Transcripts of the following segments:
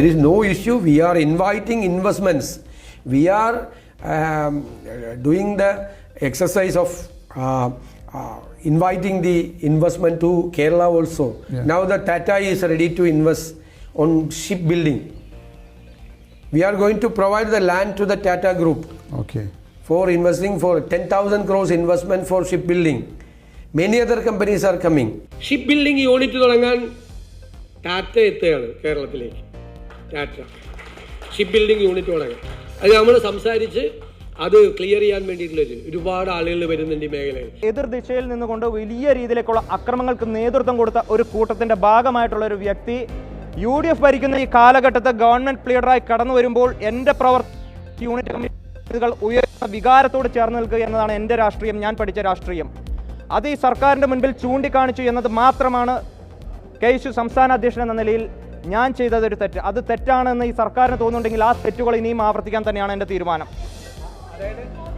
there is no issue. We are inviting investments. We are doing the exercise of inviting the investment to Kerala also. Now the Tata is ready to invest on shipbuilding. We are going to provide the land to the Tata Group. Okay. For investing for 10,000 crores investment for shipbuilding. Many other companies are coming. Shipbuilding unit തുടങ്ങാൻ ടാറ്റ എത്തുകയാണ് കേരളത്തിലേക്ക്. Tata ship unit തുടങ്ങാൻ അത് നമ്മൾ സംസാരിച്ച് അത് clear ചെയ്യാൻ വേണ്ടിയിട്ടുള്ള ഒരുപാട് ആളുകൾ വരുന്നുണ്ട് ഈ മേഖലയിൽ. എതിർ ദിശയിൽ നിന്നുകൊണ്ട് വലിയ രീതിയിലേക്കുള്ള അക്രമങ്ങൾക്ക് നേതൃത്വം കൊടുത്ത ഒരു കൂട്ടത്തിന്റെ ഭാഗമായിട്ടുള്ള ഒരു വ്യക്തി UDF ഭരിക്കുന്ന ഈ കാലഘട്ടത്തെ ഗവൺമെന്റ് ലീഡറായി കടന്നു വരുമ്പോൾ എൻ്റെ പ്രവർത്തി യൂണിറ്റ് കമ്മിറ്റികൾ ഉയർന്ന വികാരത്തോട് ചേർന്ന് നിൽക്കുക എന്നതാണ് എൻ്റെ രാഷ്ട്രീയം, ഞാൻ പഠിച്ച രാഷ്ട്രീയം. അത് ഈ സർക്കാരിൻ്റെ മുൻപിൽ ചൂണ്ടിക്കാണിച്ചു എന്നത് മാത്രമാണ് KSU സംസ്ഥാന അധ്യക്ഷൻ എന്ന നിലയിൽ ഞാൻ ചെയ്തതൊരു തെറ്റ്. അത് തെറ്റാണെന്ന് ഈ സർക്കാരിന് തോന്നുന്നുണ്ടെങ്കിൽ ആ തെറ്റുകൾ ഇനിയും ആവർത്തിക്കാൻ തന്നെയാണ് എൻ്റെ തീരുമാനം.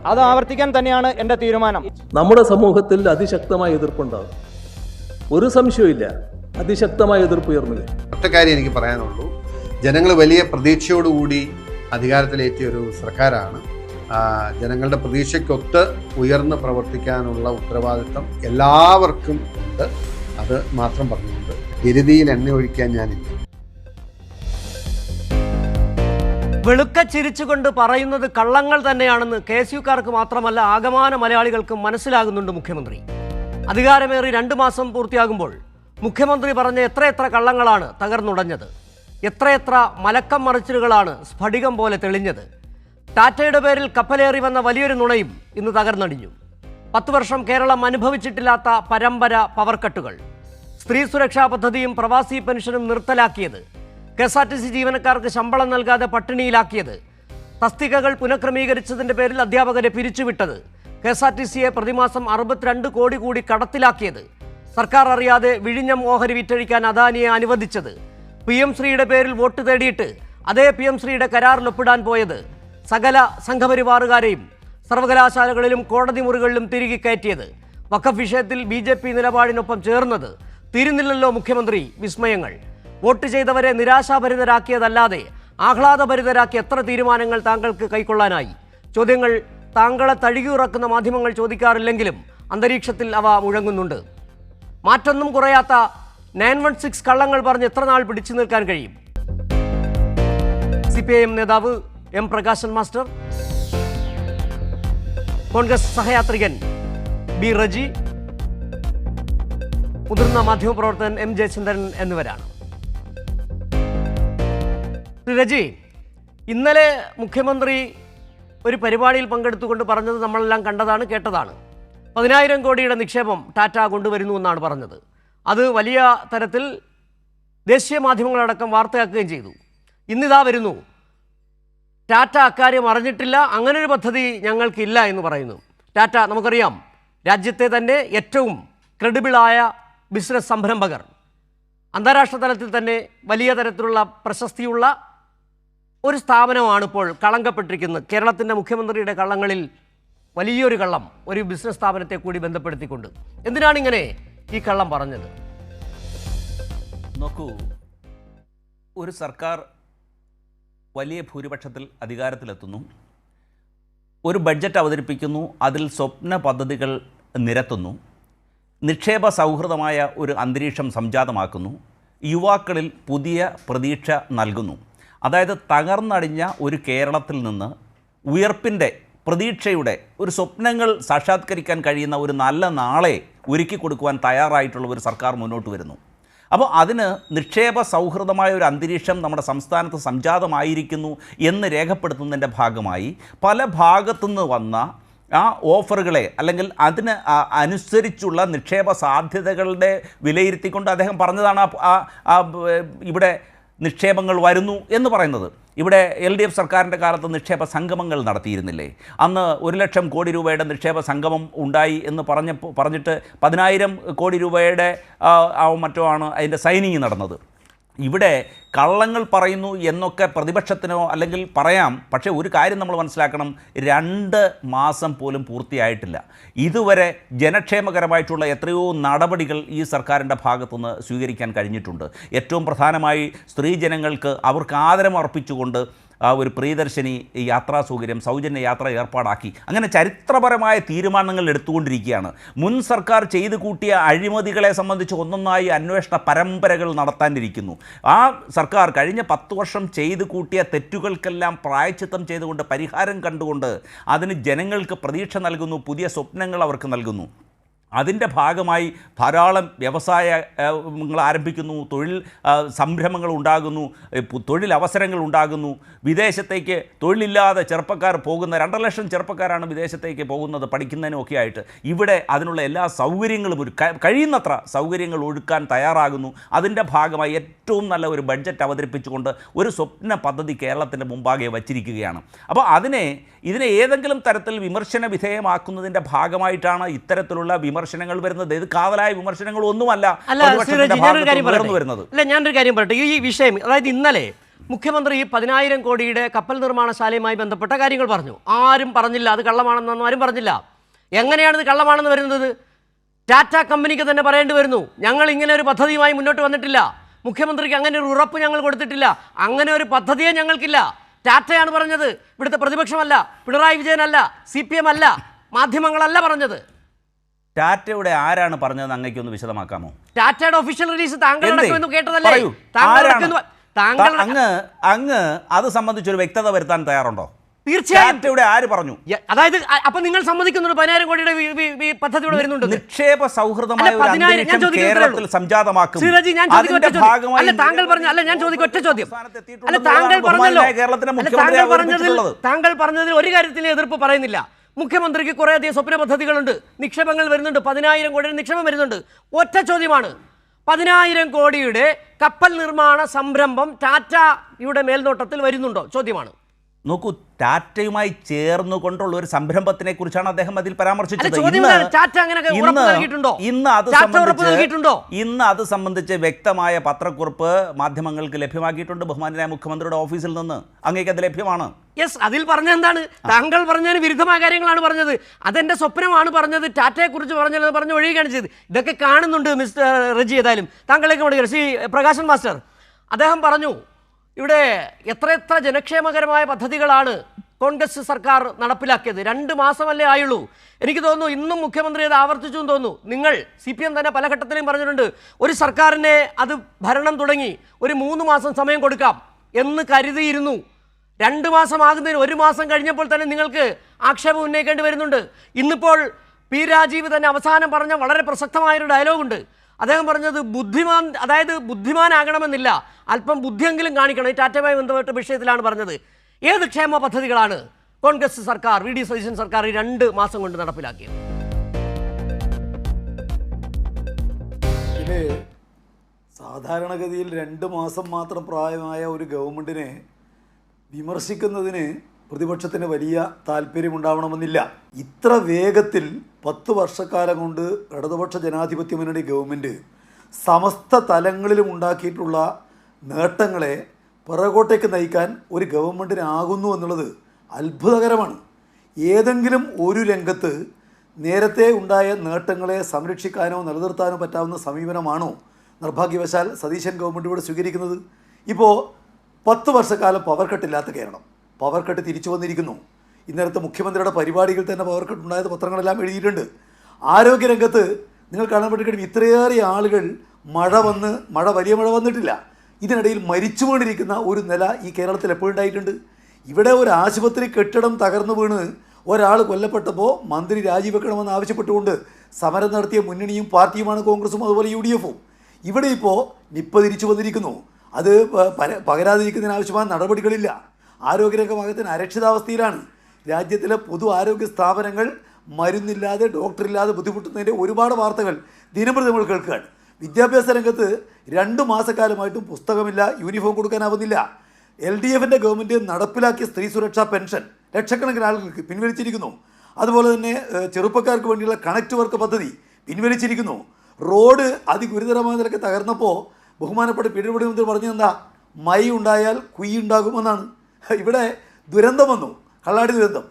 അത് ആവർത്തിക്കാൻ തന്നെയാണ് എൻ്റെ തീരുമാനം. നമ്മുടെ സമൂഹത്തിൽ അതിശക്തമായ എതിർപ്പുണ്ടാകും, ഒരു സംശയമില്ല. അതിശക്തമായ എതിർപ്പ് ഉയർന്നു. ഒറ്റ കാര്യം എനിക്ക് പറയാനുള്ളൂ, ജനങ്ങൾ വലിയ പ്രതീക്ഷയോടുകൂടി അധികാരത്തിലേറ്റിയ ഒരു സർക്കാരാണ്. ജനങ്ങളുടെ പ്രതീക്ഷയ്ക്കൊത്ത് ഉയർന്ന് പ്രവർത്തിക്കാനുള്ള ഉത്തരവാദിത്വം എല്ലാവർക്കും ഉണ്ട്. അത് മാത്രം പറഞ്ഞുകൊണ്ട് എരുതിയിൽ എണ്ണ ഒഴിക്കാൻ ഞാനില്ല. വെളുക്ക ചിരിച്ചുകൊണ്ട് പറയുന്നത് കള്ളങ്ങൾ തന്നെയാണെന്ന് KSUക്കാർക്ക് മാത്രമല്ല ആകമാന മലയാളികൾക്കും മനസ്സിലാകുന്നുണ്ട് മുഖ്യമന്ത്രി. അധികാരമേറി 2 മാസം പൂർത്തിയാകുമ്പോൾ മുഖ്യമന്ത്രി പറഞ്ഞ എത്രയെത്ര കള്ളങ്ങളാണ് തകർന്നുടഞ്ഞത്, എത്രയെത്ര മലക്കം മറിച്ചിലുകളാണ് സ്ഫടികം പോലെ തെളിഞ്ഞത്. ടാറ്റയുടെ പേരിൽ കപ്പലേറി വന്ന വലിയൊരു നുണയും ഇന്ന് തകർന്നടിഞ്ഞു. 10 വർഷം കേരളം അനുഭവിച്ചിട്ടില്ലാത്ത പരമ്പര പവർക്കട്ടുകൾ, സ്ത്രീ സുരക്ഷാ പദ്ധതിയും പ്രവാസി പെൻഷനും നിർത്തലാക്കിയത്, KSRTC ജീവനക്കാർക്ക് ശമ്പളം നൽകാതെ പട്ടിണിയിലാക്കിയത്, തസ്തികകൾ പുനഃക്രമീകരിച്ചതിൻ്റെ പേരിൽ അധ്യാപകരെ പിരിച്ചുവിട്ടത്, KSRTCയെ പ്രതിമാസം 62 കോടി കൂടി കടത്തിലാക്കിയത്, സർക്കാർ അറിയാതെ വിഴിഞ്ഞം ഓഹരി വിറ്റഴിക്കാൻ അദാനിയെ അനുവദിച്ചത്, PM ശ്രീയുടെ പേരിൽ വോട്ട് തേടിയിട്ട് അതേ PM ശ്രീയുടെ കരാറിൽ ഒപ്പിടാൻ പോയത്, സകല സംഘപരിവാറുകാരെയും സർവകലാശാലകളിലും കോടതി മുറികളിലും തിരികെ കയറ്റിയത്, വഖഫ് വിഷയത്തിൽ BJP നിലപാടിനൊപ്പം ചേർന്നത്. തീരുന്നില്ലല്ലോ മുഖ്യമന്ത്രി വിസ്മയങ്ങൾ. വോട്ട് ചെയ്തവരെ നിരാശാഭരിതരാക്കിയതല്ലാതെ ആഹ്ലാദഭരിതരാക്കിയ എത്ര തീരുമാനങ്ങൾ താങ്കൾക്ക് കൈക്കൊള്ളാനായി? ചോദ്യങ്ങൾ താങ്കളെ തഴുകിയുറക്കുന്ന മാധ്യമങ്ങൾ ചോദിക്കാറില്ലെങ്കിലും അന്തരീക്ഷത്തിൽ അവ മുഴങ്ങുന്നുണ്ട്. മാറ്റൊന്നും കുറയാത്ത 916 കള്ളങ്ങൾ പറഞ്ഞ് എത്ര നാൾ പിടിച്ചു നിൽക്കാൻ കഴിയും? CPIM നേതാവ് M പ്രകാശൻ മാസ്റ്റർ, കോൺഗ്രസ് സഹയാത്രികൻ B റജി, മുതിർന്ന മാധ്യമപ്രവർത്തകൻ M ജയചന്ദ്രൻ എന്നിവരാണ്. രജി, ഇന്നലെ മുഖ്യമന്ത്രി ഒരു പരിപാടിയിൽ പങ്കെടുത്തുകൊണ്ട് പറഞ്ഞത് നമ്മളെല്ലാം കണ്ടതാണ്, കേട്ടതാണ്. 10,000 കോടിയുടെ നിക്ഷേപം ടാറ്റ കൊണ്ടുവരുന്നു എന്നാണ് പറഞ്ഞത്. അത് വലിയ തരത്തിൽ ദേശീയ മാധ്യമങ്ങളടക്കം വാർത്തയാക്കുകയും ചെയ്തു. ഇന്നിതാ വരുന്നു, ടാറ്റ അക്കാര്യം അറിഞ്ഞിട്ടില്ല, അങ്ങനൊരു പദ്ധതി ഞങ്ങൾക്കില്ല എന്ന് പറയുന്നു. ടാറ്റ നമുക്കറിയാം, രാജ്യത്തെ തന്നെ ഏറ്റവും ക്രെഡിബിളായ ബിസിനസ് സംരംഭകർ, അന്താരാഷ്ട്ര തലത്തിൽ തന്നെ വലിയ തരത്തിലുള്ള പ്രശസ്തിയുള്ള ഒരു സ്ഥാപനമാണ് ഇപ്പോൾ കളങ്കപ്പെട്ടിരിക്കുന്നത്. കേരളത്തിൻ്റെ മുഖ്യമന്ത്രിയുടെ കള്ളങ്ങളിൽ വലിയൊരു കള്ളം ഒരു ബിസിനസ് സ്ഥാപനത്തെ കൂടി ബന്ധപ്പെടുത്തിക്കൊണ്ട്. എന്തിനാണ് ഇങ്ങനെ ഈ കള്ളം പറഞ്ഞത്? നോക്കൂ, ഒരു സർക്കാർ വലിയ ഭൂരിപക്ഷത്തിൽ അധികാരത്തിലെത്തുന്നു, ഒരു ബഡ്ജറ്റ് അവതരിപ്പിക്കുന്നു, അതിൽ സ്വപ്ന പദ്ധതികൾ നിരത്തുന്നു, നിക്ഷേപ സൗഹൃദമായ ഒരു അന്തരീക്ഷം സംജാതമാക്കുന്നു, യുവാക്കളിൽ പുതിയ പ്രതീക്ഷ നൽകുന്നു. അതായത് തകർന്നടിഞ്ഞ ഒരു കേരളത്തിൽ നിന്ന് ഉയർപ്പിൻ്റെ, പ്രതീക്ഷയുടെ, ഒരു സ്വപ്നങ്ങൾ സാക്ഷാത്കരിക്കാൻ കഴിയുന്ന ഒരു നല്ല നാളെ ഒരുക്കി കൊടുക്കുവാൻ തയ്യാറായിട്ടുള്ള ഒരു സർക്കാർ മുന്നോട്ട് വരുന്നു. അപ്പോൾ അതിന് നിക്ഷേപ സൗഹൃദമായ ഒരു അന്തരീക്ഷം നമ്മുടെ സംസ്ഥാനത്ത് സംജാതമായിരിക്കുന്നു എന്ന് രേഖപ്പെടുത്തുന്നതിൻ്റെ ഭാഗമായി പല ഭാഗത്തുനിന്ന് വന്ന ആ ഓഫറുകളെ അല്ലെങ്കിൽ അതിന് അനുസരിച്ചുള്ള നിക്ഷേപ സാധ്യതകളുടെ വിലയിരുത്തിക്കൊണ്ട് അദ്ദേഹം പറഞ്ഞതാണ് ഇവിടെ നിക്ഷേപങ്ങൾ വരുന്നു എന്ന് പറയുന്നത്. ഇവിടെ LDF സർക്കാരിൻ്റെ കാലത്ത് നിക്ഷേപ സംഗമങ്ങൾ നടത്തിയിരുന്നില്ലേ? അന്ന് 1,00,000 കോടി രൂപയുടെ നിക്ഷേപ സംഗമം ഉണ്ടായി എന്ന് പറഞ്ഞിട്ട് 10,000 കോടി രൂപയുടെ മറ്റോ ആണ് അതിൻ്റെ സൈനിങ് നടന്നത്. ഇവിടെ കള്ളങ്ങൾ പറയുന്നു എന്നൊക്കെ പ്രതിപക്ഷത്തിനോ അല്ലെങ്കിൽ പറയാം. പക്ഷേ ഒരു കാര്യം നമ്മൾ മനസ്സിലാക്കണം, 2 മാസം പോലും പൂർത്തിയായിട്ടില്ല. ഇതുവരെ ജനക്ഷേമകരമായിട്ടുള്ള എത്രയോ നടപടികൾ ഈ സർക്കാരിൻ്റെ ഭാഗത്തുനിന്ന് സ്വീകരിക്കാൻ കഴിഞ്ഞിട്ടുണ്ട്. ഏറ്റവും പ്രധാനമായി സ്ത്രീജനങ്ങൾക്ക് അവർക്ക് ആദരം അർപ്പിച്ചുകൊണ്ട് ഒരു പ്രിയദർശിനി യാത്രാ സൗകര്യം, സൗജന്യ യാത്ര ഏർപ്പാടാക്കി. അങ്ങനെ ചരിത്രപരമായ തീരുമാനങ്ങൾ എടുത്തുകൊണ്ടിരിക്കുകയാണ്. മുൻ സർക്കാർ ചെയ്തു കൂട്ടിയ അഴിമതികളെ സംബന്ധിച്ച് ഒന്നൊന്നായി അന്വേഷണ പരമ്പരകൾ നടത്താനിരിക്കുന്നു. ആ സർക്കാർ കഴിഞ്ഞ 10 വർഷം ചെയ്തു കൂട്ടിയ തെറ്റുകൾക്കെല്ലാം പ്രായശ്ചിത്തം ചെയ്തുകൊണ്ട്, പരിഹാരം കണ്ടുകൊണ്ട് അതിന് ജനങ്ങൾക്ക് പ്രതീക്ഷ നൽകുന്നു, പുതിയ സ്വപ്നങ്ങൾ അവർക്ക് നൽകുന്നു. അതിൻ്റെ ഭാഗമായി ധാരാളം വ്യവസായങ്ങൾ ആരംഭിക്കുന്നു, തൊഴിൽ സംരംഭങ്ങൾ ഉണ്ടാകുന്നു, തൊഴിലവസരങ്ങൾ ഉണ്ടാകുന്നു. വിദേശത്തേക്ക് തൊഴിലില്ലാതെ ചെറുപ്പക്കാർ പോകുന്ന 2 ലക്ഷം ചെറുപ്പക്കാരാണ് വിദേശത്തേക്ക് പോകുന്നത് പഠിക്കുന്നതിനൊക്കെ ആയിട്ട്. ഇവിടെ അതിനുള്ള എല്ലാ സൗകര്യങ്ങളും കഴിയുന്നത്ര സൗകര്യങ്ങൾ ഒരുക്കാൻ തയ്യാറാകുന്നു. അതിൻ്റെ ഭാഗമായി ഏറ്റവും നല്ല ഒരു ബഡ്ജറ്റ് അവതരിപ്പിച്ചുകൊണ്ട് ഒരു സ്വപ്ന പദ്ധതി കേരളത്തിൻ്റെ മുമ്പാകെ വച്ചിരിക്കുകയാണ്. അപ്പോൾ ഇതിനെ ഏതെങ്കിലും തരത്തിൽ വിമർശന വിധേയമാക്കുന്നതിൻ്റെ ഭാഗമായിട്ടാണ് ഇത്തരത്തിലുള്ള വിമർശനങ്ങൾ വരുന്നത്. ഇത് കാതലായ വിമർശനങ്ങളൊന്നുമല്ല വരുന്നത്. അല്ല, ഞാനൊരു കാര്യം പറയട്ടെ. ഈ വിഷയം, അതായത് ഇന്നലെ മുഖ്യമന്ത്രി 10,000 കോടിയുടെ കപ്പൽ നിർമ്മാണശാലയുമായി ബന്ധപ്പെട്ട കാര്യങ്ങൾ പറഞ്ഞു. ആരും പറഞ്ഞില്ല അത് കള്ളമാണെന്നൊന്നും ആരും പറഞ്ഞില്ല. എങ്ങനെയാണ് ഇത് കള്ളമാണെന്ന് വരുന്നത്? ടാറ്റ കമ്പനിക്ക് തന്നെ പറയേണ്ടി വരുന്നു, ഞങ്ങൾ ഇങ്ങനെ ഒരു പദ്ധതിയുമായി മുന്നോട്ട് വന്നിട്ടില്ല, മുഖ്യമന്ത്രിക്ക് അങ്ങനെ ഒരു ഉറപ്പ് ഞങ്ങൾ കൊടുത്തിട്ടില്ല, അങ്ങനെ ഒരു പദ്ധതിയെ ഞങ്ങൾക്കില്ല. ടാറ്റയാണ് പറഞ്ഞത്, ഇവിടുത്തെ പ്രതിപക്ഷമല്ല, പിണറായി വിജയനല്ല, CPM അല്ല, മാധ്യമങ്ങളല്ല പറഞ്ഞത്. ടാറ്റയുടെ ആരാണ് പറഞ്ഞതെന്ന് അങ്ങേക്കൊന്ന് വിശദമാക്കാമോ? ടാറ്റയുടെ ഒഫീഷ്യൽ റിലീസ് താങ്കൾ കേട്ടതല്ലേ? അങ്ങ് അത് സംബന്ധിച്ചൊരു വ്യക്തത വരുത്താൻ തയ്യാറുണ്ടോ? തീർച്ചയായും. ടാറ്റയുടെ ആര് പറഞ്ഞു? അതായത് അപ്പൊ നിങ്ങൾ സമ്മതിക്കുന്നുണ്ട് 10,000 കോടിയുടെ പദ്ധതി ഇവിടെ വരുന്നുണ്ട്? നിക്ഷേപ സൗഹൃദമായ കേരളത്തിൽ സംജാതമാക്കും. താങ്കൾ പറഞ്ഞ അല്ല, ഞാൻ ചോദിക്കും ഒറ്റ ചോദ്യം. അല്ല, താങ്കൾ പറഞ്ഞല്ലോ, താങ്കൾ പറഞ്ഞതിൽ ഒരു കാര്യത്തിൽ എതിർപ്പ് പറയുന്നില്ല. മുഖ്യമന്ത്രിക്ക് കുറേയധികം സ്വപ്ന പദ്ധതികളുണ്ട്, നിക്ഷേപങ്ങൾ വരുന്നുണ്ട്, 10,000 കോടിയുടെ നിക്ഷേപം വരുന്നുണ്ട്. ഒറ്റ ചോദ്യമാണ്, 10,000 കോടിയുടെ കപ്പൽ നിർമ്മാണ സംരംഭം ടാറ്റയുടെ മേൽനോട്ടത്തിൽ വരുന്നുണ്ടോ? ചോദ്യമാണ്. നോക്കൂ, ടാറ്റയുമായി ചേർന്നുകൊണ്ടുള്ള ഒരു സംരംഭത്തിനെ കുറിച്ചാണ് അദ്ദേഹം അതിൽ പരാമർശിച്ചത്. ഇന്ന് അത് സംബന്ധിച്ച് വ്യക്തമായ പത്രക്കുറിപ്പ് മാധ്യമങ്ങൾക്ക് ലഭ്യമാക്കിയിട്ടുണ്ട് ബഹുമാനായ മുഖ്യമന്ത്രിയുടെ ഓഫീസിൽ നിന്ന്. അങ്ങേക്ക് അത് ലഭ്യമാണ്. യെസ്, അതിൽ പറഞ്ഞ എന്താണ്? താങ്കൾ പറഞ്ഞതിന് വിരുദ്ധമായ കാര്യങ്ങളാണ് പറഞ്ഞത്. അതെന്റെ സ്വപ്നമാണ് പറഞ്ഞത്, ടാറ്റയെ കുറിച്ച് പറഞ്ഞ് ഒഴിയുകയാണ് ചെയ്തത്. ഇതൊക്കെ കാണുന്നുണ്ട് മിസ്റ്റർ റജി. ഏതായാലും താങ്കളേക്ക് ശ്രീ പ്രകാശൻ മാസ്റ്റർ, അദ്ദേഹം പറഞ്ഞു ഇവിടെ എത്ര ജനക്ഷേമകരമായ പദ്ധതികളാണ് കോൺഗ്രസ് സർക്കാർ നടപ്പിലാക്കിയത്. 2 മാസമല്ലേ ആയുള്ളൂ. എനിക്ക് തോന്നുന്നു ഇന്നും മുഖ്യമന്ത്രി അത് ആവർത്തിച്ചു എന്ന് തോന്നുന്നു. നിങ്ങൾ CPM തന്നെ പല ഘട്ടത്തിലും പറഞ്ഞിട്ടുണ്ട്, ഒരു സർക്കാരിനെ അത് ഭരണം തുടങ്ങി ഒരു 3 മാസം സമയം കൊടുക്കാം എന്ന് കരുതിയിരുന്നു. 2 മാസം ആകുന്നതിന് 1 മാസം കഴിഞ്ഞപ്പോൾ തന്നെ നിങ്ങൾക്ക് ആക്ഷേപം ഉന്നയിക്കേണ്ടി വരുന്നുണ്ട്. ഇന്നിപ്പോൾ P. രാജീവ് തന്നെ അവസാനം പറഞ്ഞ വളരെ പ്രസക്തമായൊരു ഡയലോഗുണ്ട്. അദ്ദേഹം പറഞ്ഞത് ബുദ്ധിമാനാകണമെന്നില്ല, അല്പം ബുദ്ധിയെങ്കിലും കാണിക്കണം. ഈ ടാറ്റയുമായി ബന്ധപ്പെട്ട വിഷയത്തിലാണ് പറഞ്ഞത്. ഏത് ക്ഷേമ പദ്ധതികളാണ് കോൺഗ്രസ് സർക്കാർ, VD സതീശൻ സർക്കാർ 2 മാസം കൊണ്ട് നടപ്പിലാക്കിയത്? ഇതിൽ സാധാരണഗതിയിൽ 2 മാസം മാത്രം പ്രായമായ ഒരു ഗവൺമെൻറ്റിനെ വിമർശിക്കുന്നതിന് പ്രതിപക്ഷത്തിന് വലിയ താല്പര്യമുണ്ടാവണമെന്നില്ല. ഇത്ര വേഗത്തിൽ 10 വർഷക്കാലം കൊണ്ട് ഇടതുപക്ഷ ജനാധിപത്യ മുന്നണി ഗവൺമെൻറ് സമസ്ത തലങ്ങളിലും ഉണ്ടാക്കിയിട്ടുള്ള നേട്ടങ്ങളെ പിറകോട്ടേക്ക് നയിക്കാൻ ഒരു ഗവൺമെൻറ്റിനാകുന്നു എന്നുള്ളത് അത്ഭുതകരമാണ്. ഏതെങ്കിലും ഒരു രംഗത്ത് നേരത്തെ ഉണ്ടായ നേട്ടങ്ങളെ സംരക്ഷിക്കാനോ നിലനിർത്താനോ പറ്റാവുന്ന സമീപനമാണോ നിർഭാഗ്യവശാൽ സതീശൻ ഗവൺമെൻറ് ഇവിടെ സ്വീകരിക്കുന്നത്? ഇപ്പോൾ 10 വർഷക്കാലം പവർ കട്ടില്ലാത്ത കേരളം, പവർ കട്ട് തിരിച്ചു വന്നിരിക്കുന്നു. ഇന്നലത്തെ മുഖ്യമന്ത്രിയുടെ പരിപാടികൾ തന്നെ പവർ കട്ട് ഉണ്ടായത് പത്രങ്ങളെല്ലാം എഴുതിയിട്ടുണ്ട്. ആരോഗ്യരംഗത്ത് നിങ്ങൾ കാണാൻ പറ്റി ഇത്രയേറെ ആളുകൾ വലിയ മഴ വന്നിട്ടില്ല, ഇതിനിടയിൽ മരിച്ചു വീണിരിക്കുന്ന ഒരു നില ഈ കേരളത്തിൽ എപ്പോഴുണ്ടായിട്ടുണ്ട്. ഇവിടെ ഒരു ആശുപത്രി കെട്ടിടം തകർന്നു വീണ് ഒരാൾ കൊല്ലപ്പെട്ടപ്പോൾ മന്ത്രി രാജിവെക്കണമെന്ന് ആവശ്യപ്പെട്ടുകൊണ്ട് സമരം നടത്തിയ മുന്നണിയും പാർട്ടിയുമാണ് കോൺഗ്രസും അതുപോലെ UDF-ഉം. ഇവിടെ ഇപ്പോൾ നിപ്പ തിരിച്ചു വന്നിരിക്കുന്നു. അത് പകരാതിരിക്കുന്നതിനാവശ്യമായ നടപടികളില്ല. ആരോഗ്യരംഗഭാഗത്തിന് അരക്ഷിതാവസ്ഥയിലാണ്. രാജ്യത്തിലെ പൊതു ആരോഗ്യ സ്ഥാപനങ്ങൾ മരുന്നില്ലാതെ ഡോക്ടറില്ലാതെ ബുദ്ധിമുട്ടുന്നതിൻ്റെ ഒരുപാട് വാർത്തകൾ ദിനംപ്രതി നമ്മൾ കേൾക്കുകയാണ്. വിദ്യാഭ്യാസ രംഗത്ത് 2 മാസക്കാലമായിട്ടും പുസ്തകമില്ല, യൂണിഫോം കൊടുക്കാനാവുന്നില്ല. LDF-ൻ്റെ ഗവൺമെൻറ് നടപ്പിലാക്കിയ സ്ത്രീ സുരക്ഷാ പെൻഷൻ ലക്ഷക്കണക്കിന് ആളുകൾക്ക് പിൻവലിച്ചിരിക്കുന്നു. അതുപോലെ തന്നെ ചെറുപ്പക്കാർക്ക് വേണ്ടിയുള്ള കണക്ട് വർക്ക് പദ്ധതി പിൻവലിച്ചിരിക്കുന്നു. റോഡ് അതിഗുരുതരമായ നിലയ്ക്ക് തകർന്നപ്പോൾ ബഹുമാനപ്പെട്ട പിടിപിടി മന്ത്രി പറഞ്ഞതെന്താ? മൈ ഉണ്ടായാൽ കുയി ഉണ്ടാകുമെന്നാണ്. ഇവിടെ ദുരന്തം വന്നു, കള്ളാടി ദുരന്തം.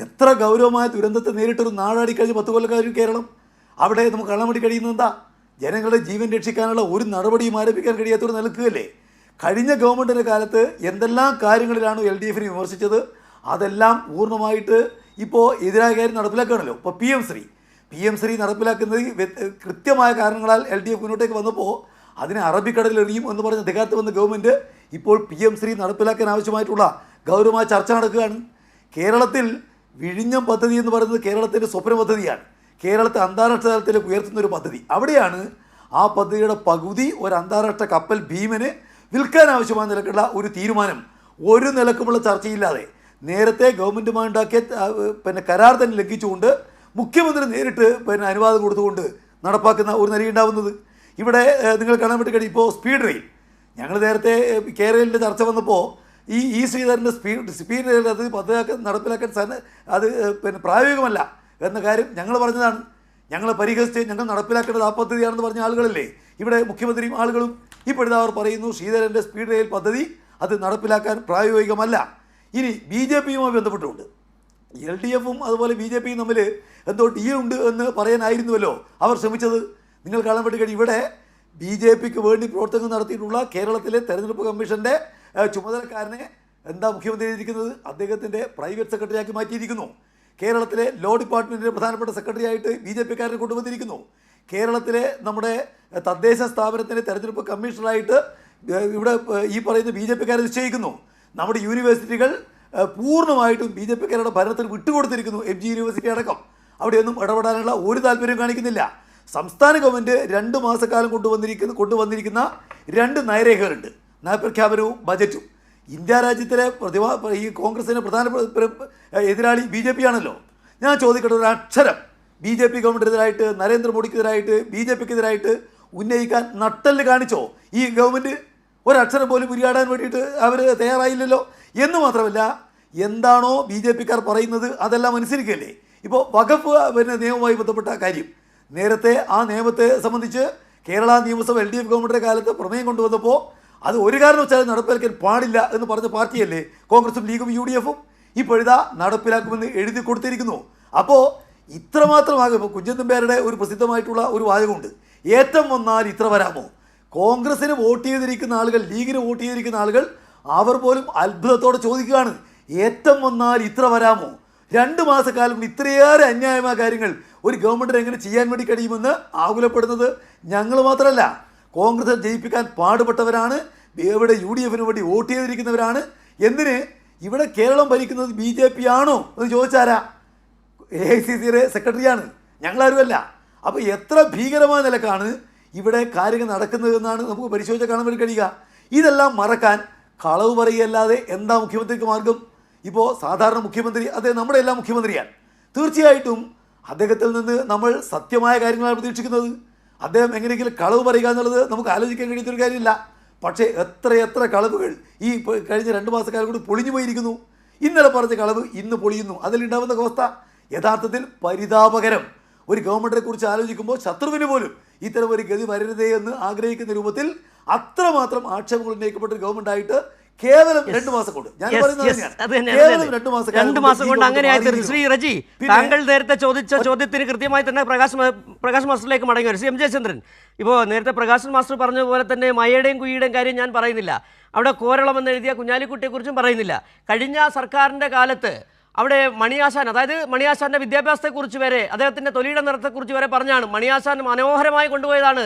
എത്ര ഗൗരവമായ ദുരന്തത്തെ നേരിട്ടൊരു നാടാടി കഴിഞ്ഞ് 10 കൊല്ലക്കാരും കേരളം. അവിടെ നമുക്ക് കള്ളം വേണ്ടി കഴിയുന്നത് എന്താ? ജനങ്ങളുടെ ജീവൻ രക്ഷിക്കാനുള്ള ഒരു നടപടിയും ആരംഭിക്കാൻ കഴിയാത്തൊരു നിൽക്കുകയല്ലേ. കഴിഞ്ഞ ഗവൺമെൻറ്റിൻ്റെ കാലത്ത് എന്തെല്ലാം കാര്യങ്ങളിലാണ് LDF വിമർശിച്ചത്, അതെല്ലാം പൂർണ്ണമായിട്ട് ഇപ്പോൾ എതിരായ കാര്യം നടപ്പിലാക്കുകയാണല്ലോ. ഇപ്പോൾ PM ശ്രീ നടപ്പിലാക്കുന്നത് കൃത്യമായ കാരണങ്ങളാൽ LDF മുന്നോട്ടേക്ക് വന്നപ്പോൾ അതിനെ അറബിക്കടലിൽ എറിയും എന്ന് പറഞ്ഞ് അധികാരത്തിൽ വന്ന ഗവൺമെൻറ് ഇപ്പോൾ PM ശ്രീ നടപ്പിലാക്കാൻ ആവശ്യമായിട്ടുള്ള ഗൗരവമായ ചർച്ച നടക്കുകയാണ്. കേരളത്തിൽ വിഴിഞ്ഞം പദ്ധതി എന്ന് പറയുന്നത് കേരളത്തിൻ്റെ സ്വപ്ന പദ്ധതിയാണ്. കേരളത്തെ അന്താരാഷ്ട്ര തലത്തിലേക്ക് ഉയർത്തുന്നൊരു പദ്ധതി. അവിടെയാണ് ആ പദ്ധതിയുടെ പകുതി ഒരു അന്താരാഷ്ട്ര കപ്പൽ ഭീമന് വിൽക്കാൻ ആവശ്യമായ നിലക്കുള്ള ഒരു തീരുമാനം ഒരു നിലക്കുമുള്ള ചർച്ചയില്ലാതെ നേരത്തെ ഗവൺമെൻറ്റുമായി ഉണ്ടാക്കിയ കരാർ തന്നെ ലംഘിച്ചുകൊണ്ട് മുഖ്യമന്ത്രി നേരിട്ട് അനുവാദം കൊടുത്തുകൊണ്ട് നടപ്പാക്കുന്ന ഒരു നിലയുണ്ടാവുന്നത്. ഇവിടെ നിങ്ങൾ കാണാൻ വേണ്ടി കഴിയും. ഇപ്പോൾ സ്പീഡ് റെയിൽ, ഞങ്ങൾ നേരത്തെ കേരളത്തിൻ്റെ ചർച്ച വന്നപ്പോൾ ഈ ശ്രീധരൻ്റെ സ്പീഡ് റെയിൽ അത് നടപ്പിലാക്കാൻ അത് പ്രായോഗികമല്ല എന്ന കാര്യം ഞങ്ങൾ പറഞ്ഞതാണ്. ഞങ്ങൾ പരിഹസിച്ച് ഞങ്ങൾ നടപ്പിലാക്കേണ്ടത് ആ പദ്ധതിയാണെന്ന് പറഞ്ഞ ആളുകളല്ലേ ഇവിടെ മുഖ്യമന്ത്രിയും ആളുകളും. ഇപ്പോഴത്തെ അവർ പറയുന്നു ശ്രീധരൻ്റെ സ്പീഡ് റെയിൽ പദ്ധതി അത് നടപ്പിലാക്കാൻ പ്രായോഗികമല്ല. ഇനി BJPയുമായി ബന്ധപ്പെട്ടുകൊണ്ട് LDFും അതുപോലെ BJPയും തമ്മിൽ എന്തോ ഡീലുണ്ട് എന്ന് പറയാനായിരുന്നുവല്ലോ അവർ ശ്രമിച്ചത്. നിങ്ങൾ കാണാൻ വേണ്ടി കഴിയും. ഇവിടെ BJPക്ക് വേണ്ടി പ്രവർത്തനം നടത്തിയിട്ടുള്ള കേരളത്തിലെ തെരഞ്ഞെടുപ്പ് കമ്മീഷൻ്റെ ചുമതലക്കാരനെ എന്താ മുഖ്യമന്ത്രി ചെയ്തിരിക്കുന്നത്? അദ്ദേഹത്തിൻ്റെ പ്രൈവറ്റ് സെക്രട്ടറിയാക്കി മാറ്റിയിരിക്കുന്നു. കേരളത്തിലെ ലോ ഡിപ്പാർട്ട്മെൻറ്റിൻ്റെ പ്രധാനപ്പെട്ട സെക്രട്ടറി ആയിട്ട് BJPക്കാരനെ കൊണ്ടുവന്നിരിക്കുന്നു. കേരളത്തിലെ നമ്മുടെ തദ്ദേശ സ്ഥാപനത്തിൻ്റെ തെരഞ്ഞെടുപ്പ് കമ്മീഷണറായിട്ട് ഇവിടെ ഈ പറയുന്ന BJPക്കാരെ നിശ്ചയിക്കുന്നു. നമ്മുടെ യൂണിവേഴ്സിറ്റികൾ പൂർണ്ണമായിട്ടും BJPക്കാരുടെ ഭരണത്തിൽ വിട്ടുകൊടുത്തിരിക്കുന്നു. MG യൂണിവേഴ്സിറ്റി അടക്കം അവിടെയൊന്നും ഇടപെടാനുള്ള ഒരു താല്പര്യം കാണിക്കുന്നില്ല. സംസ്ഥാന ഗവൺമെൻറ് 2 മാസക്കാലം കൊണ്ടുവന്നിരിക്കുന്ന 2 നയരേഖകളുണ്ട്, നയപ്രഖ്യാപനവും ബജറ്റും. ഇന്ത്യ രാജ്യത്തിലെ ഈ കോൺഗ്രസിൻ്റെ പ്രധാന എതിരാളി BJP ആണല്ലോ. ഞാൻ ചോദിക്കട്ടെ, ഒരു അക്ഷരം BJP ഗവൺമെൻറ്റിനെതിരായിട്ട്, നരേന്ദ്രമോദിക്കെതിരായിട്ട്, BJPക്കെതിരായിട്ട് ഉന്നയിക്കാൻ നട്ടല് കാണിച്ചോ ഈ ഗവൺമെൻറ്? ഒരക്ഷരം പോലും ഉരിയാടാൻ വേണ്ടിയിട്ട് അവർ തയ്യാറായില്ലല്ലോ. എന്ന് മാത്രമല്ല, എന്താണോ BJPക്കാർ പറയുന്നത് അതെല്ലാം അനുസരിക്കുകയല്ലേ. ഇപ്പോൾ വഖഫ് നിയമവുമായി ബന്ധപ്പെട്ട കാര്യം, നേരത്തെ ആ നിയമത്തെ സംബന്ധിച്ച് കേരള നിയമസഭ LDF ഗവൺമെൻറ്റിൻ്റെ കാലത്ത് പ്രമേയം കൊണ്ടുവന്നപ്പോൾ അത് ഒരു കാരണവശാലും നടപ്പിലാക്കാൻ പാടില്ല എന്ന് പറഞ്ഞ പാർട്ടിയല്ലേ കോൺഗ്രസും ലീഗും UDFും. ഇപ്പോഴിതാ നടപ്പിലാക്കുമെന്ന് എഴുതി കൊടുത്തിരിക്കുന്നു. അപ്പോൾ ഇത്രമാത്രമാകും. ഇപ്പോൾ കുഞ്ചൻനമ്പ്യാരുടെ ഒരു പ്രസിദ്ധമായിട്ടുള്ള ഒരു വാചകമുണ്ട്, ഏറ്റം വന്നാൽ ഇത്ര വരാമോ? കോൺഗ്രസിന് വോട്ട് ചെയ്തിരിക്കുന്ന ആളുകൾ, ലീഗിന് വോട്ട് ചെയ്തിരിക്കുന്ന ആളുകൾ അവർ പോലും അത്ഭുതത്തോടെ ചോദിക്കുകയാണ്, ഏറ്റം വന്നാൽ ഇത്ര വരാമോ? 2 മാസക്കാലം ഇത്രയേറെ അന്യായമായ കാര്യങ്ങൾ ഒരു ഗവൺമെൻറ്റിന് എങ്ങനെ ചെയ്യാൻ വേണ്ടി കഴിയുമെന്ന് ആകുലപ്പെടുന്നത് ഞങ്ങൾ മാത്രമല്ല, കോൺഗ്രസ് ജയിപ്പിക്കാൻ പാടുപെട്ടവരാണ്, ഇവിടെ UDFിന് വേണ്ടി വോട്ട് ചെയ്തിരിക്കുന്നവരാണ്. എന്തിന് ഇവിടെ കേരളം ഭരിക്കുന്നത് BJP ആണോ എന്ന് ചോദിച്ചാരാ? AICCയുടെ സെക്രട്ടറിയാണ്, ഞങ്ങളാരുമല്ല. അപ്പോൾ എത്ര ഭീകരമായ നിലക്കാണ് ഇവിടെ കാര്യങ്ങൾ നടക്കുന്നതെന്നാണ് നമുക്ക് പരിശോധിച്ചാൽ കാണാൻ വേണ്ടി കഴിയുക. ഇതെല്ലാം മറക്കാൻ കളവ് പറയുകയല്ലാതെ എന്താ മുഖ്യമന്ത്രിക്ക് മാർഗം? ഇപ്പോൾ സാധാരണ മുഖ്യമന്ത്രി അദ്ദേഹം നമ്മുടെ എല്ലാം മുഖ്യമന്ത്രിയാണ്. തീർച്ചയായിട്ടും അദ്ദേഹത്തിൽ നിന്ന് നമ്മൾ സത്യമായ കാര്യങ്ങളാണ് പ്രതീക്ഷിക്കുന്നത്. അദ്ദേഹം എങ്ങനെയെങ്കിലും കളവ് പറയുക എന്നുള്ളത് നമുക്ക് ആലോചിക്കാൻ കഴിയുന്നൊരു കാര്യമില്ല. പക്ഷേ എത്ര കളവുകൾ ഈ കഴിഞ്ഞ 2 മാസക്കാലം കൂടി പൊളിഞ്ഞു പോയിരിക്കുന്നു. ഇന്നലെ പറഞ്ഞ കളവ് ഇന്ന് പൊളിയുന്നു. അതിലുണ്ടാകുന്ന അവസ്ഥ യഥാർത്ഥത്തിൽ പരിതാപകരം. ഒരു ഗവൺമെൻറ്റിനെ കുറിച്ച് ആലോചിക്കുമ്പോൾ ശത്രുവിന് പോലും ഇത്തരം ഒരു ഗതി വരരുതേ എന്ന് ആഗ്രഹിക്കുന്ന രൂപത്തിൽ അത്രമാത്രം ആക്ഷേപങ്ങൾ ഉന്നയിക്കപ്പെട്ട ഒരു ഗവൺമെൻറ്റായിട്ട് കേവലം 2 മാസം കൊണ്ട്, ഞാൻ പറയുന്നത് 2 മാസം കൊണ്ട് അങ്ങനെയായി. ശ്രീ റജി, താങ്കൾ നേരത്തെ ചോദിച്ച ചോദ്യത്തിന് കൃത്യമായി തന്നെ പ്രകാശ് മാസ്റ്ററിലേക്ക് മടങ്ങി വരും. CM ജയചന്ദ്രൻ, ഇപ്പോൾ നേരത്തെ പ്രകാശ് മാസ്റ്റർ പറഞ്ഞതുപോലെ തന്നെ മഴയുടെയും കുഴിയുടെയും കാര്യം ഞാൻ പറയുന്നില്ല, അവിടെ കോരളം എന്നെഴുതിയ കുഞ്ഞാലിക്കുട്ടിയെക്കുറിച്ചും പറയുന്നില്ല. കഴിഞ്ഞ സർക്കാരിൻ്റെ കാലത്ത് അവിടെ മണിയാശാൻ, അതായത് മണിയാശാൻ്റെ വിദ്യാഭ്യാസത്തെക്കുറിച്ച് വരെ, അദ്ദേഹത്തിൻ്റെ തൊലിയുടെ നിറത്തെക്കുറിച്ച് വരെ പറഞ്ഞാണ്. മണിയാശാൻ മനോഹരമായി കൊണ്ടുപോയതാണ്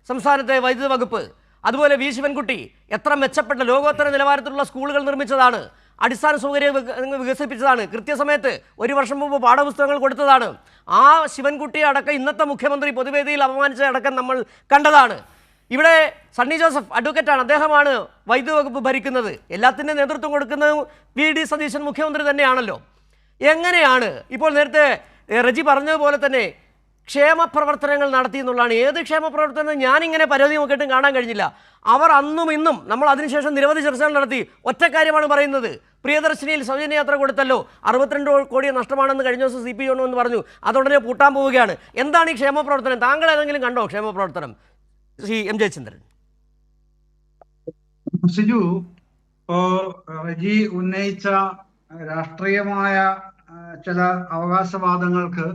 സംസ്ഥാനത്തെ വൈദ്യുത വകുപ്പ്. അതുപോലെ വി ശിവൻകുട്ടി എത്ര മെച്ചപ്പെട്ട ലോകോത്തര നിലവാരത്തിലുള്ള സ്കൂളുകൾ നിർമ്മിച്ചതാണ്, അടിസ്ഥാന സൗകര്യം വികസിപ്പിച്ചതാണ്, കൃത്യസമയത്ത് 1 വർഷം മുമ്പ് പാഠപുസ്തകങ്ങൾ കൊടുത്തതാണ്. ആ ശിവൻകുട്ടിയെ അടക്കം ഇന്നത്തെ മുഖ്യമന്ത്രി പൊതുവേദിയിൽ അപമാനിച്ചതടക്കം നമ്മൾ കണ്ടതാണ്. ഇവിടെ സണ്ണി ജോസഫ് അഡ്വക്കേറ്റാണ്, അദ്ദേഹമാണ് വൈദ്യുത വകുപ്പ് ഭരിക്കുന്നത്. എല്ലാത്തിൻ്റെ നേതൃത്വം കൊടുക്കുന്നത് VD സതീശൻ മുഖ്യമന്ത്രി തന്നെയാണല്ലോ. എങ്ങനെയാണ് ഇപ്പോൾ നേരത്തെ റജി പറഞ്ഞതുപോലെ തന്നെ ക്ഷേമ പ്രവർത്തനങ്ങൾ നടത്തി എന്നുള്ളതാണ്. ഏത് ക്ഷേമ പ്രവർത്തനം ഞാനിങ്ങനെ പരാതി നോക്കിയിട്ടും കാണാൻ കഴിഞ്ഞില്ല. അവർ അന്നും ഇന്നും, നമ്മൾ അതിനുശേഷം നിരവധി ചർച്ചകൾ നടത്തി, ഒറ്റ കാര്യമാണ് പറയുന്നത്, പ്രിയദർശിനിയിൽ സൗജന്യ യാത്ര കൊടുത്തല്ലോ, 62 കോടി നഷ്ടമാണെന്ന് കഴിഞ്ഞ ദിവസം CP എന്ന് പറഞ്ഞു, അതുടനെ പൂട്ടാൻ പോവുകയാണ്. എന്താണ് ഈ ക്ഷേമ പ്രവർത്തനം? താങ്കൾ ഏതെങ്കിലും കണ്ടോ ക്ഷേമ പ്രവർത്തനം? ശ്രീ M ജയചന്ദ്രൻ. സിജു, ഇപ്പോ റജി ഉന്നയിച്ച രാഷ്ട്രീയമായ ചില അവകാശവാദങ്ങൾക്ക്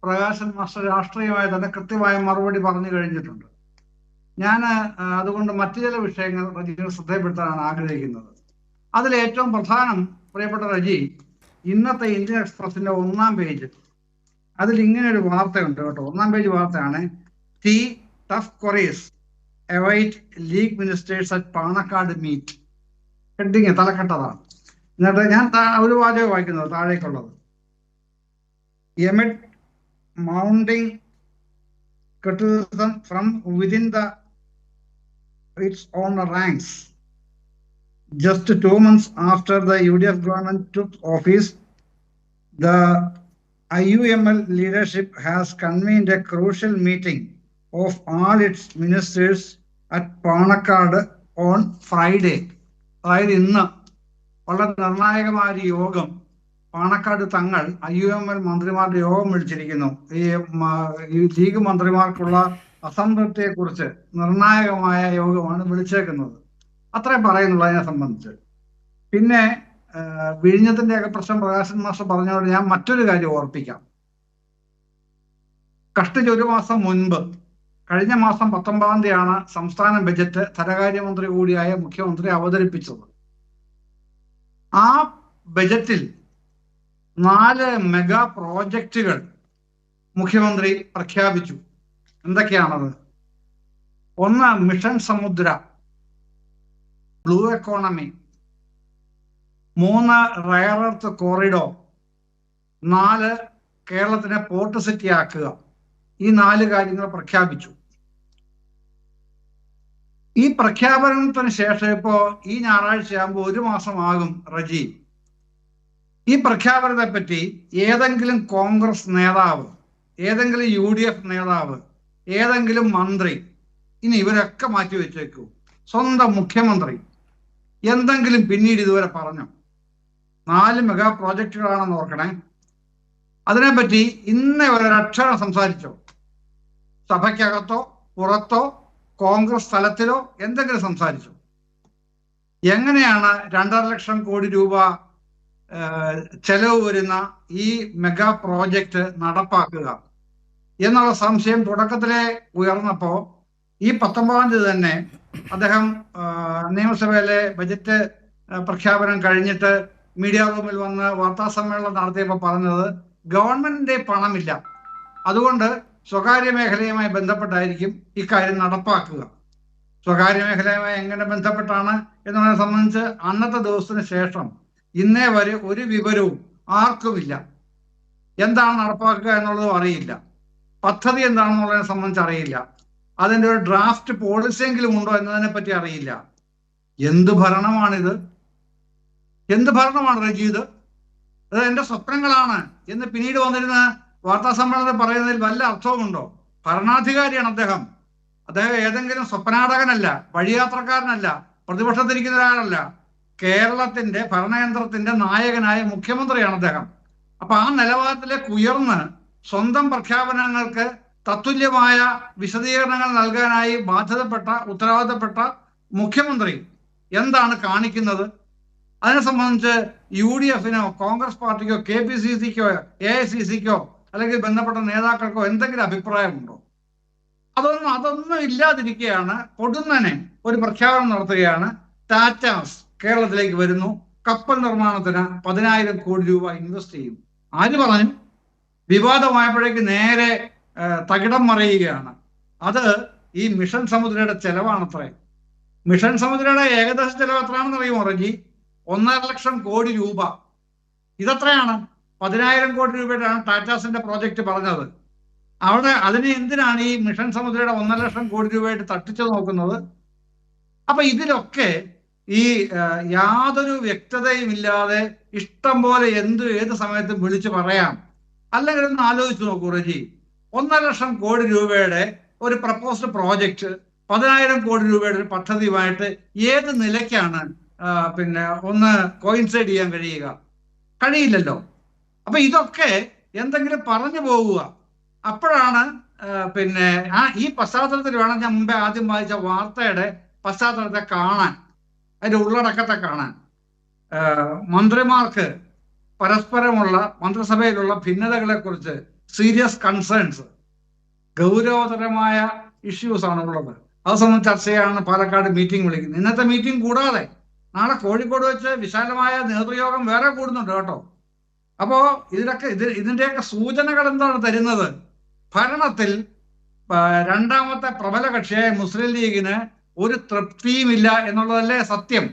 പ്രകാശൻ മാസ്റ്റർ രാഷ്ട്രീയമായി തന്നെ കൃത്യമായ മറുപടി പറഞ്ഞു കഴിഞ്ഞിട്ടുണ്ട്. ഞാൻ അതുകൊണ്ട് മറ്റു ചില വിഷയങ്ങൾ റജിയെ ശ്രദ്ധപ്പെടുത്താനാണ് ആഗ്രഹിക്കുന്നത്. അതിൽ ഏറ്റവും പ്രധാനം, പ്രിയപ്പെട്ട റജി, ഇന്നത്തെ ഇന്ത്യൻ എക്സ്പ്രസിന്റെ 1-ാം പേജ്, അതിൽ ഇങ്ങനെ ഒരു വാർത്തയുണ്ട് കേട്ടോ. 1-ാം പേജ് വാർത്തയാണ്, ടി tough queries await league ministers at Panakkad meet. Heading തലക്കെട്ടതാണ്. എന്നിട്ട് ഞാൻ ഒരു വാചകം വായിക്കുന്നത് താഴേക്കുള്ളത്. എമിഡ് mounting criticism from within its own ranks. Just 2 months after the UDF government took office, the IUML leadership has convened a crucial meeting of all its ministers at Panakkad on Friday. അതായത് ഇന്ന് വളരെ നിർണായകമായ ഒരു യോഗം പാണക്കാട് തങ്ങൾ IUML മന്ത്രിമാരുടെ യോഗം വിളിച്ചിരിക്കുന്നു. ഈ league മന്ത്രിമാർക്കുള്ള അസംതൃപ്തിയെ കുറിച്ച് നിർണായകമായ യോഗമാണ് വിളിച്ചേക്കുന്നത്. അത്രയും പറയുന്നുള്ളൂ അതിനെ സംബന്ധിച്ച്. പിന്നെ വിഴിഞ്ഞത്തിന്റെയൊക്കെ പ്രശ്നം പ്രകാശൻ മാസ്റ്റർ പറഞ്ഞതോട് ഞാൻ മറ്റൊരു കാര്യം ഓർപ്പിക്കാം. കഷ്ടിച്ച് 1 മാസം മുൻപ്, കഴിഞ്ഞ മാസം 19-ാം തീയതിയാണ് സംസ്ഥാന ബജറ്റ് ധനകാര്യമന്ത്രി കൂടിയായ മുഖ്യമന്ത്രി അവതരിപ്പിച്ചത്. ആ ബജറ്റിൽ 4 മെഗാ പ്രോജക്റ്റുകൾ മുഖ്യമന്ത്രി പ്രഖ്യാപിച്ചു. എന്തൊക്കെയാണത്? 1 മിഷൻ സമുദ്ര, blue economy. 3 rare earth corridor. 4 കേരളത്തിനെ പോർട്ട് സിറ്റി ആക്കുക. ഈ 4 കാര്യങ്ങൾ പ്രഖ്യാപിച്ചു. ഈ പ്രഖ്യാപനത്തിന് ശേഷം ഇപ്പോ ഈ ഞായറാഴ്ചയാകുമ്പോൾ 1 മാസമാകും റജി. ഈ പ്രഖ്യാപനത്തെ പറ്റി ഏതെങ്കിലും കോൺഗ്രസ് നേതാവ്, ഏതെങ്കിലും UDF നേതാവ്, ഏതെങ്കിലും മന്ത്രി, ഇനി ഇവരൊക്കെ മാറ്റി വെച്ചേക്കൂ, സ്വന്തം മുഖ്യമന്ത്രി എന്തെങ്കിലും പിന്നീട് ഇതുവരെ പറഞ്ഞു? 4 മെഗാ പ്രോജക്റ്റുകളാണെന്ന് ഓർക്കണേ. അതിനെപ്പറ്റി ഇന്നേ ഒരക്ഷരം സംസാരിച്ചോ? സഭയ്ക്കകത്തോ പുറത്തോ കോൺഗ്രസ് തലത്തിലോ എന്തെങ്കിലും സംസാരിച്ചോ? എങ്ങനെയാണ് 2.5 ലക്ഷം കോടി രൂപ ചെലവ് വരുന്ന ഈ മെഗാ പ്രോജക്റ്റ് നടപ്പാക്കുക എന്നുള്ള സംശയം തുടക്കത്തിലെ ഉയർന്നപ്പോ ഈ 19-ാം തീയതി തന്നെ അദ്ദേഹം നിയമസഭയിലെ ബജറ്റ് പ്രഖ്യാപനം കഴിഞ്ഞിട്ട് മീഡിയ റൂമിൽ വന്ന് വാർത്താ സമ്മേളനം നടത്തിയപ്പോൾ പറഞ്ഞത്, ഗവൺമെന്റിന്റെ പണമില്ല, അതുകൊണ്ട് സ്വകാര്യ മേഖലയുമായി ബന്ധപ്പെട്ടായിരിക്കും ഇക്കാര്യം നടപ്പാക്കുക. സ്വകാര്യ മേഖലയുമായി എങ്ങനെ ബന്ധപ്പെട്ടാണ് എന്നതിനെ സംബന്ധിച്ച് അന്നത്തെ ദിവസത്തിന് ശേഷം ഇന്നേ വരെ ഒരു വിവരവും ആർക്കുമില്ല. എന്താണ് നടപ്പാക്കുക എന്നുള്ളതും അറിയില്ല. പദ്ധതി എന്താണെന്നുള്ളതിനെ സംബന്ധിച്ച് അറിയില്ല. അതിൻ്റെ ഒരു ഡ്രാഫ്റ്റ് പോളിസിയെങ്കിലും ഉണ്ടോ എന്നതിനെ പറ്റി അറിയില്ല. എന്ത് ഭരണമാണിത്? എന്ത് ഭരണമാണ് റജീദ്? അത് എൻ്റെ സ്വപ്നങ്ങളാണ് എന്ന് പിന്നീട് വന്നിരുന്ന വാർത്താ സമ്മേളനത്തിൽ പറയുന്നതിൽ വല്ല അർത്ഥവുമുണ്ടോ? ഭരണാധികാരിയാണ് അദ്ദേഹം. അദ്ദേഹം ഏതെങ്കിലും സ്വപ്നാടകനല്ല, വഴിയാത്രക്കാരനല്ല, പ്രതിപക്ഷത്തിരിക്കുന്ന ഒരാളല്ല. കേരളത്തിന്റെ ഭരണയന്ത്രത്തിന്റെ നായകനായ മുഖ്യമന്ത്രിയാണ് അദ്ദേഹം. അപ്പൊ ആ നിലവാരത്തിലേക്ക് ഉയർന്ന് സ്വന്തം പ്രഖ്യാപനങ്ങൾക്ക് തത്തുല്യമായ വിശദീകരണങ്ങൾ നൽകാനായി ബാധ്യതപ്പെട്ട ഉത്തരവാദിത്തപ്പെട്ട മുഖ്യമന്ത്രി എന്താണ് കാണിക്കുന്നത്? അതിനെ സംബന്ധിച്ച് UDFനോ കോൺഗ്രസ് പാർട്ടിക്കോ KPCCക്കോ AICCക്കോ അല്ലെങ്കിൽ ബന്ധപ്പെട്ട നേതാക്കൾക്കോ എന്തെങ്കിലും അഭിപ്രായമുണ്ടോ? അതൊന്നും ഇല്ലാതിരിക്കുകയാണ്. പൊടുന്നനെ ഒരു പ്രഖ്യാപനം നടത്തുകയാണ്, ടാറ്റാസ് കേരളത്തിലേക്ക് വരുന്നു, കപ്പൽ നിർമ്മാണത്തിന് 10,000 കോടി രൂപ ഇൻവെസ്റ്റ് ചെയ്യും. ആര് പറഞ്ഞു? വിവാദമായപ്പോഴേക്ക് നേരെ തകിടം മറിയുകയാണ്. അത് ഈ മിഷൻ സമുദ്രയുടെ ചെലവാണത്രേ. മിഷൻ സമുദ്രയുടെ ഏകദേശ ചെലവ് എത്രയാണെന്ന് അറിയുമോ റജി? 1.5 ലക്ഷം കോടി രൂപ. ഇതെത്രയാണ്? 10,000 കോടി രൂപയുടെയാണ് ടാറ്റാസിന്റെ പ്രോജക്റ്റ് പറഞ്ഞത്. അവിടെ അതിന് എന്തിനാണ് ഈ മിഷൻ സമുദ്രയുടെ 1.5 ലക്ഷം കോടി രൂപയായിട്ട് തട്ടിച്ചു നോക്കുന്നത്? അപ്പൊ ഇതിലൊക്കെ ഈ യാതൊരു വ്യക്തതയും ഇല്ലാതെ ഇഷ്ടം പോലെ ഏത് സമയത്തും വിളിച്ചു പറയാം. അല്ലെങ്കിൽ ഒന്ന് ആലോചിച്ച് നോക്കൂ റജി, 1.5 ലക്ഷം കോടി രൂപയുടെ ഒരു പ്രപ്പോസ്ഡ് പ്രോജക്റ്റ് 10,000 കോടി രൂപയുടെ ഒരു പദ്ധതിയുമായിട്ട് ഏത് നിലയ്ക്കാണ് ഒന്ന് കോയിൻസൈഡ് ചെയ്യാൻ കഴിയില്ലല്ലോ. അപ്പൊ ഇതൊക്കെ എന്തെങ്കിലും പറഞ്ഞു പോവുക. അപ്പോഴാണ് ഈ പശ്ചാത്തലത്തിൽ വേണം ഞാൻ മുമ്പേ ആദ്യം വായിച്ച വാർത്തയുടെ പശ്ചാത്തലത്തെ കാണാൻ. അതിൻ്റെ ഉള്ളടക്കത്തെ കാണാൻ. മന്ത്രിമാർക്ക് പരസ്പരമുള്ള മന്ത്രിസഭയിലുള്ള ഭിന്നതകളെക്കുറിച്ച് സീരിയസ് കൺസേൺസ്, ഗൗരവതരമായ ഇഷ്യൂസ് ആണ് ഉള്ളത്. അത് സംബന്ധിച്ച് ചർച്ച ചെയ്യാനാണ് പാലക്കാട് മീറ്റിംഗ് വിളിക്കുന്നത്. ഇന്നത്തെ മീറ്റിംഗ് കൂടാതെ നാളെ കോഴിക്കോട് വെച്ച് വിശാലമായ നേതൃയോഗം വേറെ കൂടുന്നുണ്ട് കേട്ടോ. അപ്പോൾ ഇതിൻ്റെയൊക്കെ സൂചനകൾ എന്താണ് തരുന്നത്? ഭരണത്തിൽ രണ്ടാമത്തെ പ്രബല കക്ഷിയായ മുസ്ലിം ലീഗിന് ഒരു തൃപ്തിയുമില്ല എന്നുള്ളതല്ലേ സത്യം.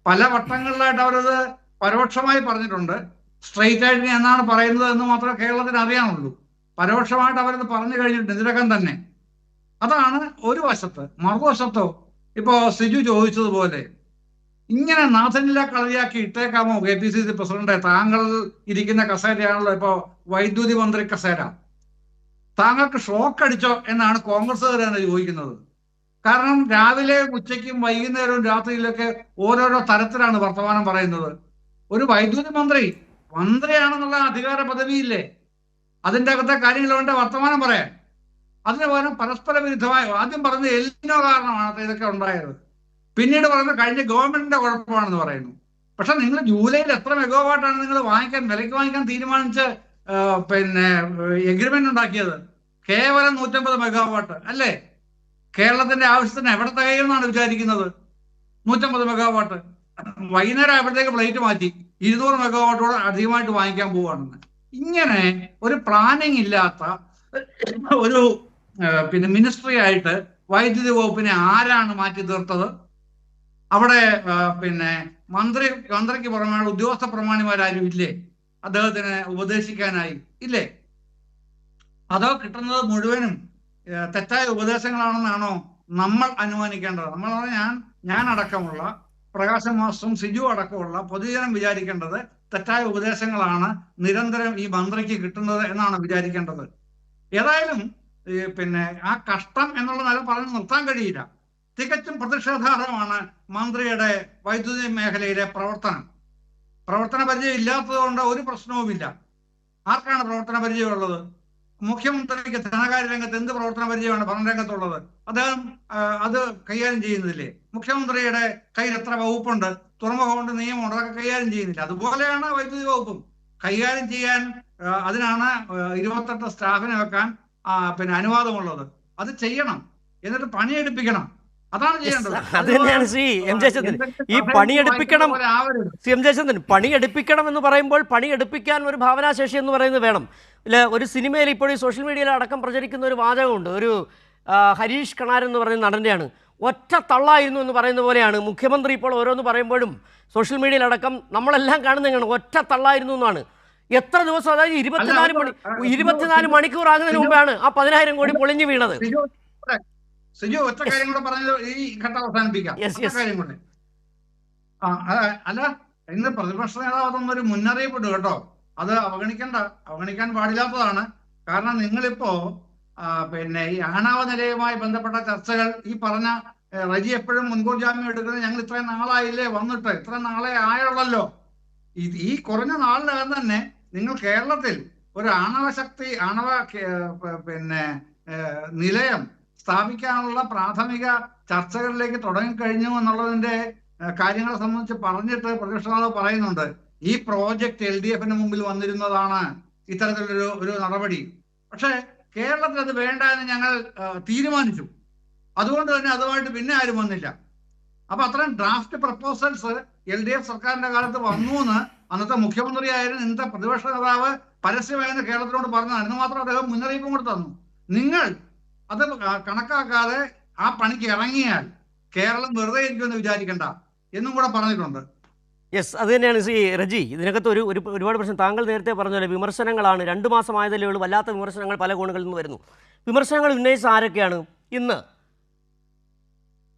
പല വട്ടങ്ങളിലായിട്ട് അവരത് പരോക്ഷമായി പറഞ്ഞിട്ടുണ്ട്. സ്ട്രെയിറ്റ് ആയിട്ട് എന്നാണ് പറയുന്നത് എന്ന് മാത്രമേ കേരളത്തിന് അറിയാനുള്ളൂ. പരോക്ഷമായിട്ട് അവരത് പറഞ്ഞു കഴിഞ്ഞിട്ടുണ്ട് ഇതിനകം തന്നെ. അതാണ് ഒരു വശത്ത്. മറുവശത്തോ ഇപ്പോ സിജു ചോദിച്ചതുപോലെ ഇങ്ങനെ നാഥനില കളിയാക്കി ഇട്ടേക്കാമോ KPCC പ്രസിഡന്റ്? താങ്കൾ ഇരിക്കുന്ന കസേരയാണല്ലോ ഇപ്പോ വൈദ്യുതി മന്ത്രി കസേര. താങ്കൾക്ക് ഷോക്ക് അടിച്ചോ എന്നാണ് കോൺഗ്രസ്സുകാർ തന്നെ ചോദിക്കുന്നത്. കാരണം രാവിലെ ഉച്ചയ്ക്കും വൈകുന്നേരവും രാത്രിയിലൊക്കെ ഓരോരോ തരത്തിലാണ് വർത്തമാനം പറയുന്നത്. ഒരു വൈദ്യുതി മന്ത്രിയാണെന്നുള്ള അധികാര പദവിയില്ലേ, അതിൻ്റെ അകത്തെ കാര്യങ്ങൾ വേണ്ട വർത്തമാനം പറയാൻ. അതിന് പകരം പരസ്പര വിരുദ്ധമായ ആദ്യം പറഞ്ഞത് എൽനിനോ കാരണമാണ് ഇതൊക്കെ ഉണ്ടായത്. പിന്നീട് പറയുന്നത് കഴിഞ്ഞ ഗവൺമെന്റിന്റെ കുഴപ്പമാണെന്ന് പറയുന്നു. പക്ഷെ നിങ്ങൾ ജൂലൈയിൽ എത്ര മെഗാവാട്ടാണ് നിങ്ങൾ വിലയ്ക്ക് വാങ്ങിക്കാൻ തീരുമാനിച്ച് എഗ്രിമെന്റ് ഉണ്ടാക്കിയത്? കേവലം 150 മെഗാവാട്ട് അല്ലേ? കേരളത്തിന്റെ ആവശ്യത്തിന് എവിടെ തികയുമെന്നാണ് വിചാരിക്കുന്നത്? 150 മെഗാവാട്ട് വൈകുന്നേരം ആയപ്പോഴത്തേക്ക് പ്ലേറ്റ് മാറ്റി 200 മെഗാവാട്ടോടെ അധികമായിട്ട് വാങ്ങിക്കാൻ പോവുകയാണെന്ന്. ഇങ്ങനെ ഒരു പ്ലാനിങ് ഇല്ലാത്ത ഒരു മിനിസ്ട്രി ആയിട്ട് വൈദ്യുതി വകുപ്പിനെ ആരാണ് മാറ്റി തീർത്തത്? അവിടെ മന്ത്രിക്ക് പുറമെ ഉദ്യോഗസ്ഥ പ്രമാണിമാരും ഇല്ലേ അദ്ദേഹത്തിന് ഉപദേശിക്കാനായി? ഇല്ലേ? അതോ കിട്ടുന്നത് മുഴുവനും തെറ്റായ ഉപദേശങ്ങളാണെന്നാണോ നമ്മൾ അനുമാനിക്കേണ്ടത്? നമ്മൾ ഞാൻ അടക്കമുള്ള പ്രകാശ് മാസ്റ്ററും സിജു അടക്കമുള്ള പൊതുജനം വിചാരിക്കേണ്ടത് തെറ്റായ ഉപദേശങ്ങളാണ് നിരന്തരം ഈ മന്ത്രിക്ക് കിട്ടുന്നത് എന്നാണ് വിചാരിക്കേണ്ടത്. ഏതായാലും ആ കഷ്ടം എന്നുള്ള നില പറഞ്ഞു നിർത്താൻ കഴിയില്ല. തികച്ചും പ്രതിഷേധാർഹമാണ് മന്ത്രിയുടെ വൈദ്യുതി മേഖലയിലെ പ്രവർത്തന പരിചയം ഇല്ലാത്തത് കൊണ്ട് ഒരു പ്രശ്നവുമില്ല. ആർക്കാണ് പ്രവർത്തന പരിചയമുള്ളത്? മുഖ്യമന്ത്രിക്ക് ധനകാര്യ രംഗത്ത് എന്ത് പ്രവർത്തന പരിചയമാണ് ഭരണരംഗത്തുള്ളത്? അദ്ദേഹം അത് കൈകാര്യം ചെയ്യുന്നില്ലേ? മുഖ്യമന്ത്രിയുടെ കയ്യിൽ എത്ര വകുപ്പുണ്ട്? തുറമുഖമുണ്ട്, നിയമമുണ്ട്, അതൊക്കെ കൈകാര്യം ചെയ്യുന്നില്ല. അതുപോലെയാണ് വൈദ്യുതി വകുപ്പും കൈകാര്യം ചെയ്യാൻ. അതിനാണ് 28 സ്റ്റാഫിനെ വെക്കാൻ അനുവാദമുള്ളത്. അത് ചെയ്യണം, എന്നിട്ട് പണിയെടുപ്പിക്കണം. അതാണ് ചെയ്യേണ്ടത്. അത് തന്നെയാണ് ശ്രീ എം ജയചന്ദ്രൻ. ഈ പണിയെടുപ്പിക്കണം എന്ന് പറയുമ്പോൾ പണിയെടുപ്പിക്കാൻ ഒരു ഭാവനാശേഷി എന്ന് പറയുന്നത് വേണം. ഒരു സിനിമയിൽ ഇപ്പോഴും സോഷ്യൽ മീഡിയയിൽ അടക്കം പ്രചരിക്കുന്ന ഒരു വാചകമുണ്ട്. ഒരു ഹരീഷ് കണാരൻ എന്ന് പറയുന്ന നടൻ്റെയാണ്. ഒറ്റ തള്ളായിരുന്നു എന്ന് പറയുന്ന പോലെയാണ് മുഖ്യമന്ത്രി ഇപ്പോൾ ഓരോന്ന് പറയുമ്പോഴും സോഷ്യൽ മീഡിയയിലടക്കം നമ്മളെല്ലാം കാണുന്നതാണ് ഒറ്റ തള്ളായിരുന്നു എന്നാണ്. എത്ര ദിവസം, അതായത് 24 മണിക്കൂർ ആകുന്നതിന് മുമ്പാണ് ആ 10,000 കോടി പൊളിഞ്ഞു വീണത്. സിജു ഒറ്റ കാര്യം കൂടെ പറഞ്ഞത് ഈ ഘട്ടം അവസാനിപ്പിക്കാം. കാര്യം കൂടെ അല്ല, ഇന്ന് പ്രതിപക്ഷ നേതാവ് അതൊന്നൊരു മുന്നറിയിപ്പ് കേട്ടോ. അത് അവഗണിക്കാൻ പാടില്ലാത്തതാണ്. കാരണം നിങ്ങളിപ്പോ ഈ ആണവ നിലയവുമായി ബന്ധപ്പെട്ട ചർച്ചകൾ ഈ പറഞ്ഞ റജി എപ്പോഴും മുൻകൂർ ജാമ്യം എടുക്കുന്നത് ഞങ്ങൾ ഇത്രയും നാളായില്ലേ വന്നിട്ട്, ഇത്ര നാളെ ആയുള്ളല്ലോ. ഈ കുറഞ്ഞ നാളിനകം തന്നെ നിങ്ങൾ കേരളത്തിൽ ഒരു ആണവ നിലയം സ്ഥാപിക്കാനുള്ള പ്രാഥമിക ചർച്ചകളിലേക്ക് തുടങ്ങിക്കഴിഞ്ഞു എന്നുള്ളതിന്റെ കാര്യങ്ങളെ സംബന്ധിച്ച് പറഞ്ഞിട്ട് പ്രതിപക്ഷ നേതാവ് പറയുന്നുണ്ട് ഈ പ്രോജക്റ്റ് LDF-ന് മുമ്പിൽ വന്നിരുന്നതാണ് ഇത്തരത്തിലൊരു നടപടി. പക്ഷെ കേരളത്തിൽ അത് വേണ്ട എന്ന് ഞങ്ങൾ തീരുമാനിച്ചു. അതുകൊണ്ട് തന്നെ അതുമായിട്ട് പിന്നെ ആരും വന്നില്ല. അപ്പൊ അത്രയും ഡ്രാഫ്റ്റ് പ്രപ്പോസൽസ് LDF സർക്കാരിന്റെ കാലത്ത് വന്നു എന്ന് അന്നത്തെ മുഖ്യമന്ത്രിയായിരുന്നു ഇന്നത്തെ പ്രതിപക്ഷ നേതാവ് പരസ്യമായെന്ന് കേരളത്തിനോട് പറഞ്ഞതാണ്. എന്ന് മാത്രം അദ്ദേഹം മുന്നറിയിപ്പും കൂടെ തന്നു. നിങ്ങൾ അത് കണക്കാക്കാതെ ആ പണിക്ക് ഇറങ്ങിയാൽ കേരളം വെറുതെ ഇരിക്കുമെന്ന് വിചാരിക്കണ്ട എന്നും കൂടെ പറഞ്ഞിട്ടുണ്ട്. യെസ്, അത് തന്നെയാണ് ശ്രീ റജി. ഇതിനകത്ത് ഒരുപാട് പ്രശ്നം താങ്കൾ നേരത്തെ പറഞ്ഞ പോലെ വിമർശനങ്ങളാണ്. 2 മാസമായതല്ലേ ഉള്ളൂ, വല്ലാത്ത വിമർശനങ്ങൾ പല കോണുകളിൽ നിന്ന് വരുന്നു. വിമർശനങ്ങൾ ഉന്നയിച്ച ആരൊക്കെയാണ്? ഇന്ന്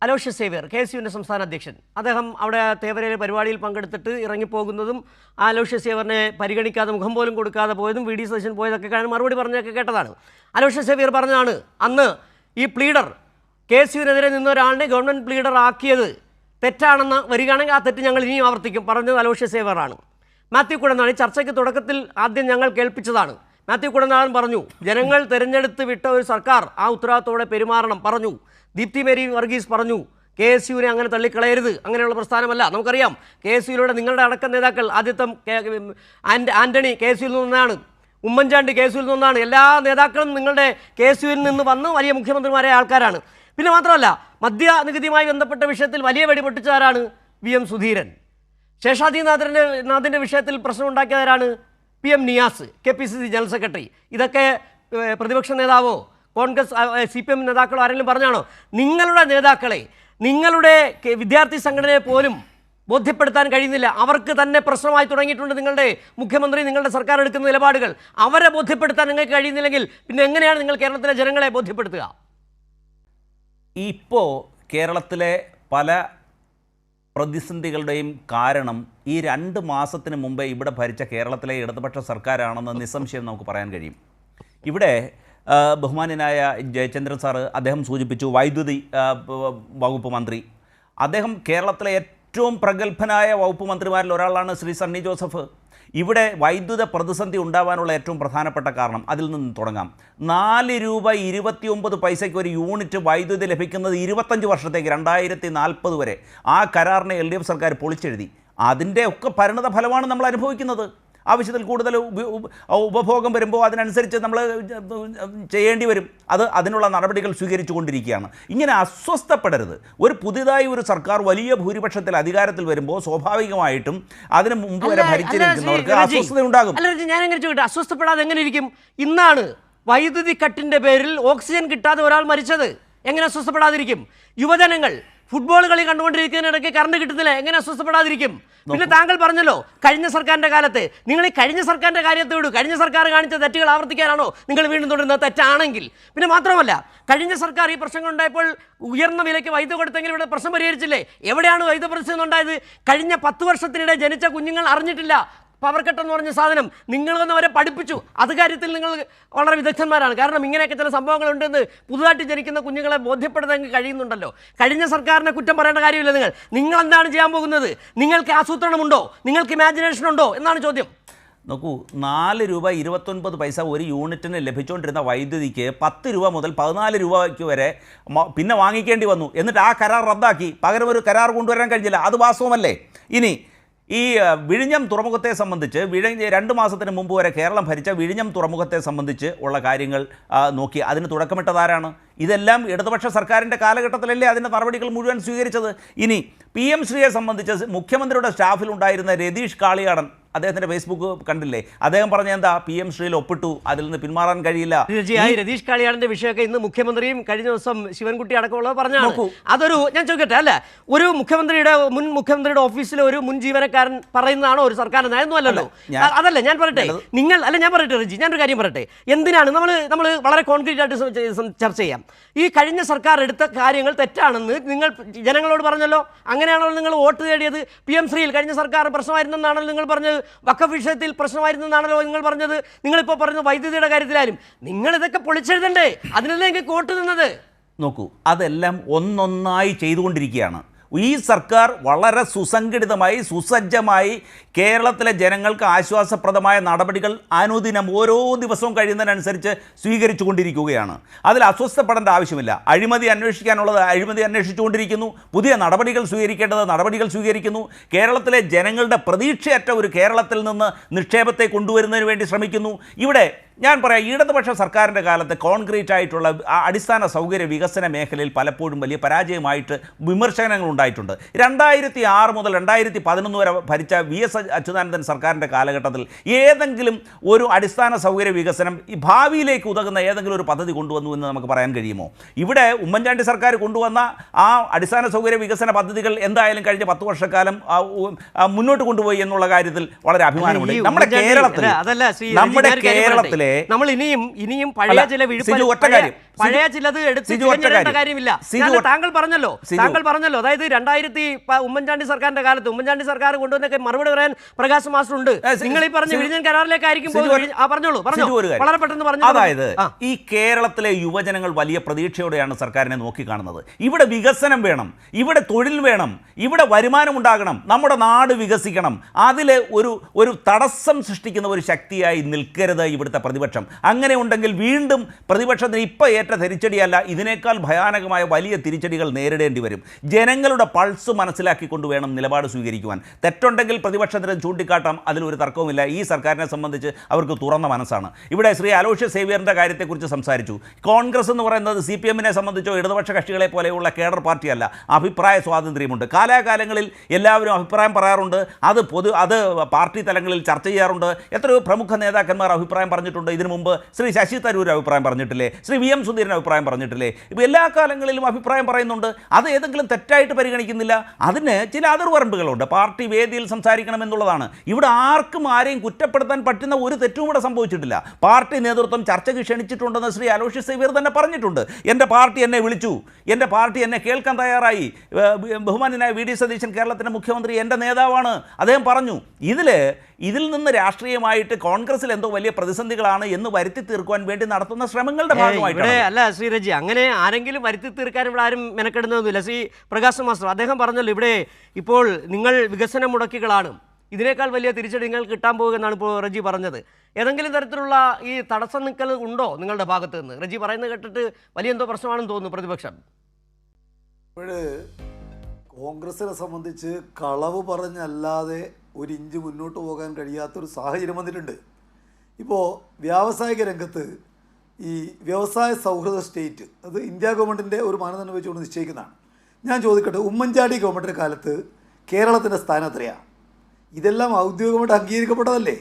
അലോഷ്യസ് സേവ്യർ, KSUവിൻ്റെ സംസ്ഥാന അധ്യക്ഷൻ, അദ്ദേഹം അവിടെ തേവരയിലെ പരിപാടിയിൽ പങ്കെടുത്തിട്ട് ഇറങ്ങിപ്പോകുന്നതും അലോഷ്യസ് സേവ്യറിനെ പരിഗണിക്കാതെ മുഖം പോലും കൊടുക്കാതെ പോയതും VD സതീശൻ പോയതൊക്കെ മറുപടി പറഞ്ഞൊക്കെ കേട്ടതാണ്. അലോഷ്യസ് സേവ്യർ പറഞ്ഞതാണ് അന്ന് ഈ പ്ലീഡർ KSUവിനെതിരെ നിന്ന ഒരാളിനെ ഗവൺമെൻറ് പ്ലീഡർ ആക്കിയത് തെറ്റാണെന്ന് വരികയാണെങ്കിൽ ആ തെറ്റ് ഞങ്ങൾ ഇനിയും ആവർത്തിക്കും പറഞ്ഞത് അലോഷ്യസ് സേവ്യറാണ്. മാത്യു കുഴനാടൻ ചർച്ചയ്ക്ക് തുടക്കത്തിൽ ആദ്യം ഞങ്ങൾ കേൾപ്പിച്ചതാണ്. മാത്യു കുഴനാടൻ പറഞ്ഞു ജനങ്ങൾ തിരഞ്ഞെടുത്ത് വിട്ട ഒരു സർക്കാർ ആ ഉത്തരവാദിത്തോടെ പെരുമാറണം പറഞ്ഞു. ദീപ്തി മേരി വർഗീസ് പറഞ്ഞു KSUവിനെ അങ്ങനെ തള്ളിക്കളയരുത്, അങ്ങനെയുള്ള പ്രസ്ഥാനമല്ല. നമുക്കറിയാം KSUവിലൂടെ നിങ്ങളുടെ അടക്കം നേതാക്കൾ ആദ്യത്തെ ആൻ്റണി KSUവിൽ നിന്നാണ്, ഉമ്മൻചാണ്ടി KSUവിൽ നിന്നാണ്. എല്ലാ നേതാക്കളും നിങ്ങളുടെ KSUവിൽ നിന്ന് വന്ന് വലിയ മുഖ്യമന്ത്രിമാരായ ആൾക്കാരാണ്. പിന്നെ മാത്രമല്ല, മദ്യനികുതിയുമായി ബന്ധപ്പെട്ട വിഷയത്തിൽ വലിയ വെടിപൊട്ടിച്ചവരാണ് VM സുധീരൻ. ശേഷാദ്രിനാഥിൻ്റെ വിഷയത്തിൽ പ്രശ്നമുണ്ടാക്കിയവരാണ് PM Niyas, KPCC general secretary. ഇതൊക്കെ പ്രതിപക്ഷ നേതാവോ കോൺഗ്രസ് CPM നേതാക്കളോ ആരെങ്കിലും പറഞ്ഞാണോ? നിങ്ങളുടെ നേതാക്കളെ, നിങ്ങളുടെ വിദ്യാർത്ഥി സംഘടനയെ പോലും ബോധ്യപ്പെടുത്താൻ കഴിയുന്നില്ല. അവർക്ക് തന്നെ പ്രശ്നമായി തുടങ്ങിയിട്ടുണ്ട് നിങ്ങളുടെ മുഖ്യമന്ത്രി, നിങ്ങളുടെ സർക്കാർ എടുക്കുന്ന നിലപാടുകൾ. അവരെ ബോധ്യപ്പെടുത്താൻ നിങ്ങൾക്ക് കഴിയുന്നില്ലെങ്കിൽ പിന്നെ എങ്ങനെയാണ് നിങ്ങൾ കേരളത്തിലെ ജനങ്ങളെ ബോധ്യപ്പെടുത്തുക? ഇപ്പോൾ കേരളത്തിലെ പല പ്രതിസന്ധികളുടെയും കാരണം ഈ 2 മാസത്തിന് മുമ്പേ ഇവിടെ ഭരിച്ച കേരളത്തിലെ ഇടതുപക്ഷ സർക്കാരാണെന്ന് നിസ്സംശയം നമുക്ക് പറയാൻ കഴിയും. ഇവിടെ ബഹുമാന്യനായ ജയചന്ദ്രൻ സാറ് അദ്ദേഹം സൂചിപ്പിച്ചു, വൈദ്യുതി വകുപ്പ് മന്ത്രി. അദ്ദേഹം കേരളത്തിലെ ഏറ്റവും പ്രഗത്ഭനായ വകുപ്പ് മന്ത്രിമാരിൽ ഒരാളാണ് ശ്രീ സണ്ണി ജോസഫ്. ഇവിടെ വൈദ്യുത പ്രതിസന്ധി ഉണ്ടാവാനുള്ള ഏറ്റവും പ്രധാനപ്പെട്ട കാരണം അതിൽ നിന്ന് തുടങ്ങാം. 4 രൂപ 29 പൈസയ്ക്ക് ഒരു യൂണിറ്റ് വൈദ്യുതി ലഭിക്കുന്നത് 25 വർഷത്തേക്ക് 2040 വരെ. ആ കരാറിനെ LDF സർക്കാർ പൊളിച്ചെഴുതി. അതിൻ്റെ ഒക്കെ പരിണത ഫലമാണ് നമ്മൾ അനുഭവിക്കുന്നത്. ആവശ്യത്തിൽ കൂടുതൽ ഉപഭോഗം വരുമ്പോൾ അതിനനുസരിച്ച് നമ്മൾ ചെയ്യേണ്ടി വരും. അതിനുള്ള നടപടികൾ സ്വീകരിച്ചു കൊണ്ടിരിക്കുകയാണ്. ഇങ്ങനെ അസ്വസ്ഥപ്പെടരുത്. പുതിയതായി ഒരു സർക്കാർ വലിയ ഭൂരിപക്ഷത്തിൽ അധികാരത്തിൽ വരുമ്പോൾ സ്വാഭാവികമായിട്ടും അതിന് മുമ്പ് വരെ ഭരിച്ചിരിക്കുന്നവർക്ക് അസ്വസ്ഥത ഉണ്ടാകും. അല്ല, ഞാൻ എങ്ങനെ ചോദിക്കട്ടെ, അസ്വസ്ഥപ്പെടാതെ എങ്ങനെ ഇരിക്കും? ഇന്നാണ് വൈദ്യുതി കട്ടിൻ്റെ പേരിൽ ഓക്സിജൻ കിട്ടാതെ ഒരാൾ മരിച്ചത്. എങ്ങനെ അസ്വസ്ഥപ്പെടാതിരിക്കും? യുവജനങ്ങൾ ഫുട്ബോൾ കളി കണ്ടുകൊണ്ടിരിക്കുന്നതിനിടയ്ക്ക് കറണ്ട് കിട്ടുന്നില്ല, എങ്ങനെ അസ്വസ്ഥപ്പെടാതിരിക്കും? പിന്നെ താങ്കൾ പറഞ്ഞല്ലോ കഴിഞ്ഞ സർക്കാരിൻ്റെ കാലത്ത്, നിങ്ങൾ ഈ കഴിഞ്ഞ സർക്കാരിൻ്റെ കാര്യത്തെ വിടൂ. കഴിഞ്ഞ സർക്കാർ കാണിച്ച തെറ്റുകൾ ആവർത്തിക്കാനാണോ നിങ്ങൾ വീണ്ടും തുടരുന്നത്? തെറ്റാണെങ്കിൽ പിന്നെ മാത്രമല്ല, കഴിഞ്ഞ സർക്കാർ ഈ പ്രശ്നങ്ങൾ ഉണ്ടായപ്പോൾ ഉയർന്ന വിലയ്ക്ക് വൈദ്യുതി കൊടുത്തെങ്കിൽ ഇവിടെ പ്രശ്നം പരിഹരിച്ചില്ലേ? എവിടെയാണ് വൈദ്യുതി പ്രശ്നം ഉണ്ടായത്? കഴിഞ്ഞ 10 വർഷത്തിനിടെ ജനിച്ച കുഞ്ഞുങ്ങൾ അറിഞ്ഞിട്ടില്ല പവർ കട്ട് എന്ന് പറഞ്ഞ സാധനം. നിങ്ങളൊന്നും അവരെ പഠിപ്പിച്ചു. അത് കാര്യത്തിൽ നിങ്ങൾ വളരെ വിദഗ്ധന്മാരാണ്. കാരണം ഇങ്ങനെയൊക്കെ ചില സംഭവങ്ങളുണ്ടെന്ന് പുതുതായിട്ട് ജനിക്കുന്ന കുഞ്ഞുങ്ങളെ ബോധ്യപ്പെടുത്താൻ കഴിയുന്നുണ്ടല്ലോ. കഴിഞ്ഞ സർക്കാരിനെ കുറ്റം പറയേണ്ട കാര്യമില്ല. നിങ്ങൾ എന്താണ് ചെയ്യാൻ പോകുന്നത്? നിങ്ങൾക്ക് ആസൂത്രണമുണ്ടോ? നിങ്ങൾക്ക് ഇമാജിനേഷൻ ഉണ്ടോ എന്നാണ് ചോദ്യം. നോക്കൂ, 4 രൂപ 29 പൈസ ഒരു യൂണിറ്റിന് ലഭിച്ചുകൊണ്ടിരുന്ന വൈദ്യുതിക്ക് 10 രൂപ മുതൽ 14 രൂപയ്ക്ക് വരെ പിന്നെ വാങ്ങിക്കേണ്ടി വന്നു. എന്നിട്ട് ആ കരാർ റദ്ദാക്കി. പകരം ഒരു കരാർ കൊണ്ടുവരാൻ കഴിഞ്ഞില്ല. അത് വാസ്തവമല്ലേ? ഇനി ഈ വിഴിഞ്ഞം തുറമുഖത്തെ സംബന്ധിച്ച് 2 മാസത്തിന് മുമ്പ് വരെ കേരളം ഭരിച്ച വിഴിഞ്ഞം തുറമുഖത്തെ സംബന്ധിച്ച് ഉള്ള കാര്യങ്ങൾ നോക്കി അതിന് തുടക്കമിട്ടതാരാണ്? ഇതെല്ലാം ഇടതുപക്ഷ സർക്കാരിൻ്റെ കാലഘട്ടത്തിലല്ലേ അതിൻ്റെ നടപടികൾ മുഴുവൻ സ്വീകരിച്ചത്. ഇനി PM ശ്രീയെ സംബന്ധിച്ച് മുഖ്യമന്ത്രിയുടെ സ്റ്റാഫിലുണ്ടായിരുന്ന രതീഷ് കാളിയാടൻ, അദ്ദേഹത്തിൻ്റെ ഫേസ്ബുക്ക് കണ്ടില്ലേ? അദ്ദേഹം പറഞ്ഞ എന്താ? PM ശ്രീയിൽ ഒപ്പിട്ടു, അതിൽ നിന്ന് പിന്മാറാൻ കഴിയില്ല. രതീഷ് കാളിയാടൻ്റെ വിഷയമൊക്കെ ഇന്ന് മുഖ്യമന്ത്രിയും കഴിഞ്ഞ ദിവസം ശിവൻകുട്ടി അടക്കമുള്ളത് പറഞ്ഞാണ്. അതൊരു, ഞാൻ ചോദിക്കട്ടെ, അല്ല, ഒരു മുൻ മുഖ്യമന്ത്രിയുടെ ഓഫീസിലെ ഒരു മുൻ ജീവനക്കാരൻ പറയുന്നതാണോ ഒരു സർക്കാർ നയമൊന്നും അല്ലല്ലോ. അതല്ല ഞാൻ പറയട്ടെ, ഞാൻ പറയട്ടെ റജി, ഞാനൊരു കാര്യം പറയട്ടെ. എന്തിനാണ് നമ്മൾ വളരെ കോൺക്രീറ്റ് ആയിട്ട് ചർച്ച ചെയ്യാം. ഈ കഴിഞ്ഞ സർക്കാർ എടുത്ത കാര്യങ്ങൾ തെറ്റാണെന്ന് നിങ്ങൾ ജനങ്ങളോട് പറഞ്ഞല്ലോ. അങ്ങനെയാണല്ലോ നിങ്ങൾ വോട്ട് തേടിയത്. PM ശ്രീയിൽ കഴിഞ്ഞ സർക്കാർ പ്രശ്നമായിരുന്നെന്നാണല്ലോ നിങ്ങൾ പറഞ്ഞത്. വഖഫ് വിഷയത്തിൽ പ്രശ്നമായിരുന്നെന്നാണല്ലോ നിങ്ങൾ പറഞ്ഞത്. നിങ്ങളിപ്പോൾ പറഞ്ഞത് വൈദ്യുതിയുടെ കാര്യത്തിലായാലും നിങ്ങൾ ഇതൊക്കെ പൊളിച്ചെഴുതണ്ടേ? അതിനല്ലേ നിങ്ങൾക്ക് വോട്ട് നിന്നത്? നോക്കൂ, അതെല്ലാം ഒന്നൊന്നായി ചെയ്തുകൊണ്ടിരിക്കുകയാണ്. ഈ സർക്കാർ വളരെ സുസംഘടിതമായി സുസജ്ജമായി കേരളത്തിലെ ജനങ്ങൾക്ക് ആശ്വാസപ്രദമായ നടപടികൾ അനുദിനം ഓരോ ദിവസവും കഴിയുന്നതിനനുസരിച്ച് സ്വീകരിച്ചു കൊണ്ടിരിക്കുകയാണ്. അതിൽ അസ്വസ്ഥപ്പെടേണ്ട ആവശ്യമില്ല. അഴിമതി അന്വേഷിക്കാനുള്ളത് അഴിമതി അന്വേഷിച്ചുകൊണ്ടിരിക്കുന്നു. പുതിയ നടപടികൾ സ്വീകരിക്കേണ്ടത് നടപടികൾ സ്വീകരിക്കുന്നു. കേരളത്തിലെ ജനങ്ങളുടെ പ്രതീക്ഷയറ്റ ഒരു കേരളത്തിൽ നിന്ന് നിക്ഷേപത്തെ കൊണ്ടുവരുന്നതിന് വേണ്ടി ശ്രമിക്കുന്നു. ഇവിടെ ഞാൻ പറയാം, ഇടതുപക്ഷ സർക്കാരിൻ്റെ കാലത്ത് കോൺക്രീറ്റ് ആയിട്ടുള്ള അടിസ്ഥാന സൗകര്യ വികസന മേഖലയിൽ പലപ്പോഴും വലിയ പരാജയമായിട്ട് വിമർശനങ്ങൾ ഉണ്ടായിട്ടുണ്ട്. 2006 മുതൽ 2011 വരെ ഭരിച്ച VS അച്യുതാനന്ദൻ സർക്കാരിൻ്റെ കാലഘട്ടത്തിൽ ഏതെങ്കിലും ഒരു അടിസ്ഥാന സൗകര്യ വികസനം ഈ ഭാവിയിലേക്ക് ഉതകുന്ന ഏതെങ്കിലും ഒരു പദ്ധതി കൊണ്ടുവന്നു എന്ന് നമുക്ക് പറയാൻ കഴിയുമോ? ഇവിടെ ഉമ്മൻചാണ്ടി സർക്കാർ കൊണ്ടുവന്ന ആ അടിസ്ഥാന സൗകര്യ വികസന പദ്ധതികൾ എന്തായാലും കഴിഞ്ഞ 10 വർഷക്കാലം മുന്നോട്ട് കൊണ്ടുപോയി എന്നുള്ള കാര്യത്തിൽ വളരെ അഭിമാനമുണ്ട്. നമ്മുടെ കേരളത്തിലെ നമ്മൾ ഇനിയും പഴയ ചില പഴയ ചിലത് എടുത്ത് കാര്യമില്ല. താങ്കൾ പറഞ്ഞല്ലോ അതായത് ഉമ്മൻചാണ്ടി സർക്കാരിന്റെ കാലത്ത് ഉമ്മൻചാണ്ടി സർക്കാർ കൊണ്ടുവന്നൊക്കെ മറുപടി പറയാൻ പ്രകാശ് മാസ്റ്റർ ഉണ്ട്. നിങ്ങൾ ഈ പറഞ്ഞ വിഴിഞ്ഞൻ കരാറിലേക്കായിരിക്കും പറഞ്ഞോളൂ വളരെ പെട്ടെന്ന് പറഞ്ഞു. അതായത് ഈ കേരളത്തിലെ യുവജനങ്ങൾ വലിയ പ്രതീക്ഷയോടെയാണ് സർക്കാരിനെ നോക്കിക്കാണുന്നത്. ഇവിടെ വികസനം വേണം, ഇവിടെ തൊഴിൽ വേണം, ഇവിടെ വരുമാനം ഉണ്ടാകണം, നമ്മുടെ നാട് വികസിക്കണം. അതിൽ ഒരു തടസ്സം സൃഷ്ടിക്കുന്ന ഒരു ശക്തിയായി നിൽക്കരുത് ഇവിടുത്തെ പ്രതിപക്ഷം. അങ്ങനെ ഉണ്ടെങ്കിൽ വീണ്ടും പ്രതിപക്ഷത്തിന് ഇപ്പോൾ ഏറ്റ തിരിച്ചടിയല്ല, ഇതിനേക്കാൾ ഭയാനകമായ വലിയ തിരിച്ചടികൾ നേരിടേണ്ടി വരും. ജനങ്ങളുടെ പൾസ് മനസ്സിലാക്കിക്കൊണ്ട് വേണം നിലപാട് സ്വീകരിക്കുവാൻ. തെറ്റുണ്ടെങ്കിൽ പ്രതിപക്ഷത്തിന് ചൂണ്ടിക്കാട്ടാം, അതിലൊരു തർക്കവുമില്ല. ഈ സർക്കാരിനെ സംബന്ധിച്ച് അവർക്ക് തുറന്ന മനസ്സാണ്. ഇവിടെ ശ്രീ അലോഷ്യസ് സേവ്യറിൻ്റെ കാര്യത്തെക്കുറിച്ച് സംസാരിച്ചു. കോൺഗ്രസ് എന്ന് പറയുന്നത് CPM സംബന്ധിച്ചോ ഇടതുപക്ഷ കക്ഷികളെ പോലെയുള്ള കേഡർ പാർട്ടിയല്ല. അഭിപ്രായ സ്വാതന്ത്ര്യമുണ്ട്. കാലാകാലങ്ങളിൽ എല്ലാവരും അഭിപ്രായം പറയാറുണ്ട്. അത് പാർട്ടി തലങ്ങളിൽ ചർച്ച ചെയ്യാറുണ്ട്. എത്രയോ പ്രമുഖ നേതാക്കന്മാർ അഭിപ്രായം പറഞ്ഞിട്ടുണ്ട്. ഇതിനു മുമ്പ് ശ്രീ ശശി തരൂർ അഭിപ്രായം പറഞ്ഞിട്ടില്ലേ? ശ്രീ VM സുധീരൻ അഭിപ്രായം പറഞ്ഞിട്ടില്ലേ? ഇപ്പോൾ എല്ലാ കാലങ്ങളിലും അഭിപ്രായം പറയുന്നുണ്ട്. അത് ഏതെങ്കിലും തെറ്റായിട്ട് പരിഗണിക്കുന്നില്ല. അതിന് ചില അതിർവരമ്പുകളുണ്ട്. പാർട്ടി വേദിയിൽ സംസാരിക്കണമെന്നുള്ളതാണ്. ഇവിടെ ആർക്കും ആരെയും കുറ്റപ്പെടുത്താൻ പറ്റുന്ന ഒരു തെറ്റും ഇവിടെ സംഭവിച്ചിട്ടില്ല. പാർട്ടി നേതൃത്വം ചർച്ചയ്ക്ക് ക്ഷണിച്ചിട്ടുണ്ടെന്ന് ശ്രീ അലോഷ്യസ് സേവ്യർ തന്നെ പറഞ്ഞിട്ടുണ്ട്. എൻ്റെ പാർട്ടി എന്നെ വിളിച്ചു, എൻ്റെ പാർട്ടി എന്നെ കേൾക്കാൻ തയ്യാറായി. ബഹുമാന്യനായ VD സതീശൻ കേരളത്തിൻ്റെ മുഖ്യമന്ത്രി എൻ്റെ നേതാവാണ്, അദ്ദേഹം പറഞ്ഞു. ഇതിൽ നിന്ന് രാഷ്ട്രീയമായിട്ട് കോൺഗ്രസിൽ എന്തോ വലിയ പ്രതിസന്ധികളാണ് എന്ന് വരുത്തി തീർക്കുവാൻ വേണ്ടി നടത്തുന്ന ശ്രമങ്ങളുടെ ഭാഗമായിട്ട് അല്ല ശ്രീ രജി, അങ്ങനെ ആരെങ്കിലും വരുത്തി തീർക്കാൻ ഇവിടെ ആരും മെനക്കെടുന്നതൊന്നുമില്ല. ശ്രീ പ്രകാശ് മാസ്റ്റർ അദ്ദേഹം പറഞ്ഞല്ലോ, ഇവിടെ ഇപ്പോൾ നിങ്ങൾ വികസന മുടക്കികളാണ്, ഇതിനേക്കാൾ വലിയ തിരിച്ചടി നിങ്ങൾ കിട്ടാൻ പോകുമെന്നാണ് ഇപ്പോൾ റജി പറഞ്ഞത്. ഏതെങ്കിലും തരത്തിലുള്ള ഈ തടസ്സം നിൽക്കൽ ഉണ്ടോ നിങ്ങളുടെ ഭാഗത്ത് നിന്ന്? റജി പറയുന്നത് കേട്ടിട്ട് വലിയ എന്തോ പ്രശ്നമാണെന്ന് തോന്നുന്നു പ്രതിപക്ഷം. ഇപ്പോൾ കോൺഗ്രസിനെ സംബന്ധിച്ച് കളവ് പറഞ്ഞല്ലാതെ ഒരു ഇഞ്ച് മുന്നോട്ട് പോകാൻ കഴിയാത്തൊരു സാഹചര്യം വന്നിട്ടുണ്ട്. ഇപ്പോൾ വ്യാവസായിക രംഗത്ത് ഈ വ്യവസായ സൗഹൃദ സ്റ്റേറ്റ് അത് ഇന്ത്യ ഗവൺമെൻറ്റിൻ്റെ ഒരു മാനദണ്ഡം വെച്ചുകൊണ്ട് നിശ്ചയിക്കുന്നതാണ്. ഞാൻ ചോദിക്കട്ടെ, ഉമ്മൻചാണ്ടി ഗവൺമെൻറ്റിൻ്റെ കാലത്ത് കേരളത്തിൻ്റെ സ്ഥാനം എത്രയാണ്? ഇതെല്ലാം ഔദ്യോഗികമായിട്ട് അംഗീകരിക്കപ്പെട്ടതല്ലേ?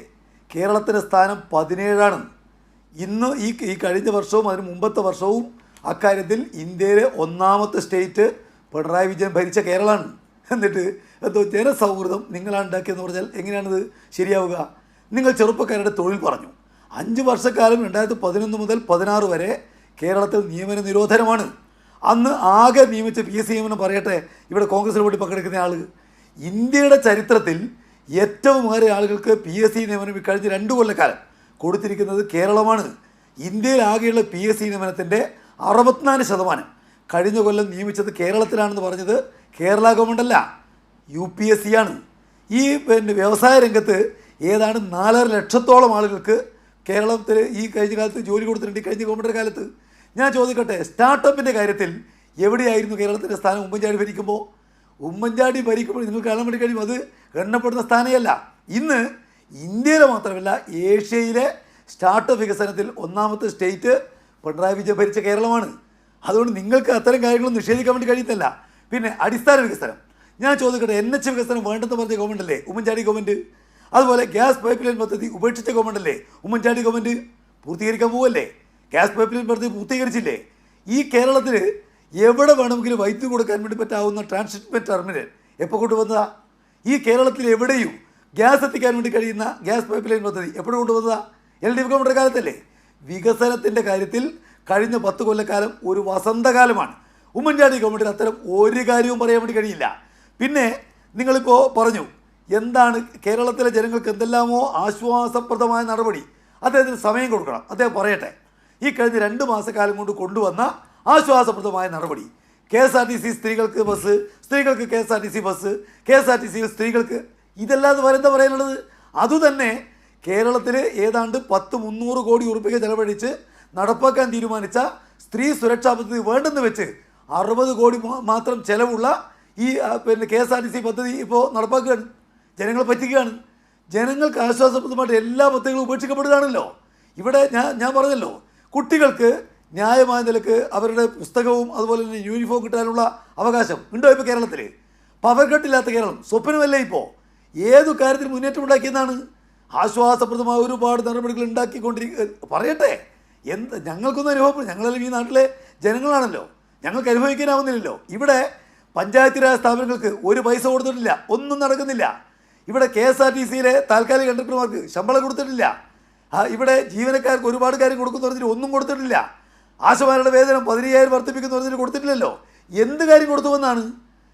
കേരളത്തിൻ്റെ സ്ഥാനം 17ആണ്. ഇന്ന് ഈ കഴിഞ്ഞ വർഷവും അതിന് മുമ്പത്തെ വർഷവും അക്കാര്യത്തിൽ ഇന്ത്യയിലെ ഒന്നാമത്തെ സ്റ്റേറ്റ് പിണറായി വിജയൻ ഭരിച്ച കേരളമാണ്. എന്നിട്ട് എന്തോ ജനസൗഹൃദം നിങ്ങളാണ് ഉണ്ടാക്കിയെന്ന് പറഞ്ഞാൽ എങ്ങനെയാണിത് ശരിയാവുക? നിങ്ങൾ ചെറുപ്പക്കാരുടെ തൊഴിൽ പറഞ്ഞു. 5 വർഷക്കാലം 2011 മുതൽ 16 വരെ കേരളത്തിൽ നിയമന നിരോധനമാണ്. അന്ന് ആകെ നിയമിച്ച PSC നിയമനം പറയട്ടെ, ഇവിടെ കോൺഗ്രസിന് വേണ്ടി പങ്കെടുക്കുന്ന ആൾ. ഇന്ത്യയുടെ ചരിത്രത്തിൽ ഏറ്റവും ഏറെ ആളുകൾക്ക് PSC നിയമനം കഴിഞ്ഞ 2 കൊല്ലക്കാലം കൊടുത്തിരിക്കുന്നത് കേരളമാണ്. ഇന്ത്യയിൽ ആകെയുള്ള PSC നിയമനത്തിൻ്റെ 64% കഴിഞ്ഞ കൊല്ലം നിയമിച്ചത് കേരളത്തിലാണെന്ന് പറഞ്ഞത് കേരള ഗവൺമെൻറ് അല്ല, UPSC ആണ്. ഈ വ്യവസായ രംഗത്ത് ഏതാണ്ട് 4.5 ലക്ഷത്തോളം ആളുകൾക്ക് കേരളത്തിൽ ഈ കഴിഞ്ഞ കാലത്ത് ജോലി കൊടുത്തിട്ടുണ്ട്, ഈ കഴിഞ്ഞ ഗവൺമെൻറ് കാലത്ത്. ഞാൻ ചോദിക്കട്ടെ, സ്റ്റാർട്ടപ്പിൻ്റെ കാര്യത്തിൽ എവിടെയായിരുന്നു കേരളത്തിൻ്റെ സ്ഥാനം ഉമ്മൻചാണ്ടി ഭരിക്കുമ്പോൾ? ഉമ്മൻചാണ്ടി ഭരിക്കുമ്പോൾ നിങ്ങൾക്ക് കാണാൻ വേണ്ടി കഴിയും, അത് എണ്ണപ്പെടുന്ന സ്ഥാനമല്ല. ഇന്ന് ഇന്ത്യയിലെ മാത്രമല്ല ഏഷ്യയിലെ സ്റ്റാർട്ടപ്പ് വികസനത്തിൽ ഒന്നാമത്തെ സ്റ്റേറ്റ് പിണറായി വിജയൻ ഭരിച്ച കേരളമാണ്. അതുകൊണ്ട് നിങ്ങൾക്ക് അത്തരം കാര്യങ്ങളൊന്നും നിഷേധിക്കാൻ വേണ്ടി കഴിയുന്നില്ല. പിന്നെ അടിസ്ഥാന വികസനം ഞാൻ ചോദിക്കട്ടെ, NH വികസനം വേണ്ടെന്ന് പറഞ്ഞ ഗവൺമെൻറ് അല്ലേ ഉമ്മൻചാണ്ടി ഗവൺമെൻറ്? അതുപോലെ ഗ്യാസ് പൈപ്പ് ലൈൻ പദ്ധതി ഉപേക്ഷിച്ച ഗവൺമെൻറ് അല്ലേ ഉമ്മൻചാണ്ടി ഗവൺമെൻറ്? പൂർത്തീകരിക്കാൻ പോവല്ലേ? ഗ്യാസ് പൈപ്പ് ലൈൻ പദ്ധതി പൂർത്തീകരിച്ചില്ലേ? ഈ കേരളത്തിൽ എവിടെ വേണമെങ്കിലും വൈദ്യുതി കൊടുക്കാൻ വേണ്ടി പറ്റാവുന്ന ട്രാൻസ്ഷിപ്മെൻറ്റ് ടെർമിനൽ എപ്പോൾ കൊണ്ടുവന്നതാ? ഈ കേരളത്തിൽ എവിടെയും ഗ്യാസ് എത്തിക്കാൻ വേണ്ടി കഴിയുന്ന ഗ്യാസ് പൈപ്പ് ലൈൻ പദ്ധതി എപ്പോഴും കൊണ്ടുവന്നതാ? LDF government കാലത്തല്ലേ? വികസനത്തിൻ്റെ കാര്യത്തിൽ കഴിഞ്ഞ 10 കൊല്ലക്കാലം ഒരു വസന്തകാലമാണ്. ഉമ്മൻചാണ്ടി ഗവൺമെൻറ്റിന് അത്തരം ഒരു കാര്യവും പറയാൻ വേണ്ടി കഴിയില്ല. പിന്നെ നിങ്ങളിപ്പോൾ പറഞ്ഞു എന്താണ് കേരളത്തിലെ ജനങ്ങൾക്ക് എന്തെല്ലാമോ ആശ്വാസപ്രദമായ നടപടി, അദ്ദേഹത്തിന് സമയം കൊടുക്കണം, അദ്ദേഹം പറയട്ടെ. ഈ കഴിഞ്ഞ 2 മാസക്കാലം കൊണ്ട് കൊണ്ടുവന്ന ആശ്വാസപ്രദമായ നടപടി, KSRTC സ്ത്രീകൾക്ക് ബസ്, സ്ത്രീകൾക്ക് KSRTC ബസ്, KSRTCയിൽ സ്ത്രീകൾക്ക്, ഇതല്ലാതെ വേറെ എന്താ പറയാനുള്ളത്? അതുതന്നെ കേരളത്തിൽ ഏതാണ്ട് 300 കോടി രൂപയ്ക്ക് ചെലവഴിച്ച് നടപ്പാക്കാൻ തീരുമാനിച്ച സ്ത്രീ സുരക്ഷാ പദ്ധതി വേണ്ടെന്ന് വെച്ച് 60 കോടി മാത്രം ചിലവുള്ള ഈ KSRTC പദ്ധതി ഇപ്പോൾ നടപ്പാക്കുകയാണ്. ജനങ്ങളെ പറ്റിക്കുകയാണ്. ജനങ്ങൾക്ക് ആശ്വാസപ്രദമായിട്ട് എല്ലാ പദ്ധതികളും ഉപേക്ഷിക്കപ്പെടുകയാണല്ലോ. ഇവിടെ ഞാൻ പറഞ്ഞല്ലോ, കുട്ടികൾക്ക് ന്യായമായ നിലക്ക് അവരുടെ പുസ്തകവും അതുപോലെ തന്നെ യൂണിഫോം കിട്ടാനുള്ള അവകാശം ഉണ്ടോ ഇപ്പോൾ കേരളത്തിൽ? പവർ കട്ടില്ലാത്ത കേരളം സ്വപ്നമല്ലേ ഇപ്പോൾ? ഏതു കാര്യത്തിൽ മുന്നേറ്റം ഉണ്ടാക്കിയെന്നാണ്? ആശ്വാസപ്രദമായ ഒരുപാട് നടപടികൾ പറയട്ടെ. ഞങ്ങൾക്കൊന്നും അനുഭവപ്പെടും, ഞങ്ങളെല്ലാം ഈ നാട്ടിലെ ജനങ്ങളാണല്ലോ, ഞങ്ങൾക്ക് അനുഭവിക്കാനാവുന്നില്ലല്ലോ. ഇവിടെ പഞ്ചായത്ത് രാജ് സ്ഥാപനങ്ങൾക്ക് ഒരു പൈസ കൊടുത്തിട്ടില്ല, ഒന്നും നടക്കുന്നില്ല. ഇവിടെ KSRTCയിലെ താൽക്കാലിക കണ്ടക്ടർമാർക്ക് ശമ്പളം കൊടുത്തിട്ടില്ല. ഇവിടെ ജീവനക്കാർക്ക് ഒരുപാട് കാര്യം കൊടുക്കുന്ന പറഞ്ഞിട്ട് ഒന്നും കൊടുത്തിട്ടില്ല. ആശമാരുടെ വേതനം 15,000 വർദ്ധിപ്പിക്കുന്ന പറഞ്ഞിട്ട് കൊടുത്തിട്ടില്ലല്ലോ. എന്ത് കാര്യം കൊടുത്തുവെന്നാണ്?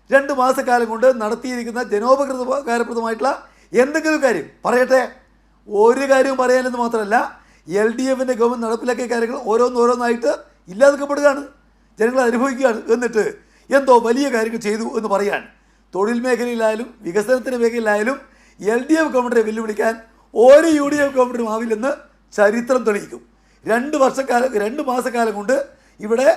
2 മാസക്കാലം കൊണ്ട് നടത്തിയിരിക്കുന്ന ജനോപകാരപ്രദമായിട്ടുള്ള എന്തെങ്കിലും കാര്യം പറയട്ടെ. ഒരു കാര്യവും പറയാനെന്ന് മാത്രമല്ല, LDFൻ്റെ ഗവൺമെൻറ് നടപ്പിലാക്കിയ കാര്യങ്ങൾ ഓരോന്നായിട്ട് ഇല്ലാതാക്കപ്പെടുകയാണ്, ജനങ്ങൾ അനുഭവിക്കുകയാണ്. എന്നിട്ട് എന്തോ വലിയ കാര്യങ്ങൾ ചെയ്തു എന്ന് പറയാൻ തൊഴിൽ മേഖലയിലായാലും വികസനത്തിൻ്റെ മേഖലയിലായാലും LDF ഗവൺമെൻറ്റിനെ വെല്ലുവിളിക്കാൻ ഒരു UDF ഗവൺമെൻറ്റും ആവില്ലെന്ന് ചരിത്രം തെളിയിക്കും. 2 മാസക്കാലം കൊണ്ട് ഇവിടെ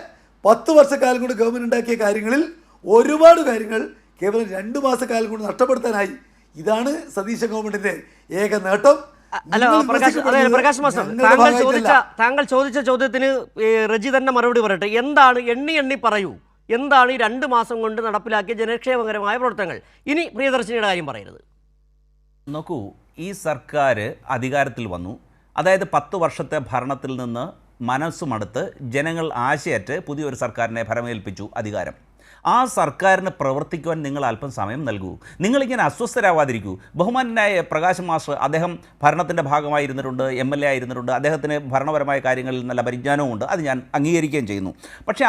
10 വർഷക്കാലം കൊണ്ട് ഗവൺമെൻറ് ഉണ്ടാക്കിയ കാര്യങ്ങളിൽ ഒരുപാട് കാര്യങ്ങൾ കേവലം 2 മാസക്കാലം കൊണ്ട് നഷ്ടപ്പെടുത്താനായി. ഇതാണ് സതീശ ഗവൺമെൻറ്റിൻ്റെ ഏക നേട്ടം. അല്ല പ്രകാശ് മാസ്റ്റർ, താങ്കൾ ചോദിച്ച ചോദ്യത്തിന് റജി തന്നെ മറുപടി പറയട്ടെ. എന്താണ് എണ്ണി പറയൂ, എന്താണ് ഈ 2 മാസം കൊണ്ട് നടപ്പിലാക്കിയ ജനക്ഷേമകരമായ പ്രവർത്തനങ്ങൾ? ഇനി പ്രിയദർശിനിയുടെ കാര്യം പറയരുത്. നോക്കൂ, ഈ സർക്കാർ അധികാരത്തിൽ വന്നു, അതായത് 10 വർഷത്തെ ഭരണത്തിൽ നിന്ന് മനസ്സുമടുത്ത് ജനങ്ങൾ ആശയറ്റ് പുതിയൊരു സർക്കാരിനെ ഭരമേൽപ്പിച്ചു അധികാരം. ആ സർക്കാരിന് പ്രവർത്തിക്കുവാൻ നിങ്ങൾ അല്പം സമയം നൽകൂ. നിങ്ങളിങ്ങനെ അസ്വസ്ഥരാവാതിരിക്കൂ. ബഹുമാനായ പ്രകാശ് മാസ്റ്റർ, അദ്ദേഹം ഭരണത്തിൻ്റെ ഭാഗമായിരുന്നിട്ടുണ്ട്, MLA ആയിരുന്നിട്ടുണ്ട്, അദ്ദേഹത്തിന് ഭരണപരമായ കാര്യങ്ങളിൽ നല്ല പരിജ്ഞാനവുമുണ്ട്, അത് ഞാൻ അംഗീകരിക്കുകയും ചെയ്യുന്നു. പക്ഷേ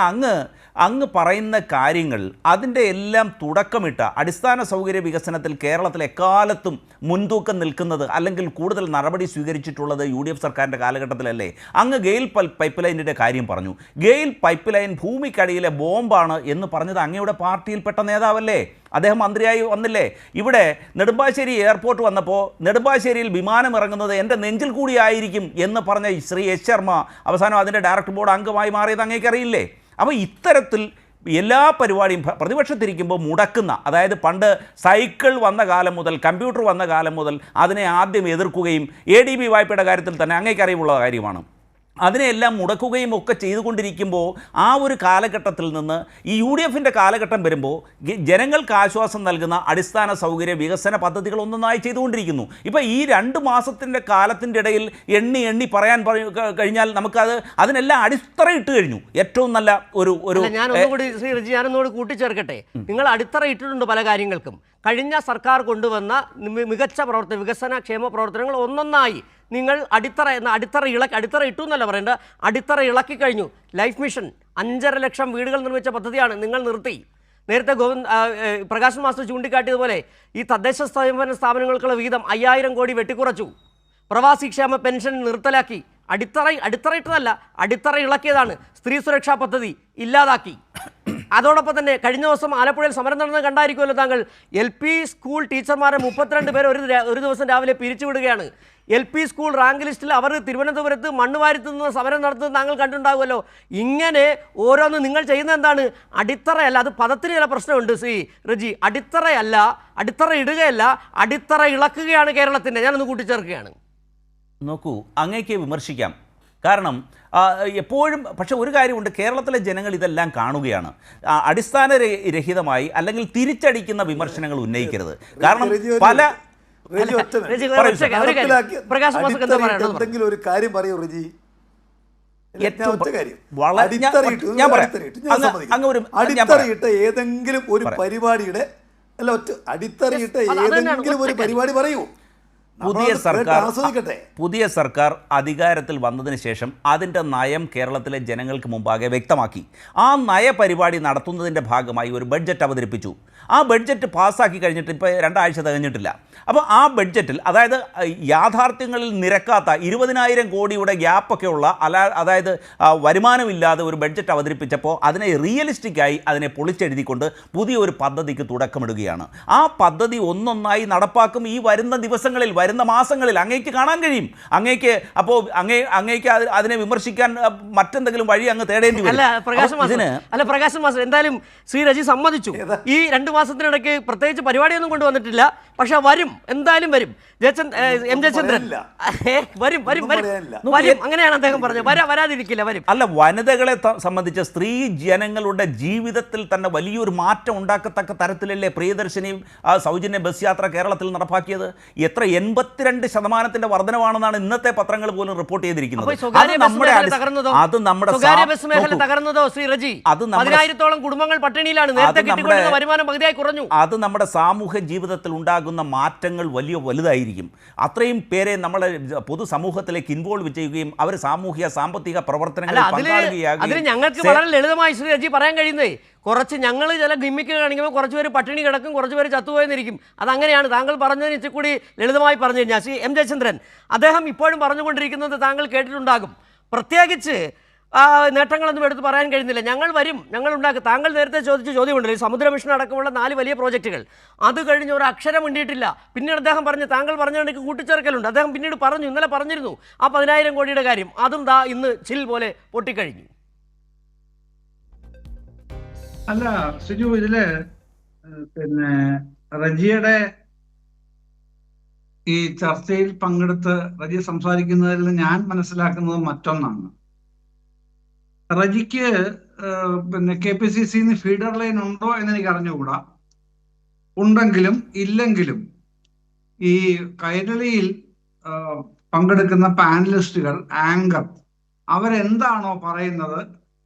അങ്ങ് പറയുന്ന കാര്യങ്ങൾ, അതിൻ്റെ എല്ലാം തുടക്കമിട്ട അടിസ്ഥാന സൗകര്യ വികസനത്തിൽ കേരളത്തിൽ എക്കാലത്തും മുൻതൂക്കം നിൽക്കുന്നത് അല്ലെങ്കിൽ കൂടുതൽ നടപടി സ്വീകരിച്ചിട്ടുള്ളത് UDF സർക്കാരിൻ്റെ കാലഘട്ടത്തിലല്ലേ? അങ്ങ് ഗെയിൽ പൈപ്പ് ലൈനിൻ്റെ കാര്യം പറഞ്ഞു. ഗെയിൽ പൈപ്പ് ലൈൻ ഭൂമിക്കടിയിലെ ബോംബാണ് എന്ന് പറഞ്ഞത് അങ്ങയുടെ പാർട്ടിയിൽപ്പെട്ട നേതാവല്ലേ? അദ്ദേഹം മന്ത്രിയായി വന്നില്ലേ? ഇവിടെ നെടുമ്പാശ്ശേരി എയർപോർട്ട് വന്നപ്പോൾ നെടുമ്പാശ്ശേരിയിൽ വിമാനം ഇറങ്ങുന്നത് എൻ്റെ നെഞ്ചിൽ കൂടിയായിരിക്കും എന്ന് പറഞ്ഞ ശ്രീ എസ് ശർമ്മ അവസാനം അതിൻ്റെ ഡയറക്ടർ ബോർഡ് അംഗമായി മാറിയത് അങ്ങേക്കറിയില്ലേ? അപ്പോൾ ഇത്തരത്തിൽ എല്ലാ പരിപാടിയും പ്രതിപക്ഷത്തിരിക്കുമ്പോൾ മുടക്കുന്ന, അതായത് പണ്ട് സൈക്കിൾ വന്ന കാലം മുതൽ, കമ്പ്യൂട്ടർ വന്ന കാലം മുതൽ അതിനെ ആദ്യം എതിർക്കുകയും ADB വായ്പയുടെ കാര്യത്തിൽ തന്നെ അങ്ങേക്കറിവുള്ള കാര്യമാണ്, അതിനെല്ലാം മുടക്കുകയും ഒക്കെ ചെയ്തുകൊണ്ടിരിക്കുമ്പോൾ ആ ഒരു കാലഘട്ടത്തിൽ നിന്ന് ഈ UDFൻ്റെ കാലഘട്ടം വരുമ്പോൾ ജനങ്ങൾക്ക് ആശ്വാസം നൽകുന്ന അടിസ്ഥാന സൗകര്യ വികസന പദ്ധതികൾ ഒന്നൊന്നായി ചെയ്തുകൊണ്ടിരിക്കുന്നു. ഇപ്പോൾ ഈ 2 മാസത്തിൻ്റെ കാലത്തിൻ്റെ ഇടയിൽ എണ്ണി പറയാൻ കഴിഞ്ഞാൽ നമുക്കത് അതിനെല്ലാം അടിത്തറയിട്ട് കഴിഞ്ഞു. ഏറ്റവും നല്ല ഒരു ഞാനൊന്നുകൂടി ശ്രീ റജി, ഞാനൊന്നുകൂടി കൂട്ടിച്ചേർക്കട്ടെ. നിങ്ങൾ അടിത്തറ ഇട്ടിട്ടുണ്ട് പല കാര്യങ്ങൾക്കും. കഴിഞ്ഞ സർക്കാർ കൊണ്ടുവന്ന മികച്ച വികസന ക്ഷേമ പ്രവർത്തനങ്ങൾ ഒന്നൊന്നായി നിങ്ങൾ അടിത്തറ ഇട്ടു എന്നല്ല പറയേണ്ടത്, അടിത്തറ ഇളക്കി കഴിഞ്ഞു. ലൈഫ് മിഷൻ 5.5 ലക്ഷം വീടുകൾ നിർമ്മിച്ച പദ്ധതിയാണ്, നിങ്ങൾ നിർത്തി. നേരത്തെ പ്രകാശ് മാസ്റ്റർ ചൂണ്ടിക്കാട്ടിയതുപോലെ ഈ തദ്ദേശ സ്വയംഭരണ സ്ഥാപനങ്ങൾക്കുള്ള വീതം 5000 കോടി വെട്ടിക്കുറച്ചു. പ്രവാസി ക്ഷേമ പെൻഷൻ നിർത്തലാക്കി. അടിത്തറയിട്ടതല്ല, അടിത്തറ ഇളക്കിയതാണ്. സ്ത്രീ സുരക്ഷാ പദ്ധതി ഇല്ലാതാക്കി. അതോടൊപ്പം തന്നെ കഴിഞ്ഞ ദിവസം ആലപ്പുഴയിൽ സമരം നടന്നത് കണ്ടായിരിക്കുമല്ലോ താങ്കൾ. LP സ്കൂൾ ടീച്ചർമാരെ 32 പേർ ഒരു ദിവസം രാവിലെ പിരിച്ചുവിടുകയാണ്. LP സ്കൂൾ റാങ്ക് ലിസ്റ്റിൽ അവർ തിരുവനന്തപുരത്ത് മണ്ണ് വാരിത്തുന്ന സമരം നടത്തുന്നത് താങ്കൾ കണ്ടിട്ടുണ്ടാകുമല്ലോ. ഇങ്ങനെ ഓരോന്ന് നിങ്ങൾ ചെയ്യുന്നത് എന്താണ്? അടിത്തറയല്ല, അത് പദത്തിന് ചില പ്രശ്നമുണ്ട് ശ്രീ റജി. അടിത്തറ ഇടുകയല്ല, അടിത്തറ ഇളക്കുകയാണ് കേരളത്തിൻ്റെ. ഞാനൊന്ന് കൂട്ടിച്ചേർക്കുകയാണ്. നോക്കൂ, അങ്ങേക്ക് വിമർശിക്കാം, കാരണം എപ്പോഴും. പക്ഷെ ഒരു കാര്യമുണ്ട്, കേരളത്തിലെ ജനങ്ങൾ ഇതെല്ലാം കാണുകയാണ്. അടിസ്ഥാനരഹിതമായി അല്ലെങ്കിൽ തിരിച്ചടിക്കുന്ന വിമർശനങ്ങൾ ഉന്നയിക്കരുത്. കാരണം പല എന്തെങ്കിലും ഒരു കാര്യം പറയൂ റജി. അടിത്തറയിട്ട ഏതെങ്കിലും ഒരു പരിപാടിയുടെ പരിപാടി പറയൂ. പുതിയ സർക്കാർ അധികാരത്തിൽ വന്നതിന് ശേഷം അതിൻ്റെ നയം കേരളത്തിലെ ജനങ്ങൾക്ക് മുമ്പാകെ വ്യക്തമാക്കി. ആ നയപരിപാടി നടത്തുന്നതിൻ്റെ ഭാഗമായി ഒരു ബഡ്ജറ്റ് അവതരിപ്പിച്ചു. ആ ബഡ്ജറ്റ് പാസ്സാക്കി കഴിഞ്ഞിട്ട് ഇപ്പോൾ 2 ആഴ്ച തികഞ്ഞിട്ടില്ല. അപ്പോൾ ആ ബഡ്ജറ്റിൽ, അതായത് യാഥാർത്ഥ്യങ്ങളിൽ നിരക്കാത്ത 20,000 കോടിയുടെ ഗ്യാപ്പൊക്കെ ഉള്ള അതായത് വരുമാനമില്ലാതെ ഒരു ബഡ്ജറ്റ് അവതരിപ്പിച്ചപ്പോൾ അതിനെ റിയലിസ്റ്റിക്കായി അതിനെ പൊളിച്ചെഴുതിക്കൊണ്ട് പുതിയൊരു പദ്ധതിക്ക് തുടക്കമിടുകയാണ്. ആ പദ്ധതി ഒന്നൊന്നായി നടപ്പാക്കും. ഈ വരുന്ന ദിവസങ്ങളിൽ, വരുന്ന മാസങ്ങളിൽ അങ്ങേക്ക് കാണാൻ കഴിയും. അങ്ങേക്ക് അങ്ങേക്ക് അതിനെ വിമർശിക്കാൻ മറ്റെന്തെങ്കിലും വഴി അങ്ങ് തേടേണ്ടി വരും. പ്രകാശ് മാസ്റ്റർ, എന്തായാലും ശ്രീ റജി സമ്മതിച്ചു, ഈ 2 മാസത്തിനിടയ്ക്ക് പ്രത്യേകിച്ച് പരിപാടിയൊന്നും കൊണ്ടുവന്നിട്ടില്ല. പക്ഷെ എന്തായാലും വരും. എം ജയചന്ദ്രൻ വരും. അങ്ങനെയാണ് അദ്ദേഹം പറഞ്ഞത്. വരാതിരിക്കില്ല, വരും. അല്ല, വനിതകളെ സംബന്ധിച്ച് സ്ത്രീ ജനങ്ങളുടെ ജീവിതത്തിൽ തന്നെ വലിയൊരു മാറ്റം ഉണ്ടാക്കത്തക്ക തരത്തിലല്ലേ പ്രിയദർശിനിയും സൗജന്യ ബസ് യാത്ര കേരളത്തിൽ നടപ്പാക്കിയത്? 82% വർധനവാണെന്നാണ് ഇന്നത്തെ പത്രങ്ങൾ പോലും റിപ്പോർട്ട് ചെയ്തിരിക്കുന്നത്. അത് നമ്മുടെ 10,000-ഓളം കുടുംബങ്ങൾ പട്ടിണിയിലാണ്. നേരത്തെ കിട്ടിക്കൊണ്ടിരുന്ന വരുമാനം പകുതിയായി കുറഞ്ഞു. അത് നമ്മുടെ സാമൂഹ്യ ജീവിതത്തിൽ ഉണ്ടാകുന്ന മാറ്റങ്ങൾ വലുതായിരിക്കും. അത്രയും പേരെ നമ്മളെ പൊതുസമൂഹത്തിലേക്ക് ഇൻവോൾവ് ചെയ്യുകയും അവർ സാമൂഹ്യ സാമ്പത്തിക പ്രവർത്തനങ്ങളിൽ പങ്കാളിയാകുകയും. ഞങ്ങൾക്ക് വളരെ ലളിതമായി ശ്രീ റജി പറയാൻ കഴിയുന്നേ, കുറച്ച് ഞങ്ങൾ ചില ഗിമ്മിക്ക് കാണിക്കുമ്പോൾ കുറച്ച് പേര് പട്ടിണി കിടക്കും, കുറച്ച് പേര് ചത്തുപോയെന്നിരിക്കും. അതങ്ങനെയാണ്. താങ്കൾ പറഞ്ഞതിന് ഇച്ചിരി കൂടി ലളിതമായി പറഞ്ഞു കഴിഞ്ഞാൽ ശ്രീ എം ജയചന്ദ്രൻ അദ്ദേഹം ഇപ്പോഴും പറഞ്ഞുകൊണ്ടിരിക്കുന്നത് താങ്കൾ കേട്ടിട്ടുണ്ടാകും. പ്രത്യേകിച്ച് നേട്ടങ്ങളൊന്നും എടുത്ത് പറയാൻ കഴിയുന്നില്ല. ഞങ്ങൾ വരും, ഞങ്ങൾ ഉണ്ടാക്കും. താങ്കൾ നേരത്തെ ചോദിച്ച ചോദ്യമുണ്ടല്ലോ, ഈ സമുദ്ര മിഷൻ അടക്കമുള്ള 4 വലിയ പ്രോജക്റ്റുകൾ, അത് കഴിഞ്ഞ് ഒരു അക്ഷരം വേണ്ടിയിട്ടില്ല. പിന്നീട് അദ്ദേഹം പറഞ്ഞു, താങ്കൾ പറഞ്ഞ കൂട്ടിച്ചേർക്കലുണ്ട്. അദ്ദേഹം പിന്നീട് പറഞ്ഞു, ഇന്നലെ പറഞ്ഞിരുന്നു ആ 10,000 കോടിയുടെ കാര്യം. അതും ദാ ഇന്ന് ചിൽ പോലെ പൊട്ടിക്കഴിഞ്ഞു. അല്ല സിജു, ഇതില് പിന്നെ റജിയുടെ ഈ ചർച്ചയിൽ പങ്കെടുത്ത് റജി സംസാരിക്കുന്നതിൽ ഞാൻ മനസ്സിലാക്കുന്നത് മറ്റൊന്നാണ്. റജിക്ക് പിന്നെ KPCC ഫീഡർ ലൈൻ ഉണ്ടോ എന്ന് എനിക്ക് അറിഞ്ഞുകൂടാ. ഉണ്ടെങ്കിലും ഇല്ലെങ്കിലും ഈ കൈരളിയിൽ പങ്കെടുക്കുന്ന പാനലിസ്റ്റുകൾ, ആങ്കർ, അവരെന്താണോ പറയുന്നത്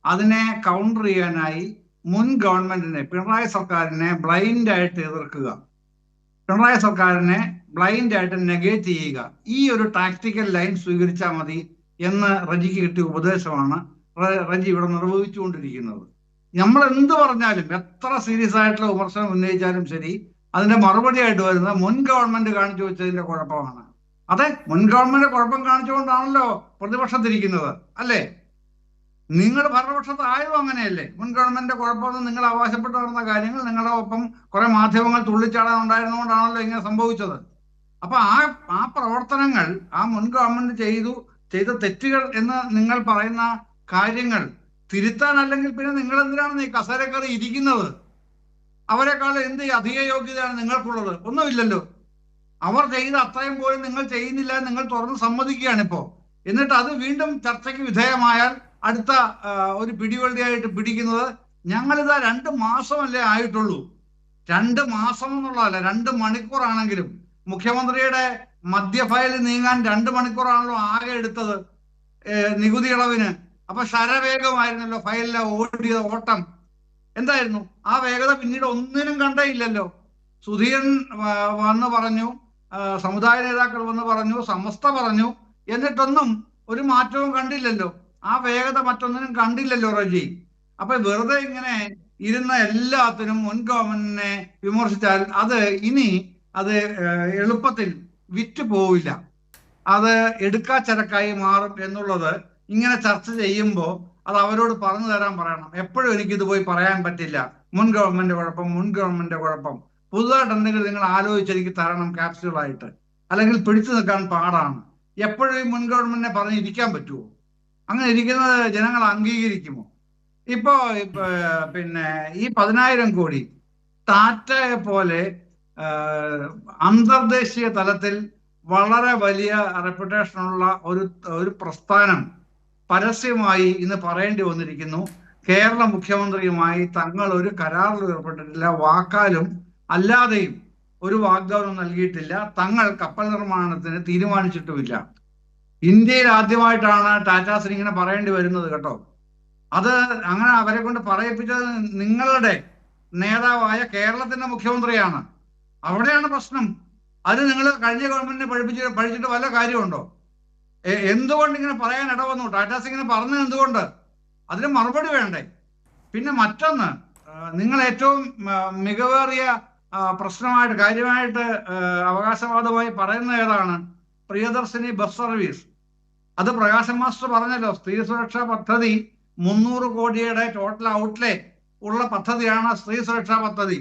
അതിനെ കൗണ്ടർ ചെയ്യാനായി മുൻ ഗവൺമെന്റിനെ, പിണറായി സർക്കാരിനെ ബ്ലൈൻഡായിട്ട് എതിർക്കുക, പിണറായി സർക്കാരിനെ ബ്ലൈൻഡായിട്ട് നെഗേറ്റ് ചെയ്യുക, ഈ ഒരു ടാക്ടിക്കൽ ലൈൻ സ്വീകരിച്ചാൽ മതി എന്ന് റജിക്ക് കിട്ടിയ ഉപദേശമാണ് റജി ഇവിടെ നിർവഹിച്ചുകൊണ്ടിരിക്കുന്നത്. നമ്മൾ എന്ത് പറഞ്ഞാലും, എത്ര സീരിയസ് ആയിട്ടുള്ള വിമർശനം ഉന്നയിച്ചാലും ശരി, അതിന്റെ മറുപടി ആയിട്ട് വരുന്നത് മുൻ ഗവൺമെന്റ് കാണിച്ചു വെച്ചതിന്റെ കുഴപ്പമാണ്. അതെ, മുൻ ഗവൺമെന്റ് കുഴപ്പം കാണിച്ചുകൊണ്ടാണല്ലോ പ്രതിപക്ഷത്തിരിക്കുന്നത്, അല്ലേ? നിങ്ങൾ ഭരണപക്ഷത്ത് ആയതും അങ്ങനെയല്ലേ? മുൻ ഗവൺമെന്റിന്റെ കുഴപ്പമെന്ന് നിങ്ങൾ അവകാശപ്പെട്ട് നടന്ന കാര്യങ്ങൾ നിങ്ങളുടെ ഒപ്പം കുറെ മാധ്യമങ്ങൾ തുള്ളിച്ചാടാൻ ഉണ്ടായിരുന്നുകൊണ്ടാണല്ലോ ഇങ്ങനെ സംഭവിച്ചത്. അപ്പൊ ആ പ്രവർത്തനങ്ങൾ, ആ മുൻ ഗവൺമെന്റ് ചെയ്ത തെറ്റുകൾ എന്ന് നിങ്ങൾ പറയുന്ന കാര്യങ്ങൾ തിരുത്താൻ, അല്ലെങ്കിൽ പിന്നെ നിങ്ങൾ എന്തിനാണ് ഈ കസേരക്കറി ഇരിക്കുന്നത്? അവരെക്കാൾ എന്ത് അധിക യോഗ്യതയാണ് നിങ്ങൾക്കുള്ളത്? ഒന്നുമില്ലല്ലോ. അവർ ചെയ്ത അത്രയും പോലും നിങ്ങൾ ചെയ്യുന്നില്ല, നിങ്ങൾ തുറന്ന് സമ്മതിക്കുകയാണ് ഇപ്പോ. എന്നിട്ട് അത് വീണ്ടും ചർച്ചയ്ക്ക് വിധേയമായാൽ അടുത്ത ഒരു പിടിവള്ളിയായിട്ട് പിടിക്കുന്നത്, ഞങ്ങളിതാ 2 മാസമല്ലേ ആയിട്ടുള്ളൂ. 2 മാസം എന്നുള്ളതല്ല, 2 മണിക്കൂറാണെങ്കിലും മുഖ്യമന്ത്രിയുടെ മദ്യ ഫയൽ നീങ്ങാൻ 2 മണിക്കൂറാണല്ലോ ആകെ എടുത്തത് നികുതി ഇളവിന്. അപ്പൊ ശരവേഗമായിരുന്നല്ലോ ഫയലിലെ ഓടിയ ഓട്ടം. എന്തായിരുന്നു ആ വേഗത? പിന്നീട് ഒന്നിനും കണ്ടേയില്ലല്ലോ. സുധീരൻ വന്ന് പറഞ്ഞു, സമുദായ നേതാക്കൾ വന്ന് പറഞ്ഞു, സമസ്ത പറഞ്ഞു, എന്നിട്ടൊന്നും ഒരു മാറ്റവും കണ്ടില്ലല്ലോ. ആ വേഗത മറ്റൊന്നിനും കണ്ടില്ലല്ലോ റജി. അപ്പൊ വെറുതെ ഇങ്ങനെ ഇരുന്ന എല്ലാത്തിനും മുൻ ഗവൺമെന്റിനെ വിമർശിച്ചാൽ അത് എളുപ്പത്തിൽ വിറ്റ് പോവില്ല, അത് എടുക്കാച്ചരക്കായി മാറും എന്നുള്ളത് ഇങ്ങനെ ചർച്ച ചെയ്യുമ്പോൾ അത് അവരോട് പറഞ്ഞു തരാൻ പറയണം. എപ്പോഴും എനിക്കിത് പോയി പറയാൻ പറ്റില്ല, മുൻ ഗവൺമെന്റ് കുഴപ്പം. പുതുതായിട്ട് എന്തെങ്കിലും നിങ്ങൾ ആലോചിച്ച് എനിക്ക് തരണം ക്യാപ്സ്യൂളായിട്ട്, അല്ലെങ്കിൽ പിടിച്ചു നിൽക്കാൻ പാടാണ്. എപ്പോഴും മുൻ ഗവൺമെന്റിനെ പറഞ്ഞിരിക്കാൻ പറ്റുമോ? അങ്ങനെ ഇരിക്കുന്നത് ജനങ്ങൾ അംഗീകരിക്കുമോ? ഇപ്പോ പിന്നെ ഈ 10,000 കോടി ടാറ്റയെ പോലെ അന്തർദേശീയ തലത്തിൽ വളരെ വലിയ റെപ്യൂട്ടേഷനുള്ള ഒരു പ്രസ്ഥാനം പരസ്യമായി ഇന്ന് പറയേണ്ടി വന്നിരിക്കുന്നു. കേരള മുഖ്യമന്ത്രിയുമായി തങ്ങൾ ഒരു കരാറിൽ ഏർപ്പെട്ടിട്ടില്ല, വാക്കാലും അല്ലാതെയും ഒരു വാഗ്ദാനം നൽകിയിട്ടില്ല, തങ്ങൾ കപ്പൽ നിർമ്മാണത്തിന് തീരുമാനിച്ചിട്ടുമില്ല. ഇന്ത്യയിൽ ആദ്യമായിട്ടാണ് ടാറ്റാസിന് ഇങ്ങനെ പറയേണ്ടി വരുന്നത് കേട്ടോ. അത് അങ്ങനെ അവരെ കൊണ്ട് പറയിപ്പിച്ചത് നിങ്ങളുടെ നേതാവായ കേരളത്തിന്റെ മുഖ്യമന്ത്രിയാണ്. അവിടെയാണ് പ്രശ്നം. അത് നിങ്ങൾ കഴിഞ്ഞ ഗവൺമെന്റിനെ പഠിച്ചിട്ട് വല്ല കാര്യമുണ്ടോ? എന്തുകൊണ്ട് ഇങ്ങനെ പറയാൻ ഇടവന്നു? ടാറ്റാസ് ഇങ്ങനെ പറഞ്ഞത് എന്തുകൊണ്ട്? അതിന് മറുപടി വേണ്ടേ? പിന്നെ മറ്റൊന്ന്, നിങ്ങൾ ഏറ്റവും മികവേറിയ പ്രശ്നമായിട്ട്, കാര്യമായിട്ട് അവകാശവാദമായി പറയുന്ന ഏതാണ്? Priyadarshini bus service. അത് പ്രകാശൻ മാസ്റ്റർ പറഞ്ഞല്ലോ, സ്ത്രീ സുരക്ഷാ പദ്ധതി 300 കോടിയുടെ ടോട്ടൽ ഔട്ട്ലേ ഉള്ള പദ്ധതിയാണ് സ്ത്രീ സുരക്ഷാ പദ്ധതി.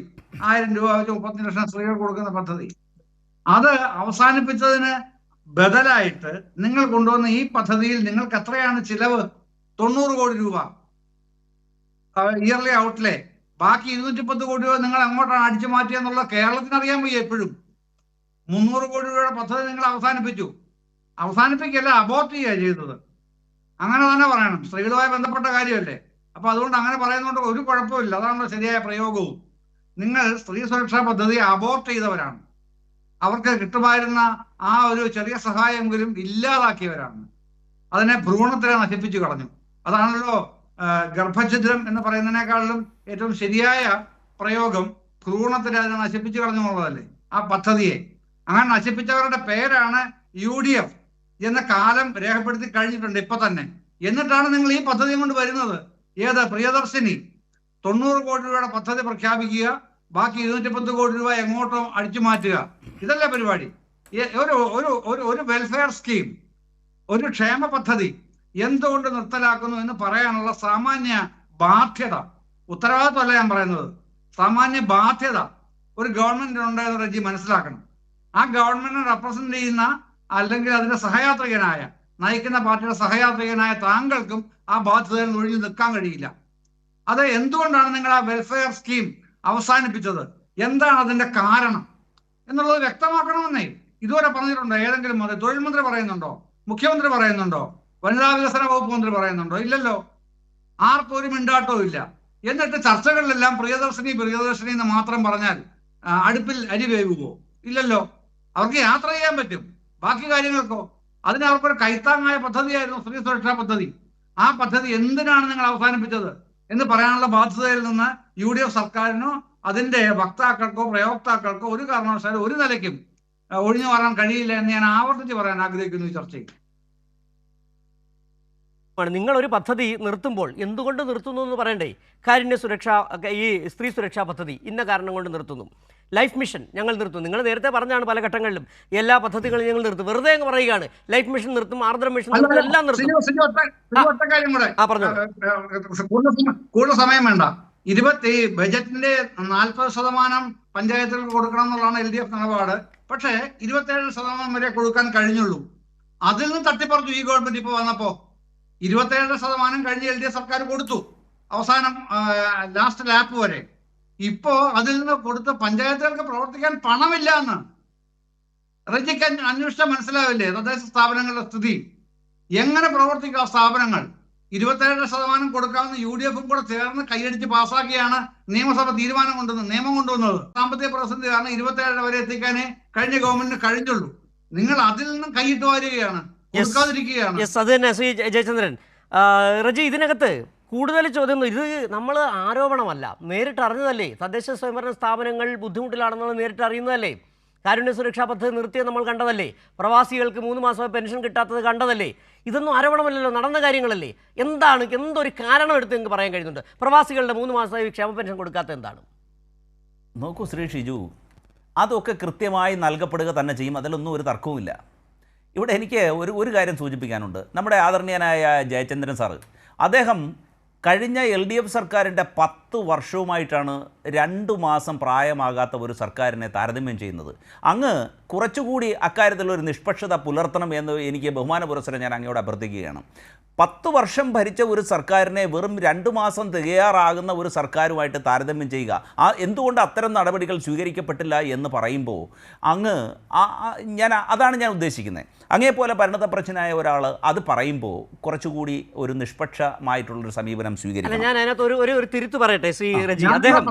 1000 രൂപ വെച്ച് 30 ലക്ഷം സ്ത്രീകൾ കൊടുക്കുന്ന പദ്ധതി. അത് അവസാനിപ്പിച്ചതിന് ബദലായിട്ട് നിങ്ങൾ കൊണ്ടുവന്ന ഈ പദ്ധതിയിൽ നിങ്ങൾക്ക് എത്രയാണ് ചിലവ്? 90 കോടി രൂപ ഇയർലി ഔട്ട്ലേ. ബാക്കി 210 കോടി രൂപ നിങ്ങൾ അങ്ങോട്ടാണ് അടിച്ചു മാറ്റിയെന്നുള്ള കേരളത്തിന് അറിയാൻ വയ്യ. എപ്പോഴും 300 കോടി രൂപയുടെ പദ്ധതി നിങ്ങൾ അവസാനിപ്പിക്കല്ല, അബോർട്ട് ചെയ്യുക ചെയ്തത്. അങ്ങനെ തന്നെ പറയണം, സ്ത്രീകളുമായി ബന്ധപ്പെട്ട കാര്യമല്ലേ. അപ്പൊ അതുകൊണ്ട് അങ്ങനെ പറയുന്നതുകൊണ്ട് ഒരു കുഴപ്പമില്ല, അതാണല്ലോ ശരിയായ പ്രയോഗവും. നിങ്ങൾ സ്ത്രീ സുരക്ഷാ പദ്ധതി അബോർട്ട് ചെയ്തവരാണ്. അവർക്ക് കിട്ടുമായിരുന്ന ആ ഒരു ചെറിയ സഹായമെങ്കിലും ഇല്ലാതാക്കിയവരാണ്. അതിനെ ഭ്രൂണത്തിനെ നശിപ്പിച്ചു കളഞ്ഞു. അതാണല്ലോ ഗർഭഛിദ്രം എന്ന് പറയുന്നതിനേക്കാളും ഏറ്റവും ശരിയായ പ്രയോഗം ഭ്രൂണത്തിനെ അതിനെ നശിപ്പിച്ചു കളഞ്ഞു എന്നുള്ളതല്ലേ ആ പദ്ധതിയെ. അങ്ങനെ നശിപ്പിച്ചവരുടെ പേരാണ് UDF എന്ന കാലം രേഖപ്പെടുത്തി കഴിഞ്ഞിട്ടുണ്ട് ഇപ്പൊ തന്നെ. എന്നിട്ടാണ് നിങ്ങൾ ഈ പദ്ധതി കൊണ്ട് വരുന്നത്. ഏത്? പ്രിയദർശിനി. 90 കോടി രൂപയുടെ പദ്ധതി പ്രഖ്യാപിക്കുക, ബാക്കി 210 കോടി രൂപ എങ്ങോട്ടോ അടിച്ചു മാറ്റുക. ഇതല്ലേ പരിപാടി? ഒരു വെൽഫെയർ സ്കീം, ഒരു ക്ഷേമ പദ്ധതി എന്തുകൊണ്ട് നിർത്തലാക്കുന്നു എന്ന് പറയാനുള്ള സാമാന്യ ബാധ്യത, ഉത്തരവാദിത്വമല്ല ഞാൻ പറയുന്നത്, സാമാന്യ ബാധ്യത ഒരു ഗവൺമെന്റിനുണ്ടെന്ന് റജി മനസ്സിലാക്കണം. ആ ഗവൺമെന്റിനെ റെപ്രസെന്റ് ചെയ്യുന്ന അല്ലെങ്കിൽ അതിന്റെ സഹയാത്രികനായ, നയിക്കുന്ന പാർട്ടിയുടെ സഹയാത്രികനായ താങ്കൾക്കും ആ ബാധ്യതയിൽ നിന്ന് ഒഴിഞ്ഞു നിൽക്കാൻ കഴിയില്ല. അത് എന്തുകൊണ്ടാണ് നിങ്ങൾ ആ വെൽഫെയർ സ്കീം അവസാനിപ്പിച്ചത്, എന്താണ് അതിന്റെ കാരണം എന്നുള്ളത് വ്യക്തമാക്കണമെന്നേ. ഇതുവരെ പറഞ്ഞിട്ടുണ്ടോ? ഏതെങ്കിലും മന്ത്രി, തൊഴിൽ മന്ത്രി പറയുന്നുണ്ടോ? മുഖ്യമന്ത്രി പറയുന്നുണ്ടോ? വനിതാ വികസന വകുപ്പ് മന്ത്രി പറയുന്നുണ്ടോ? ഇല്ലല്ലോ. ആർക്കും ഒരു മിണ്ടാട്ടവും ഇല്ല. എന്നിട്ട് ചർച്ചകളിലെല്ലാം പ്രിയദർശിനി പ്രിയദർശിനി എന്ന് മാത്രം പറഞ്ഞാൽ അടുപ്പിൽ അരി വേവുകയോ? ഇല്ലല്ലോ. അവർക്ക് യാത്ര ചെയ്യാൻ പറ്റും, ബാക്കി കാര്യങ്ങൾക്കോ? അതിന് അവർക്കൊരു കൈത്താങ്ങായ പദ്ധതിയായിരുന്നു സ്ത്രീ സുരക്ഷാ പദ്ധതി. ആ പദ്ധതി എന്തിനാണ് നിങ്ങൾ അവസാനിപ്പിച്ചത് എന്ന് പറയാനുള്ള ബാധ്യതയിൽ നിന്ന് UDF സർക്കാരിനോ അതിന്റെ വക്താക്കൾക്കോ പ്രയോക്താക്കൾക്കോ ഒരു കാരണവശാലും ഒരു നിലയ്ക്കും ഒഴിഞ്ഞു മാറാൻ കഴിയില്ല എന്ന് ഞാൻ ആവർത്തിച്ച് പറയാൻ ആഗ്രഹിക്കുന്നു ഈ ചർച്ചയിൽ. നിങ്ങളൊരു പദ്ധതി നിർത്തുമ്പോൾ എന്തുകൊണ്ട് നിർത്തുന്നു എന്ന് പറയണ്ടേ? കാരുണ്യ സുരക്ഷ, ഈ സ്ത്രീ സുരക്ഷാ പദ്ധതി ഇന്ന കാരണം കൊണ്ട് നിർത്തുന്നു. ലൈഫ് മിഷൻ ഞങ്ങൾ നിർത്തും. നിങ്ങൾ നേരത്തെ പറഞ്ഞാണ് പല ഘട്ടങ്ങളിലും എല്ലാ പദ്ധതികളും ഞങ്ങൾ നിർത്തും. വെറുതെ അങ്ങ് പറയുകയാണ് ലൈഫ് മിഷൻ നിർത്തും, ആർദ്ര മിഷൻ നിർത്തും, എല്ലാം നിർത്തും. കൂടുതൽ സമയം വേണ്ട. ബജറ്റിന്റെ 40% പഞ്ചായത്തുകൾക്ക് കൊടുക്കണം എന്നുള്ളതാണ് LDF നിലപാട്. പക്ഷേ 27% വരെ കൊടുക്കാൻ കഴിഞ്ഞുള്ളൂ. അതിൽ നിന്ന് തട്ടിപ്പറഞ്ഞു ഈ ഗവൺമെന്റ് ഇപ്പൊ വന്നപ്പോ. 27% കഴിഞ്ഞ് LDF സർക്കാർ കൊടുത്തു, അവസാനം ലാസ്റ്റ് ലാപ്പ് വരെ. ഇപ്പോ അതിൽ നിന്ന് കൊടുത്ത് പഞ്ചായത്തുകൾക്ക് പ്രവർത്തിക്കാൻ പണമില്ല എന്ന് റജിക്ക് അന്വേഷിച്ചാൽ മനസ്സിലാവില്ലേ തദ്ദേശ സ്ഥാപനങ്ങളുടെ സ്ഥിതി? എങ്ങനെ പ്രവർത്തിക്കുക സ്ഥാപനങ്ങൾ? 27% കൊടുക്കാവുന്ന UDF കൂടെ ചേർന്ന് കൈയടിച്ച് പാസ്സാക്കിയാണ് നിയമസഭ നിയമം കൊണ്ടുവന്നത്. സാമ്പത്തിക പ്രതിസന്ധി കാരണം 27 വരെ എത്തിക്കാനേ കഴിഞ്ഞ ഗവൺമെന്റിന് കഴിഞ്ഞുള്ളൂ. നിങ്ങൾ അതിൽ നിന്നും കൈയിട്ട് വാരുകയാണ്, കൊടുക്കാതിരിക്കുകയാണ്. അത് തന്നെ ശ്രീ ജയചന്ദ്രൻ. റജി, ഇതിനകത്ത് കൂടുതൽ ചോദ്യം, ഇത് നമ്മൾ ആരോപണമല്ല, നേരിട്ട് അറിഞ്ഞതല്ലേ. തദ്ദേശ സ്വയംഭരണ സ്ഥാപനങ്ങൾ ബുദ്ധിമുട്ടിലാണെന്നുള്ളത് നേരിട്ട് അറിയുന്നതല്ലേ. കാരുണ്യ സുരക്ഷാ പദ്ധതി നിർത്തിയത് നമ്മൾ കണ്ടതല്ലേ. പ്രവാസികൾക്ക് 3 മാസം പെൻഷൻ കിട്ടാത്തത് കണ്ടതല്ലേ. ഇതൊന്നും ആരോപണമല്ലല്ലോ, നടന്ന കാര്യങ്ങളല്ലേ. എന്തൊരു കാരണം എടുത്ത് നിങ്ങൾക്ക് പറയാൻ കഴിയുന്നുണ്ട്? പ്രവാസികളുടെ 3 മാസമായി ക്ഷേമ പെൻഷൻ കൊടുക്കാത്ത എന്താണ്? നോക്കൂ ശ്രീ ഷിജു, അതൊക്കെ കൃത്യമായി നൽകപ്പെടുക തന്നെ ചെയ്യും, അതിലൊന്നും ഒരു തർക്കവുമില്ല. ഇവിടെ എനിക്ക് ഒരു കാര്യം സൂചിപ്പിക്കാനുണ്ട്. നമ്മുടെ ആദരണീയനായ ജയചന്ദ്രൻ സാറ്, അദ്ദേഹം കഴിഞ്ഞ LDF സർക്കാരിൻ്റെ 10 വർഷവുമായിട്ടാണ് 2 മാസം പ്രായമാകാത്ത ഒരു സർക്കാരിനെ താരതമ്യം ചെയ്യുന്നത്. അങ്ങ് കുറച്ചുകൂടി അക്കാര്യത്തിലൊരു നിഷ്പക്ഷത പുലർത്തണം എന്ന് എനിക്ക് ബഹുമാന പുരസ്സരം ഞാൻ അങ്ങയോട് അഭ്യർത്ഥിക്കുകയാണ്. 10 വർഷം ഭരിച്ച ഒരു സർക്കാരിനെ വെറും 2 മാസം തികയാറാകുന്ന ഒരു സർക്കാരുമായിട്ട് താരതമ്യം ചെയ്യുക, എന്തുകൊണ്ട് അത്തരം നടപടികൾ സ്വീകരിക്കപ്പെട്ടില്ല എന്ന് പറയുമ്പോൾ അങ്ങ് അതാണ് ഞാൻ ഉദ്ദേശിക്കുന്നത്. അങ്ങേപോലെ പരിണതപ്രജ്ഞനായ ഒരാൾ അത് പറയുമ്പോൾ കുറച്ചുകൂടി ഒരു നിഷ്പക്ഷമായിട്ടുള്ളൊരു സമീപനം സ്വീകരിക്കണം. ഞാൻ അതിനകത്ത് ഒരു തിരുത്ത് പറയട്ടെ ശ്രീ റജി. അദ്ദേഹം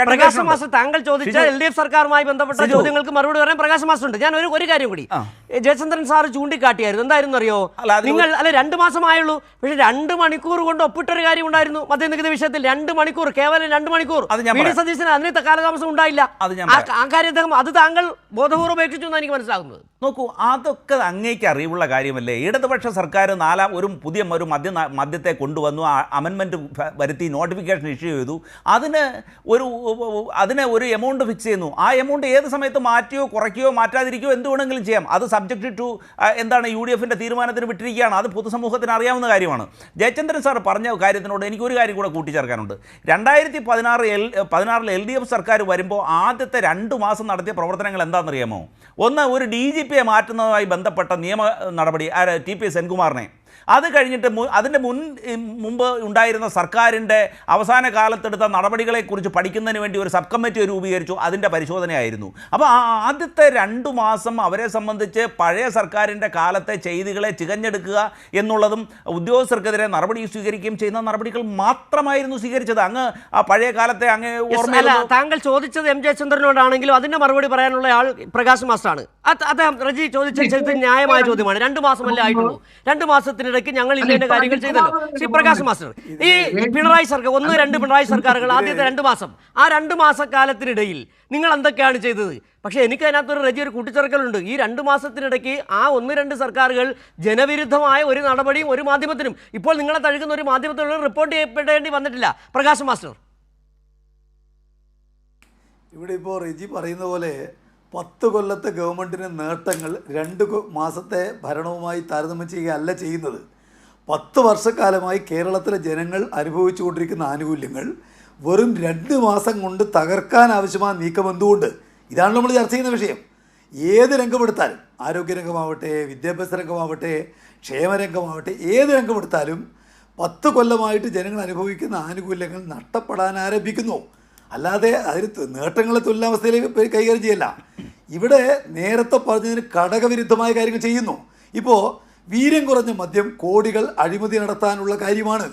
പ്രകാശ് മാസ്റ്റർ താങ്കൾ ചോദിച്ച LDF സർക്കാരുമായി ബന്ധപ്പെട്ട ചോദ്യങ്ങൾക്ക് മറുപടി പറയാൻ പ്രകാശ് മാസ്റ്റർ ഉണ്ട്. ഞാൻ ഒരു കാര്യം കൂടി ജയചന്ദ്രൻ സാർ ചൂണ്ടിക്കാട്ടിയായിരുന്നു. എന്തായിരുന്നു അറിയോ? നിങ്ങൾ 2 മാസമായുള്ളൂ, പക്ഷെ 2 മണിക്കൂർ കൊണ്ട് ഒപ്പിട്ടൊരു കാര്യം ഉണ്ടായിരുന്നു മദ്യനികുതി വിഷയത്തിൽ. 2 മണിക്കൂർ, കേവലം 2 മണിക്കൂർ. VD സതീശന് അതിനകത്ത് കാലതാമസം ഉണ്ടായില്ല. ആ കാര്യം അത് താങ്കൾ ബോധപൂർവ്വം ഉപേക്ഷിച്ചു എന്നാണ് എനിക്ക് മനസ്സിലാകുന്നത്. നോക്കൂ, അതൊക്കെ അങ്ങേക്ക് അറിവുള്ള കാര്യമല്ലേ. ഇടതുപക്ഷ സർക്കാർ ഒരു പുതിയ മദ്യത്തെ കൊണ്ടുവന്നു, അമെൻമെൻറ്റ് വരുത്തി, നോട്ടിഫിക്കേഷൻ ഇഷ്യൂ ചെയ്തു, അതിന് ഒരു എമൗണ്ട് ഫിക്സ് ചെയ്യുന്നു. ആ എമൗണ്ട് ഏത് സമയത്ത് മാറ്റിയോ കുറയ്ക്കുകയോ മാറ്റാതിരിക്കുകയോ എന്ത് വേണമെങ്കിലും ചെയ്യാം. അത് സബ്ജക്റ്റ് ടു UDFിൻ്റെ തീരുമാനത്തിന് വിട്ടിരിക്കുകയാണ്. അത് പൊതുസമൂഹത്തിന് അറിയാവുന്ന കാര്യമാണ്. ജയചന്ദ്രൻ സാർ പറഞ്ഞ കാര്യത്തിനോട് എനിക്കൊരു കാര്യം കൂടെ കൂട്ടിച്ചേർക്കാനുണ്ട്. 2016 LDF സർക്കാർ വരുമ്പോൾ ആദ്യത്തെ 2 മാസം നടത്തിയ പ്രവർത്തനങ്ങൾ എന്താണെന്നറിയാമോ? ഒന്ന്, ഒരു DGPയെ മാറ്റുന്നതുമായി ബന്ധപ്പെട്ട നിയമ നടപടി, TP സെൻകുമാറിനെ. അത് കഴിഞ്ഞിട്ട് അതിൻ്റെ മുമ്പ് ഉണ്ടായിരുന്ന സർക്കാരിൻ്റെ അവസാന കാലത്തെടുത്ത നടപടികളെക്കുറിച്ച് പഠിക്കുന്നതിന് വേണ്ടി ഒരു സബ് കമ്മിറ്റി രൂപീകരിച്ചു. അതിൻ്റെ പരിശോധനയായിരുന്നു. അപ്പോൾ ആദ്യത്തെ 2 മാസം അവരെ സംബന്ധിച്ച് പഴയ സർക്കാരിൻ്റെ കാലത്തെ ചെയ്തികളെ ചികഞ്ഞെടുക്കുക എന്നുള്ളതും ഉദ്യോഗസ്ഥർക്കെതിരെ നടപടി സ്വീകരിക്കുകയും ചെയ്യുന്ന നടപടികൾ മാത്രമായിരുന്നു സ്വീകരിച്ചത്. അങ്ങ് ആ പഴയ കാലത്തെ അങ്ങ് ഓർമ്മ. താങ്കൾ ചോദിച്ചത് M ജയചന്ദ്രനോടാണെങ്കിലും അതിൻ്റെ മറുപടി പറയാനുള്ള ആൾ പ്രകാശ് മാസ്റ്ററാണ്. അദ്ദേഹം റജി ചോദിച്ച ന്യായമായ ചോദ്യമാണ്. 2 മാസമല്ലേ ആയിട്ടുള്ളൂ. 2 മാസത്തിനിടയ്ക്ക് ഞങ്ങൾ ഇന്ന കാര്യങ്ങൾ ചെയ്തല്ലോ. ശ്രീ പ്രകാശ് മാസ്റ്റർ, ഈ പിണറായി സർക്കാർ 1-2 പിണറായി സർക്കാരുകൾ ആദ്യത്തെ 2 മാസം, ആ 2 മാസക്കാലത്തിനിടയിൽ നിങ്ങൾ എന്തൊക്കെയാണ് ചെയ്തത്? പക്ഷേ എനിക്ക് അതിനകത്തൊരു കൂട്ടിച്ചേർക്കലുണ്ട്. ഈ 2 മാസത്തിനിടയ്ക്ക് ആ 1-2 സർക്കാരുകൾ ജനവിരുദ്ധമായ ഒരു നടപടിയും ഒരു മാധ്യമത്തിനും, ഇപ്പോൾ നിങ്ങളെ തഴുകുന്ന ഒരു മാധ്യമത്തിലുള്ള റിപ്പോർട്ട് ചെയ്യപ്പെടേണ്ടി വന്നിട്ടില്ല. പ്രകാശ് മാസ്റ്റർ, ഇവിടെ ഇപ്പോൾ റെജി പറയുന്ന പോലെ 10 കൊല്ലത്തെ ഗവൺമെൻറ്റിൻ്റെ നേട്ടങ്ങൾ 2 മാസത്തെ ഭരണവുമായി താരതമ്യം ചെയ്യുകയല്ല ചെയ്യുന്നത്. 10 വർഷക്കാലമായി കേരളത്തിലെ ജനങ്ങൾ അനുഭവിച്ചു കൊണ്ടിരിക്കുന്ന ആനുകൂല്യങ്ങൾ വെറും 2 മാസം കൊണ്ട് തകർക്കാൻ ആവശ്യമായ നീക്കം എന്തുകൊണ്ട്? ഇതാണ് നമ്മൾ ചർച്ച ചെയ്യുന്ന വിഷയം. ഏത് രംഗമെടുത്താലും, ആരോഗ്യരംഗമാവട്ടെ, വിദ്യാഭ്യാസ രംഗമാവട്ടെ, ക്ഷേമരംഗമാവട്ടെ, ഏത് രംഗമെടുത്താലും 10 കൊല്ലമായിട്ട് ജനങ്ങൾ അനുഭവിക്കുന്ന ആനുകൂല്യങ്ങൾ നഷ്ടപ്പെടാൻ ആരംഭിക്കുന്നു. അല്ലാതെ അതിന് നേട്ടങ്ങളെ തുല്യാവസ്ഥയിലേക്ക് കൈകാര്യം ചെയ്യല്ല. ഇവിടെ നേരത്തെ പറഞ്ഞതിന് ഘടകവിരുദ്ധമായ കാര്യങ്ങൾ ചെയ്യുന്നു. ഇപ്പോൾ വീര്യം കുറഞ്ഞ മദ്യം കോടികൾ അഴിമതി നടത്താനുള്ള കാര്യമാണ്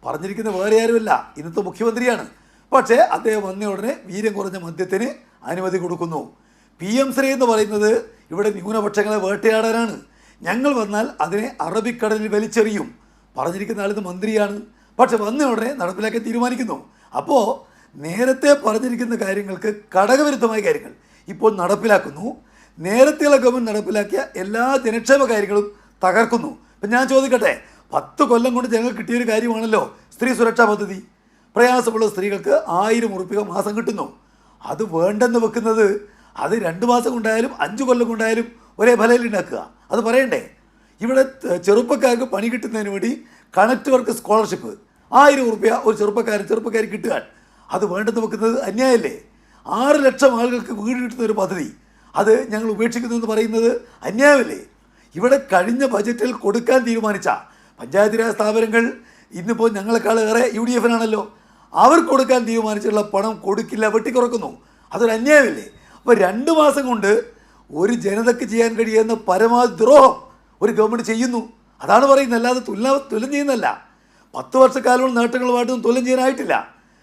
പറഞ്ഞിരിക്കുന്നത്. വേറെ ആരുമല്ല, ഇന്നത്തെ മുഖ്യമന്ത്രിയാണ്. പക്ഷേ അദ്ദേഹം വന്ന ഉടനെ വീര്യം കുറഞ്ഞ മദ്യത്തിന് അനുമതി കൊടുക്കുന്നു. PM ശ്രീ എന്ന് പറയുന്നത് ഇവിടെ ന്യൂനപക്ഷങ്ങളെ വേട്ടയാടാനാണ്. ഞങ്ങൾ വന്നാൽ അതിനെ അറബിക്കടലിൽ വലിച്ചെറിയും പറഞ്ഞിരിക്കുന്ന ആളിത് മന്ത്രിയാണ്. പക്ഷെ വന്ന ഉടനെ നടപ്പിലാക്കാൻ തീരുമാനിക്കുന്നു. അപ്പോൾ നേരത്തെ പറഞ്ഞിരിക്കുന്ന കാര്യങ്ങൾക്ക് ഘടകവിരുദ്ധമായ കാര്യങ്ങൾ ഇപ്പോൾ നടപ്പിലാക്കുന്നു. നേരത്തെയുള്ള ഗവൺമെൻറ് നടപ്പിലാക്കിയ എല്ലാ ജനക്ഷേമ കാര്യങ്ങളും തകർക്കുന്നു. ഇപ്പം ഞാൻ ചോദിക്കട്ടെ, 10 കൊല്ലം കൊണ്ട് ജനങ്ങൾ കിട്ടിയൊരു കാര്യമാണല്ലോ സ്ത്രീ സുരക്ഷാ പദ്ധതി. പ്രയാസമുള്ള സ്ത്രീകൾക്ക് 1000 ഉറുപ്പിക മാസം കിട്ടുന്നു. അത് വേണ്ടെന്ന് വെക്കുന്നത് അത് 2 മാസം കൊണ്ടായാലും 5 കൊല്ലം കൊണ്ടായാലും ഒരേ ഫലയിൽ ഉണ്ടാക്കുക. അത് പറയണ്ടേ? ഇവിടെ ചെറുപ്പക്കാർക്ക് പണി കിട്ടുന്നതിന് വേണ്ടി കണക്ട് വർക്ക് സ്കോളർഷിപ്പ് 1000 ഉറുപ്പിക ഒരു ചെറുപ്പക്കാരി കിട്ടുക. അത് വേണ്ടെന്ന് വെക്കുന്നത് അന്യായമല്ലേ? 6 ലക്ഷം ആളുകൾക്ക് വീട് കിട്ടുന്ന ഒരു പദ്ധതി അത് ഞങ്ങൾ ഉപേക്ഷിക്കുന്നതെന്ന് പറയുന്നത് അന്യായമല്ലേ? ഇവിടെ കഴിഞ്ഞ ബജറ്റിൽ കൊടുക്കാൻ തീരുമാനിച്ച പഞ്ചായത്ത് രാജ് സ്ഥാപനങ്ങൾ ഇന്നിപ്പോൾ ഞങ്ങളെക്കാൾ ഏറെ UDF-നാണല്ലോ. അവർ കൊടുക്കാൻ തീരുമാനിച്ചുള്ള പണം കൊടുക്കില്ല, വെട്ടിക്കുറക്കുന്നു. അതൊരു അന്യായമല്ലേ? അപ്പോൾ 2 മാസം കൊണ്ട് ഒരു ജനതയ്ക്ക് ചെയ്യാൻ കഴിയുന്ന പരമാവധി ദ്രോഹം ഒരു ഗവൺമെൻറ് ചെയ്യുന്നു. അതാണ് പറയുന്നത്, അല്ലാതെ തുലം ചെയ്യുന്നതല്ല. 10 വർഷക്കാലം നേട്ടങ്ങളുമായിട്ടൊന്നും തുലം ചെയ്യാനായിട്ടില്ല.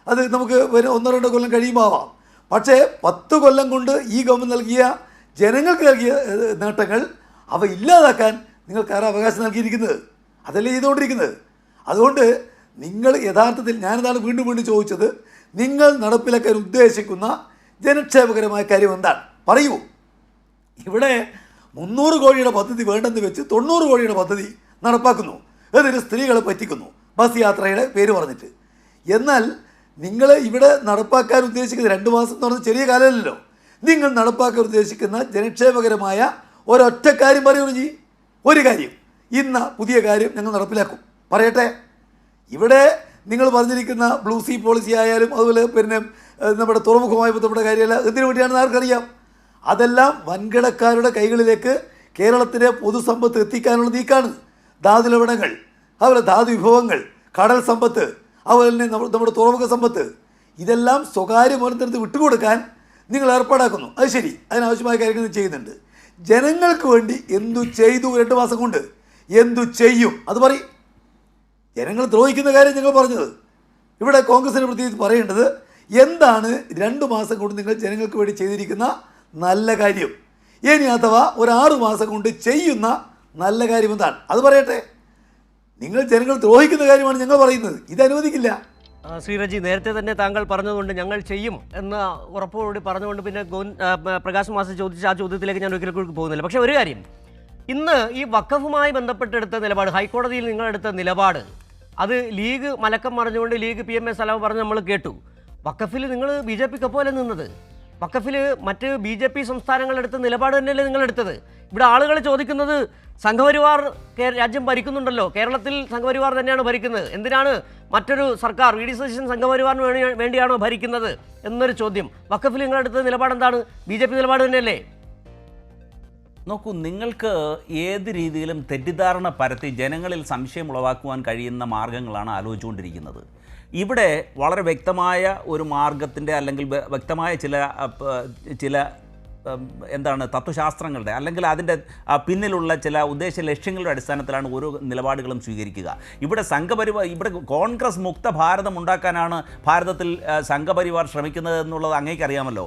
അത് നമുക്ക് 1-2 കൊല്ലം കഴിയുമ്പോൾ ആവാം. പക്ഷേ 10 കൊല്ലം കൊണ്ട് ഈ ഗവൺമെൻറ് നൽകിയ ജനങ്ങൾക്ക് നൽകിയ നേട്ടങ്ങൾ അവ ഇല്ലാതാക്കാൻ നിങ്ങൾക്ക് ആരാ അവകാശം നൽകിയിരിക്കുന്നത്? അതല്ലേ ചെയ്തുകൊണ്ടിരിക്കുന്നത്. അതുകൊണ്ട് നിങ്ങൾ യഥാർത്ഥത്തിൽ ഞാനതാണ് വീണ്ടും ചോദിച്ചത്, നിങ്ങൾ നടപ്പിലാക്കാൻ ഉദ്ദേശിക്കുന്ന ജനക്ഷേമകരമായ കാര്യം എന്താണ്? പറയൂ. ഇവിടെ 300 കോടിയുടെ പദ്ധതി വേണ്ടെന്ന് വെച്ച് 90 കോടിയുടെ പദ്ധതി നടപ്പാക്കുന്നു. എന്നിട്ട് സ്ത്രീകളെ പറ്റിക്കുന്നു ബസ് യാത്രയുടെ പേര് പറഞ്ഞിട്ട്. എന്നാൽ നിങ്ങൾ ഇവിടെ നടപ്പാക്കാൻ ഉദ്ദേശിക്കുന്നത് 2 മാസം എന്ന് പറഞ്ഞാൽ ചെറിയ കാലമല്ലല്ലോ. നിങ്ങൾ നടപ്പാക്കാൻ ഉദ്ദേശിക്കുന്ന ജനക്ഷേമകരമായ ഒരൊറ്റ കാര്യം പറയുകയും ഒരു കാര്യം, ഇന്ന പുതിയ കാര്യം ഞങ്ങൾ നടപ്പിലാക്കും പറയട്ടെ. ഇവിടെ നിങ്ങൾ പറഞ്ഞിരിക്കുന്ന ബ്ലൂ സീ പോളിസി ആയാലും അതുപോലെ നമ്മുടെ തുറമുഖവുമായി ബന്ധപ്പെട്ട കാര്യമല്ല, എന്തിനു വേണ്ടിയാണെന്ന് ആർക്കറിയാം. അതെല്ലാം വൻകിടക്കാരുടെ കൈകളിലേക്ക് കേരളത്തിലെ പൊതുസമ്പത്ത് എത്തിക്കാനുള്ള നീക്കാണ്. ധാതു ലവണങ്ങൾ, അതുപോലെ ധാതു വിഭവങ്ങൾ, കടൽ സമ്പത്ത്, അതുപോലെ തന്നെ നമ്മുടെ തുറമുഖ സമ്പത്ത്, ഇതെല്ലാം സ്വകാര്യ മൂലധനത്തിന് വിട്ടുകൊടുക്കാൻ നിങ്ങൾ ഏർപ്പാടാക്കുന്നു. അത് ശരി, അതിനാവശ്യമായ കാര്യങ്ങൾ ചെയ്യുന്നുണ്ട്. ജനങ്ങൾക്ക് വേണ്ടി എന്തു ചെയ്തു 2 മാസം കൊണ്ട്? എന്തു ചെയ്യും അത് പറയും. ജനങ്ങൾ ദ്രോഹിക്കുന്ന കാര്യം ഞങ്ങൾ പറഞ്ഞത്. ഇവിടെ കോൺഗ്രസിനെ പ്രത്യേകിച്ച് പറയേണ്ടത് എന്താണ് 2 മാസം കൊണ്ട് നിങ്ങൾ ജനങ്ങൾക്ക് വേണ്ടി ചെയ്തിരിക്കുന്ന നല്ല കാര്യം. ഇനി അഥവാ ഒരു 6 മാസം കൊണ്ട് ചെയ്യുന്ന നല്ല കാര്യം എന്താണ് അത് പറയട്ടെ. നിങ്ങൾ ജനങ്ങൾ ദ്രോഹിക്കുന്ന കാര്യമാണ് ഞങ്ങൾ പറയുന്നത്, ഇത് അനുവദിക്കില്ല. ശ്രീരജി, നേരത്തെ തന്നെ താങ്കൾ പറഞ്ഞതുകൊണ്ട് ഞങ്ങൾ ചെയ്യും എന്ന ഉറപ്പോടുകൂടി പറഞ്ഞുകൊണ്ട് പിന്നെ പ്രകാശ് മാസ്റ്റർ ചോദിച്ച ആ ചോദ്യത്തിലേക്ക് ഞാൻ ഒരിക്കലും പോകുന്നില്ല. പക്ഷേ ഒരു കാര്യം, ഇന്ന് ഈ വഖഫുമായി ബന്ധപ്പെട്ടെടുത്ത നിലപാട്, ഹൈക്കോടതിയിൽ നിങ്ങളെടുത്ത നിലപാട്, അത് ലീഗ് മലക്കം മറിഞ്ഞുകൊണ്ട് ലീഗ് PMA സലാം പറഞ്ഞ് നമ്മൾ കേട്ടു. വഖഫിൽ നിങ്ങൾ BJP-ക്കൊപ്പമല്ലേ നിന്നത്? വഖഫിൽ മറ്റ് BJP സംസ്ഥാനങ്ങളെടുത്ത നിലപാട് തന്നെയല്ലേ നിങ്ങളെടുത്തത്? ഇവിടെ ആളുകൾ ചോദിക്കുന്നത്, സംഘപരിവാർ രാജ്യം ഭരിക്കുന്നുണ്ടല്ലോ, കേരളത്തിൽ സംഘപരിവാർ തന്നെയാണ് ഭരിക്കുന്നത്, എന്തിനാണ് മറ്റൊരു സർക്കാർ VD സതീശൻ സംഘപരിവാറിന് വേണ്ടിയാണോ ഭരിക്കുന്നത് എന്നൊരു ചോദ്യം. വഖഫിൽ നിങ്ങളെടുത്ത നിലപാട് എന്താണ്? BJP നിലപാട് തന്നെയല്ലേ? നോക്കൂ, നിങ്ങൾക്ക് ഏത് രീതിയിലും തെറ്റിദ്ധാരണ പരത്തി ജനങ്ങളിൽ സംശയം ഉളവാക്കുവാൻ കഴിയുന്ന മാർഗങ്ങളാണ് ആലോചിച്ചുകൊണ്ടിരിക്കുന്നത്. ഇവിടെ വളരെ വ്യക്തമായ ഒരു മാർഗത്തിൻ്റെ അല്ലെങ്കിൽ വ്യക്തമായ ചില എന്താണ് തത്വശാസ്ത്രങ്ങളുടെ അല്ലെങ്കിൽ അതിൻ്റെ പിന്നിലുള്ള ചില ഉദ്ദേശ ലക്ഷ്യങ്ങളുടെ അടിസ്ഥാനത്തിലാണ് ഓരോ നിലപാടുകളും സ്വീകരിക്കുക. ഇവിടെ ഇവിടെ കോൺഗ്രസ് മുക്ത ഭാരതം ഉണ്ടാക്കാനാണ് ഭാരതത്തിൽ സംഘപരിവാർ ശ്രമിക്കുന്നത് എന്നുള്ളത് അങ്ങേക്കറിയാമല്ലോ.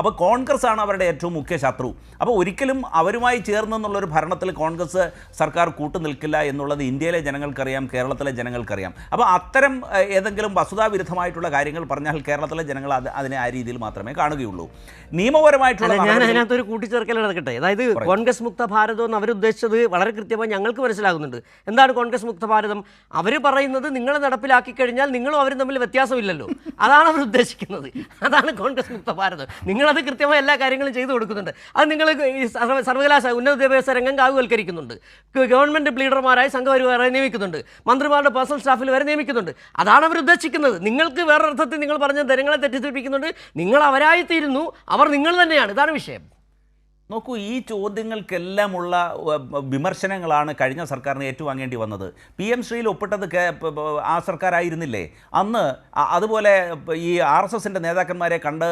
അപ്പോൾ കോൺഗ്രസ് ആണ് അവരുടെ ഏറ്റവും മുഖ്യ ശത്രു. അപ്പോൾ ഒരിക്കലും അവരുമായി ചേർന്നെന്നുള്ളൊരു ഭരണത്തിൽ കോൺഗ്രസ് സർക്കാർ കൂട്ടുനിൽക്കില്ല എന്നുള്ളത് ഇന്ത്യയിലെ ജനങ്ങൾക്കറിയാം, കേരളത്തിലെ ജനങ്ങൾക്കറിയാം. അപ്പോൾ അത്തരം ഏതെങ്കിലും വസ്തുതാവിരുദ്ധമായിട്ടുള്ള കാര്യങ്ങൾ പറഞ്ഞാൽ കേരളത്തിലെ ജനങ്ങൾ അതിനെ ആ രീതിയിൽ മാത്രമേ കാണുകയുള്ളൂ. നിയമപരമായിട്ടുള്ള ഞാൻ അതിനകത്തൊരു കൂട്ടിച്ചേർക്കൽ നടക്കട്ടെ. അതായത് കോൺഗ്രസ് മുക്ത ഭാരതം എന്ന് അവരുദ്ദേശിച്ചത് വളരെ കൃത്യമായി ഞങ്ങൾക്ക് മനസ്സിലാകുന്നുണ്ട്. എന്താണ് കോൺഗ്രസ് മുക്ത ഭാരതം? അവർ പറയുന്നത് നിങ്ങൾ നടപ്പിലാക്കി കഴിഞ്ഞാൽ നിങ്ങളും അവരും തമ്മിൽ വ്യത്യാസമില്ലല്ലോ, അതാണ് അവർ ഉദ്ദേശിക്കുന്നത്. അതാണ് കോൺഗ്രസ് മുക്ത ഭാരതം. നിങ്ങളത് കൃത്യമായി എല്ലാ കാര്യങ്ങളും ചെയ്തു കൊടുക്കുന്നുണ്ട്. അത് നിങ്ങൾ ഈ സർവകലാശാല ഉന്നത വിദ്യാഭ്യാസ രംഗം കാവുവൽക്കരിക്കുന്നുണ്ട്, ഗവൺമെൻറ് ലീഡർമാരായി സംഘപരിവാരെ നിയമിക്കുന്നുണ്ട്, മന്ത്രിമാരുടെ പേഴ്സണൽ സ്റ്റാഫിൽ വരെ നിയമിക്കുന്നുണ്ട്. അതാണ് അവർ ഉദ്ദേശിക്കുന്നത്. നിങ്ങൾക്ക് വേറൊരർത്ഥത്തിൽ നിങ്ങൾ പറഞ്ഞ ജനങ്ങളെ തെറ്റിദ്ധരിപ്പിക്കുന്നുണ്ട്. നിങ്ങൾ അവരായിത്തീരുന്നു, അവർ നിങ്ങൾ തന്നെയാണ്. ഇതാണ് വിഷയം. നോക്കൂ, ഈ ചോദ്യങ്ങൾക്കെല്ലാമുള്ള വിമർശനങ്ങളാണ് കഴിഞ്ഞ സർക്കാരിന് ഏറ്റുവാങ്ങേണ്ടി വന്നത്. PM ശ്രീയിൽ ഒപ്പിട്ടത് ആ സർക്കാരായിരുന്നില്ലേ അന്ന്? അതുപോലെ ഈ RSSൻ്റെ നേതാക്കന്മാരെ കണ്ട്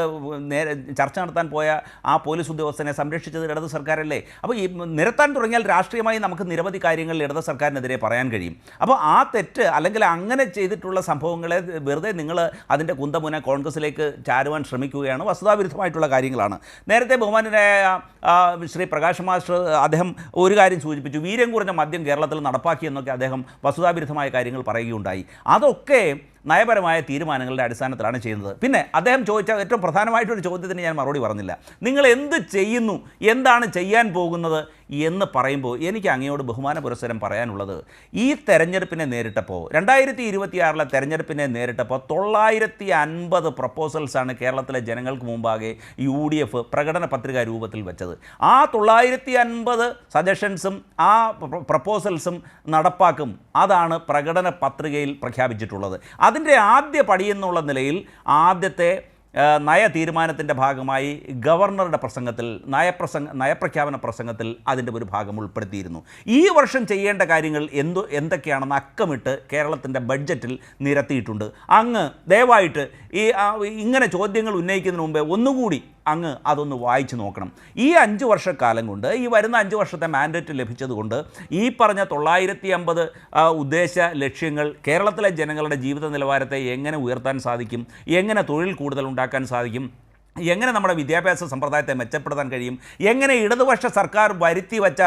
ചർച്ച നടത്താൻ പോയ ആ പോലീസ് ഉദ്യോഗസ്ഥനെ സംരക്ഷിച്ചത് ഇടത് സർക്കാരല്ലേ? അപ്പോൾ ഈ നിരത്താൻ തുടങ്ങിയാൽ രാഷ്ട്രീയമായി നമുക്ക് നിരവധി കാര്യങ്ങൾ ഇടത് സർക്കാരിനെതിരെ പറയാൻ കഴിയും. അപ്പോൾ ആ തെറ്റ് അല്ലെങ്കിൽ അങ്ങനെ ചെയ്തിട്ടുള്ള സംഭവങ്ങളെ വെറുതെ നിങ്ങൾ അതിൻ്റെ കുന്തമുന കോൺഗ്രസിലേക്ക് ചാരുവാൻ ശ്രമിക്കുകയാണ്. വസ്തുതാവിരുദ്ധമായിട്ടുള്ള കാര്യങ്ങളാണ്. നേരത്തെ ബഹുമാനനായ ശ്രീ പ്രകാശ് മാസ്റ്റർ അദ്ദേഹം ഒരു കാര്യം സൂചിപ്പിച്ചു, വീര്യം കുറഞ്ഞ മദ്യം കേരളത്തിൽ നടപ്പാക്കിയെന്നൊക്കെ അദ്ദേഹം വസ്തുതാവിരുദ്ധമായ കാര്യങ്ങൾ പറയുകയുണ്ടായി. അതൊക്കെ നയപരമായ തീരുമാനങ്ങളുടെ അടിസ്ഥാനത്തിലാണ് ചെയ്യുന്നത്. പിന്നെ അദ്ദേഹം ചോദിച്ച ഏറ്റവും പ്രധാനമായിട്ടൊരു ചോദ്യത്തിന് ഞാൻ മറുപടി പറഞ്ഞില്ല. നിങ്ങൾ എന്ത് ചെയ്യുന്നു, എന്താണ് ചെയ്യാൻ പോകുന്നത് എന്ന് പറയുമ്പോൾ എനിക്ക് അങ്ങയോട് ബഹുമാന പുരസ്സരം പറയാനുള്ളത്, ഈ തെരഞ്ഞെടുപ്പിനെ നേരിട്ടപ്പോൾ 2026 തെരഞ്ഞെടുപ്പിനെ നേരിട്ടപ്പോൾ 950 പ്രപ്പോസൽസാണ് കേരളത്തിലെ ജനങ്ങൾക്ക് മുമ്പാകെ UDF പ്രകടന പത്രികാ രൂപത്തിൽ വെച്ചത്. ആ 950 സജഷൻസും ആ പ്രപ്പോസൽസും നടപ്പാക്കും. അതാണ് പ്രകടന പത്രികയിൽ പ്രഖ്യാപിച്ചിട്ടുള്ളത്. അതിൻ്റെ ആദ്യ പടിയെന്നുള്ള നിലയിൽ ആദ്യത്തെ നയതീരുമാനത്തിൻ്റെ ഭാഗമായി ഗവർണറുടെ പ്രസംഗത്തിൽ നയപ്രഖ്യാപന പ്രസംഗത്തിൽ അതിൻ്റെ ഒരു ഭാഗം ഉൾപ്പെടുത്തിയിരുന്നു. ഈ വർഷം ചെയ്യേണ്ട കാര്യങ്ങൾ എന്തൊക്കെയാണെന്ന് അക്കമിട്ട് കേരളത്തിൻ്റെ ബഡ്ജറ്റിൽ നിരത്തിയിട്ടുണ്ട്. അങ്ങ് ദയവായിട്ട് ഇങ്ങനെ ചോദ്യങ്ങൾ ഉന്നയിക്കുന്നതിന് മുമ്പേ ഒന്നുകൂടി അങ്ങ് അതൊന്ന് വായിച്ചു നോക്കണം. ഈ 5 വർഷക്കാലം കൊണ്ട്, ഈ വരുന്ന 5 വർഷത്തെ മാൻഡേറ്റ് ലഭിച്ചതുകൊണ്ട് ഈ പറഞ്ഞ 950 ഉദ്ദേശ ലക്ഷ്യങ്ങൾ കേരളത്തിലെ ജനങ്ങളുടെ ജീവിത നിലവാരത്തെ എങ്ങനെ ഉയർത്താൻ സാധിക്കും, എങ്ങനെ തൊഴിൽ കൂടുതൽ ഉണ്ടാക്കാൻ സാധിക്കും, എങ്ങനെ നമ്മുടെ വിദ്യാഭ്യാസ സമ്പ്രദായത്തെ മെച്ചപ്പെടുത്താൻ കഴിയും, എങ്ങനെ ഇടതുപക്ഷ സർക്കാർ വരുത്തി വച്ച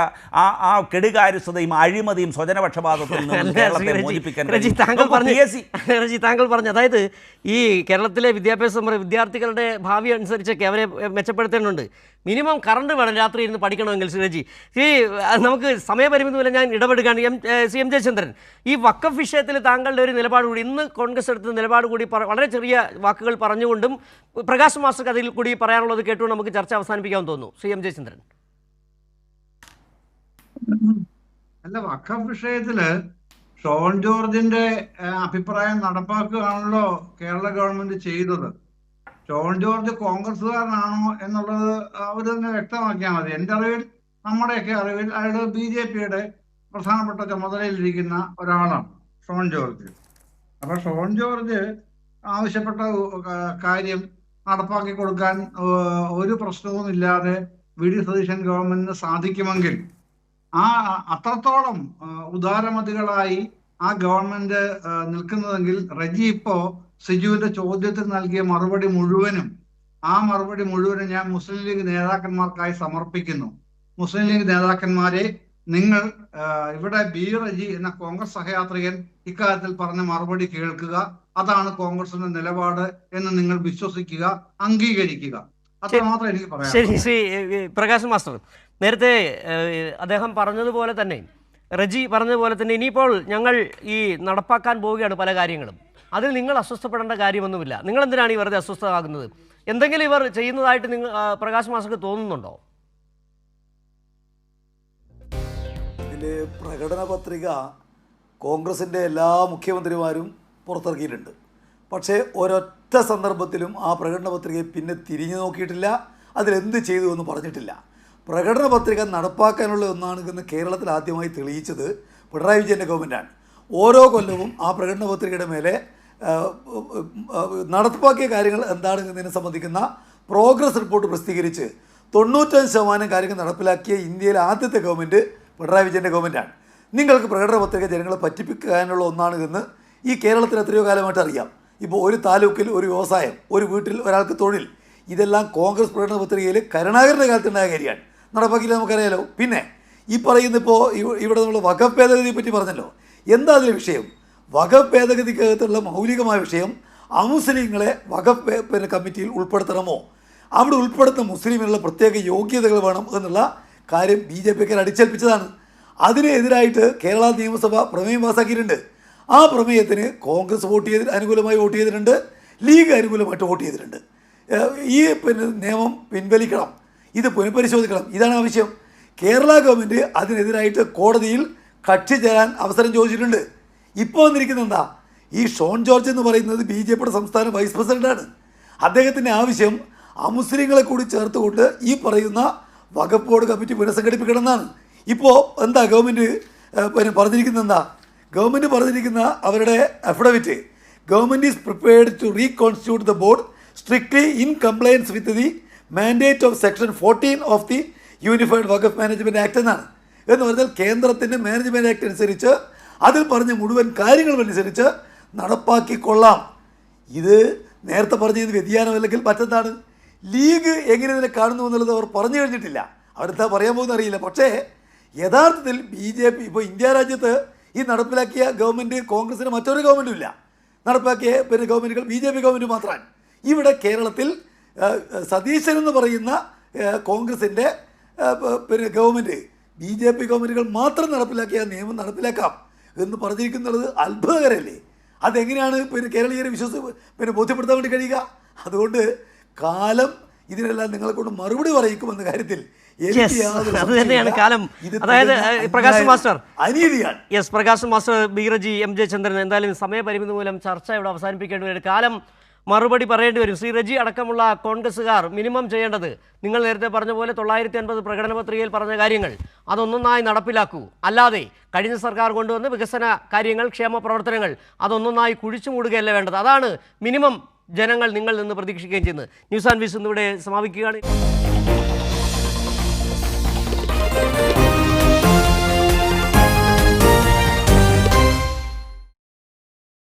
ആ കെടുകാര്യസ്ഥതയും അഴിമതിയും സ്വജനപക്ഷപാതത്തിൽ നിന്ന് കേരളത്തെ മോചിപ്പിക്കാൻ താങ്കൾ പറഞ്ഞു. അതായത് ഈ കേരളത്തിലെ വിദ്യാഭ്യാസ വിദ്യാർത്ഥികളുടെ ഭാവി അനുസരിച്ചൊക്കെ അവരെ മെച്ചപ്പെടുത്തേണ്ടതുണ്ട്. മിനിമം കറണ്ട് വേണം രാത്രി ഇരുന്ന് പഠിക്കണമെങ്കിൽ. ശ്രീജി, നമുക്ക് സമയപരിമിതി മൂലം ഞാൻ ഇടപെടുകയാണ്. CM ജയചന്ദ്രൻ, ഈ വഖഫ് വിഷയത്തിൽ താങ്കളുടെ ഒരു നിലപാട് കൂടി, ഇന്ന് കോൺഗ്രസ് എടുത്ത നിലപാട് കൂടി വളരെ ചെറിയ വാക്കുകൾ പറഞ്ഞുകൊണ്ടും പ്രകാശ് മാസ്റ്റർക്ക് അതിൽ കൂടി പറയാനുള്ളത് കേട്ടുകൊണ്ട് നമുക്ക് ചർച്ച അവസാനിപ്പിക്കാമെന്ന് തോന്നുന്നു. CM ജയചന്ദ്രൻ. അല്ല, വഖഫ് വിഷയത്തില് ഷോൺ ജോർജിന്റെ അഭിപ്രായം നടപ്പാക്കുകയാണല്ലോ കേരള ഗവൺമെന്റ് ചെയ്തത്. ഷോൺ ജോർജ് കോൺഗ്രസ്സുകാരനാണോ എന്നുള്ളത് അവർ തന്നെ വ്യക്തമാക്കിയാൽ മതി. എൻ്റെ അറിവിൽ, നമ്മുടെയൊക്കെ അറിവിൽ, അയാൾ BJPയുടെ പ്രധാനപ്പെട്ട ചുമതലയിലിരിക്കുന്ന ഒരാളാണ് ഷോൺ ജോർജ്. അപ്പൊ ഷോൺ ജോർജ് ആവശ്യപ്പെട്ട കാര്യം നടപ്പാക്കി കൊടുക്കാൻ ഒരു പ്രശ്നവുമില്ലാതെ VD സതീശൻ ഗവൺമെന്റിന് സാധിക്കുമെങ്കിൽ അത്രത്തോളം ഉദാരമതികളായി ആ ഗവൺമെന്റ് നിൽക്കുന്നതെങ്കിൽ റെജി ഇപ്പോ സിജുവിന്റെ ചോദ്യത്തിന് നൽകിയ മറുപടി മുഴുവനും ഞാൻ മുസ്ലിം ലീഗ് നേതാക്കന്മാർക്കായി സമർപ്പിക്കുന്നു. മുസ്ലിം ലീഗ് നേതാക്കന്മാരെ, നിങ്ങൾ ഇവിടെ റെജി എന്ന കോൺഗ്രസ് സഹയാത്രികൻ ഇക്കാര്യത്തിൽ പറഞ്ഞ മറുപടി കേൾക്കുക. അതാണ് കോൺഗ്രസിന്റെ നിലപാട് എന്ന് നിങ്ങൾ വിശ്വസിക്കുക, അംഗീകരിക്കുക. അത്രമാത്രം എനിക്ക് പറയാം. ശരി, ശ്രീ പ്രകാശ് മാസ്റ്റർ, നേരത്തെ അദ്ദേഹം പറഞ്ഞതുപോലെ തന്നെ, റെജി പറഞ്ഞതുപോലെ തന്നെ, ഇനിയിപ്പോൾ ഞങ്ങൾ ഈ നടപ്പാക്കാൻ പോവുകയാണ് പല കാര്യങ്ങളും. അതിൽ നിങ്ങൾ അസ്വസ്ഥപ്പെടേണ്ട കാര്യമൊന്നുമില്ല. നിങ്ങൾ എന്തിനാണ് ഈ വെറുതെ അസ്വസ്ഥമാകുന്നത്? എന്തെങ്കിലും ഇവർ ചെയ്യുന്നതായിട്ട് പ്രകാശ് മാസ്റ്റർക്ക് തോന്നുന്നുണ്ടോ? ഇതിൽ പ്രകടന പത്രിക കോൺഗ്രസിൻ്റെ എല്ലാ മുഖ്യമന്ത്രിമാരും പുറത്തിറക്കിയിട്ടുണ്ട്. പക്ഷേ ഒരൊറ്റ സന്ദർഭത്തിലും ആ പ്രകടന പത്രികയെ പിന്നെ തിരിഞ്ഞു നോക്കിയിട്ടില്ല, അതിലെന്ത് ചെയ്തു എന്ന് പറഞ്ഞിട്ടില്ല. പ്രകടന പത്രിക നടപ്പാക്കാനുള്ള ഒന്നാണെന്ന് കേരളത്തിൽ ആദ്യമായി തെളിയിച്ചത് പിണറായി വിജയൻ്റെ ഗവൺമെൻറ്റാണ്. ഓരോ കൊല്ലവും ആ പ്രകടന പത്രികയുടെ മേലെ നടപ്പാക്കിയ കാര്യങ്ങൾ എന്താണെന്നതിനെ സംബന്ധിക്കുന്ന പ്രോഗ്രസ് റിപ്പോർട്ട് പ്രസിദ്ധീകരിച്ച് 95% കാര്യങ്ങൾ നടപ്പിലാക്കിയ ഇന്ത്യയിലെ ആദ്യത്തെ ഗവൺമെൻറ് പിണറായി വിജയൻ്റെ ഗവൺമെൻറ്റാണ്. നിങ്ങൾക്ക് പ്രകടന പത്രിക ജനങ്ങളെ പറ്റിപ്പിക്കാനുള്ള ഒന്നാണെന്ന് ഈ കേരളത്തിൽ എത്രയോ കാലമായിട്ട് അറിയാം. ഇപ്പോൾ ഒരു താലൂക്കിൽ ഒരു വ്യവസായം, ഒരു വീട്ടിൽ ഒരാൾക്ക് തൊഴിൽ, ഇതെല്ലാം കോൺഗ്രസ് പ്രകടന പത്രികയിൽ കരുണാകരൻ്റെ കാലത്തുണ്ടായ കാര്യമാണ്. നടപ്പാക്കില്ല, നമുക്കറിയാലോ. പിന്നെ ഈ പറയുന്ന ഇവിടെ നമ്മൾ വഖഫ് ഭേദഗതിയെ പറ്റി പറഞ്ഞല്ലോ. എന്താ അതിലെ വിഷയം? വഖഫ് ഭേദഗതിക്കകത്തുള്ള മൗലികമായ വിഷയം അമുസ്ലിങ്ങളെ വഖഫ് കമ്മിറ്റിയിൽ ഉൾപ്പെടുത്തണമോ, അവിടെ ഉൾപ്പെടുന്ന മുസ്ലിമിനുള്ള പ്രത്യേക യോഗ്യതകൾ വേണം എന്നുള്ള കാര്യം BJP-ക്കാർ അടിച്ചേൽപ്പിച്ചതാണ്. അതിനെതിരായിട്ട് കേരള നിയമസഭ പ്രമേയം പാസാക്കിയിട്ടുണ്ട്. ആ പ്രമേയത്തിന് കോൺഗ്രസ് അനുകൂലമായി വോട്ട് ചെയ്തിട്ടുണ്ട്, ലീഗ് അനുകൂലമായിട്ട് വോട്ട് ചെയ്തിട്ടുണ്ട്. ഈ നിയമം പിൻവലിക്കണം, ഇത് പുനഃപരിശോധിക്കണം, ഇതാണ് ആവശ്യം. കേരള ഗവൺമെൻറ് അതിനെതിരായിട്ട് കോടതിയിൽ കക്ഷി ചേരാൻ അവസരം ചോദിച്ചിട്ടുണ്ട്. ഇപ്പോൾ വന്നിരിക്കുന്നത് എന്താ? ഈ ഷോൺ ജോർജ് എന്ന് പറയുന്നത് BJP-യുടെ സംസ്ഥാന വൈസ് പ്രസിഡൻ്റാണ്. അദ്ദേഹത്തിൻ്റെ ആവശ്യം അമുസ്ലിങ്ങളെ കൂടി ചേർത്തുകൊണ്ട് ഈ പറയുന്ന വഖഫ് ബോർഡ് കമ്മിറ്റി പുനഃസംഘടിപ്പിക്കണം എന്നാണ്. ഇപ്പോൾ എന്താ ഗവൺമെൻറ് പറഞ്ഞിരിക്കുന്നത്? എന്താ ഗവൺമെൻറ് പറഞ്ഞിരിക്കുന്ന അവരുടെ affidavit? Government is prepared to reconstitute the board strictly in compliance with the mandate of section 14 of the unified Waqf management act എന്നാണ്. എന്ന് പറഞ്ഞാൽ കേന്ദ്രത്തിൻ്റെ മാനേജ്മെൻറ്റ് ആക്ട് അനുസരിച്ച് അതിൽ പറഞ്ഞ മുഴുവൻ കാര്യങ്ങളും അനുസരിച്ച് നടപ്പാക്കിക്കൊള്ളാം. ഇത് നേരത്തെ പറഞ്ഞത് വ്യതിയാനമല്ലെങ്കിൽ മറ്റെന്താണ്? ലീഗ് എങ്ങനെ ഇതിനെ കാണുന്നു എന്നുള്ളത് അവർ പറഞ്ഞു കഴിഞ്ഞിട്ടില്ല, അവരെന്താ പറയാൻ പോകുന്ന അറിയില്ല. പക്ഷേ യഥാർത്ഥത്തിൽ BJP ഇപ്പോൾ ഇന്ത്യ രാജ്യത്ത് ഈ നടപ്പിലാക്കിയ ഗവൺമെൻറ് കോൺഗ്രസിന് മറ്റൊരു ഗവൺമെൻറ്റും ഇല്ല. നടപ്പാക്കിയ ഗവൺമെൻറ്റുകൾ BJP ഗവൺമെൻറ് മാത്രമാണ്. ഇവിടെ കേരളത്തിൽ സതീശൻ എന്ന് പറയുന്ന കോൺഗ്രസിൻ്റെ ഗവൺമെൻറ് BJP ഗവൺമെൻറ്റുകൾ മാത്രം നടപ്പിലാക്കിയ നിയമം നടപ്പിലാക്കാം എന്ന് പറഞ്ഞിരിക്കുന്നത് അത്ഭുതകരമല്ലേ? അതെങ്ങനെയാണ് കേരളീയരെ ബോധ്യപ്പെടുത്താൻ വേണ്ടി കഴിയുക? അതുകൊണ്ട് കാലം ഇതിനെല്ലാം നിങ്ങളെ കൊണ്ട് മറുപടി പറയിക്കുമെന്ന കാര്യത്തിൽ അത് തന്നെയാണ് കാലം. അതായത് പ്രകാശ് മാസ്റ്റർ അനീതിയാണ്. Yes, Prakash master, Beeraji, MJ Chandran, എന്തായാലും സമയപരിമിതി മൂലം ചർച്ച ഇവിടെ അവസാനിപ്പിക്കേണ്ടി വരും. കാലം മറുപടി പറയേണ്ടി വരും. ശ്രീ റജി അടക്കമുള്ള കോൺഗ്രസ്സുകാർ മിനിമം ചെയ്യേണ്ടത് നിങ്ങൾ നേരത്തെ പറഞ്ഞ പോലെ 950 പ്രകടന പത്രികയിൽ പറഞ്ഞ കാര്യങ്ങൾ അതൊന്നൊന്നായി നടപ്പിലാക്കൂ. അല്ലാതെ കഴിഞ്ഞ സർക്കാർ കൊണ്ടുവന്ന് വികസന കാര്യങ്ങൾ, ക്ഷേമ പ്രവർത്തനങ്ങൾ അതൊന്നൊന്നായി കുഴിച്ചു മൂടുകയല്ല വേണ്ടത്. അതാണ് മിനിമം ജനങ്ങൾ നിങ്ങളിൽ നിന്ന് പ്രതീക്ഷിക്കുകയും ചെയ്യുന്നത്. ന്യൂസ് ആൻഡ് വ്യൂസ് ഇന്നിവിടെ സമാപിക്കുകയാണ്.